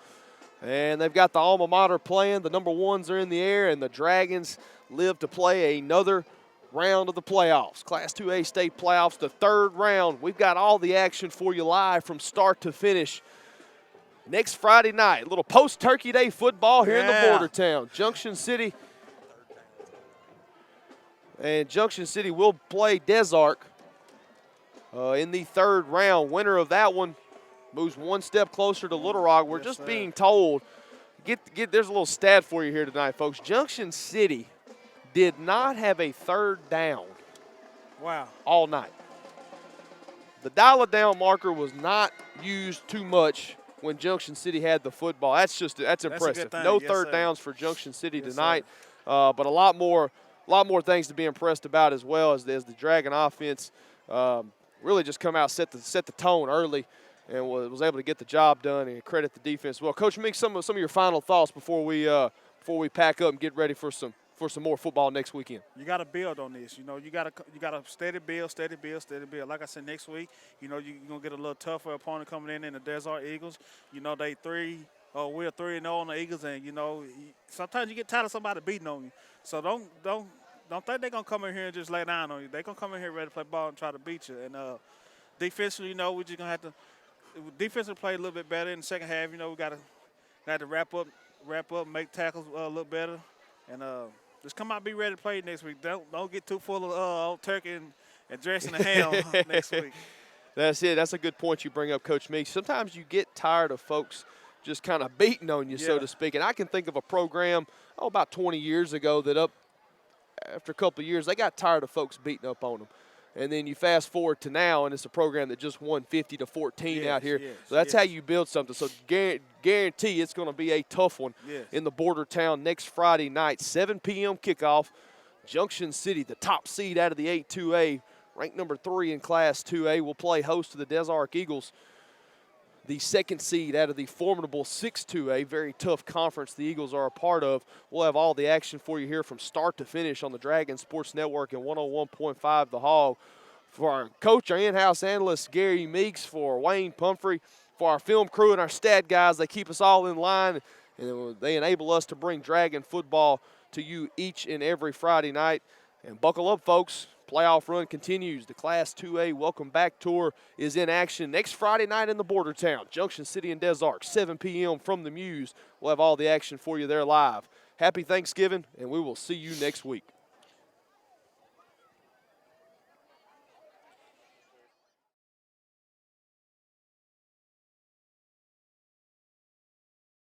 And they've got the alma mater playing. The number ones are in the air, and the Dragons live to play another round of the playoffs. Class 2A state playoffs, the third round. We've got all the action for you live from start to finish. Next Friday night, a little post-Turkey Day football here in the border town. Junction City. And Junction City will play Des Arc in the third round. Winner of that one moves one step closer to Little Rock. We're just being told, there's a little stat for you here tonight, folks. Junction City did not have a third down all night. The dial-it-down marker was not used too much when Junction City had the football. That's impressive. No third downs for Junction City tonight, but a lot more things to be impressed about as well as the Dragon offense really just come out, set the tone early, and was able to get the job done and credit the defense. Well, Coach Meeks, some of your final thoughts before we pack up and get ready for some more football next weekend. You got to build on this. You know, you got to steady build. Like I said, next week, you know, you're gonna get a little tougher opponent coming in the Desert Eagles. You know, we're 3-0 on the Eagles, and you know, sometimes you get tired of somebody beating on you. So don't think they're gonna come in here and just lay down on you. They're gonna come in here ready to play ball and try to beat you. And defensively, you know, we're just gonna have to defensively play a little bit better in the second half. You know, we got to wrap up, make tackles a little better, and just come out, be ready to play next week. Don't get too full of old turkey and dressing the ham next week. That's it. That's a good point you bring up, Coach Meeks. Sometimes you get tired of folks just kind of beating on you, so to speak. And I can think of a program, about 20 years ago that after a couple of years, they got tired of folks beating up on them. And then you fast forward to now, and it's a program that just won 50-14 out here. So that's how you build something. So guarantee it's going to be a tough one in the border town next Friday night, 7 p.m. kickoff. Junction City, the top seed out of the 8-2A, ranked number 3 in Class 2A, will play host to the Des Arc Eagles, the second seed out of the formidable 6-2A, very tough conference the Eagles are a part of. We'll have all the action for you here from start to finish on the Dragon Sports Network and 101.5 The Hog. For our coach, our in-house analyst, Gary Meeks, for Wayne Pumphrey, for our film crew and our stat guys, they keep us all in line, and they enable us to bring Dragon football to you each and every Friday night. And buckle up, folks. Playoff run continues. The Class 2A Welcome Back Tour is in action next Friday night in the border town. Junction City and Des Arc, 7 p.m. from the Muse. We'll have all the action for you there live. Happy Thanksgiving, and we will see you next week.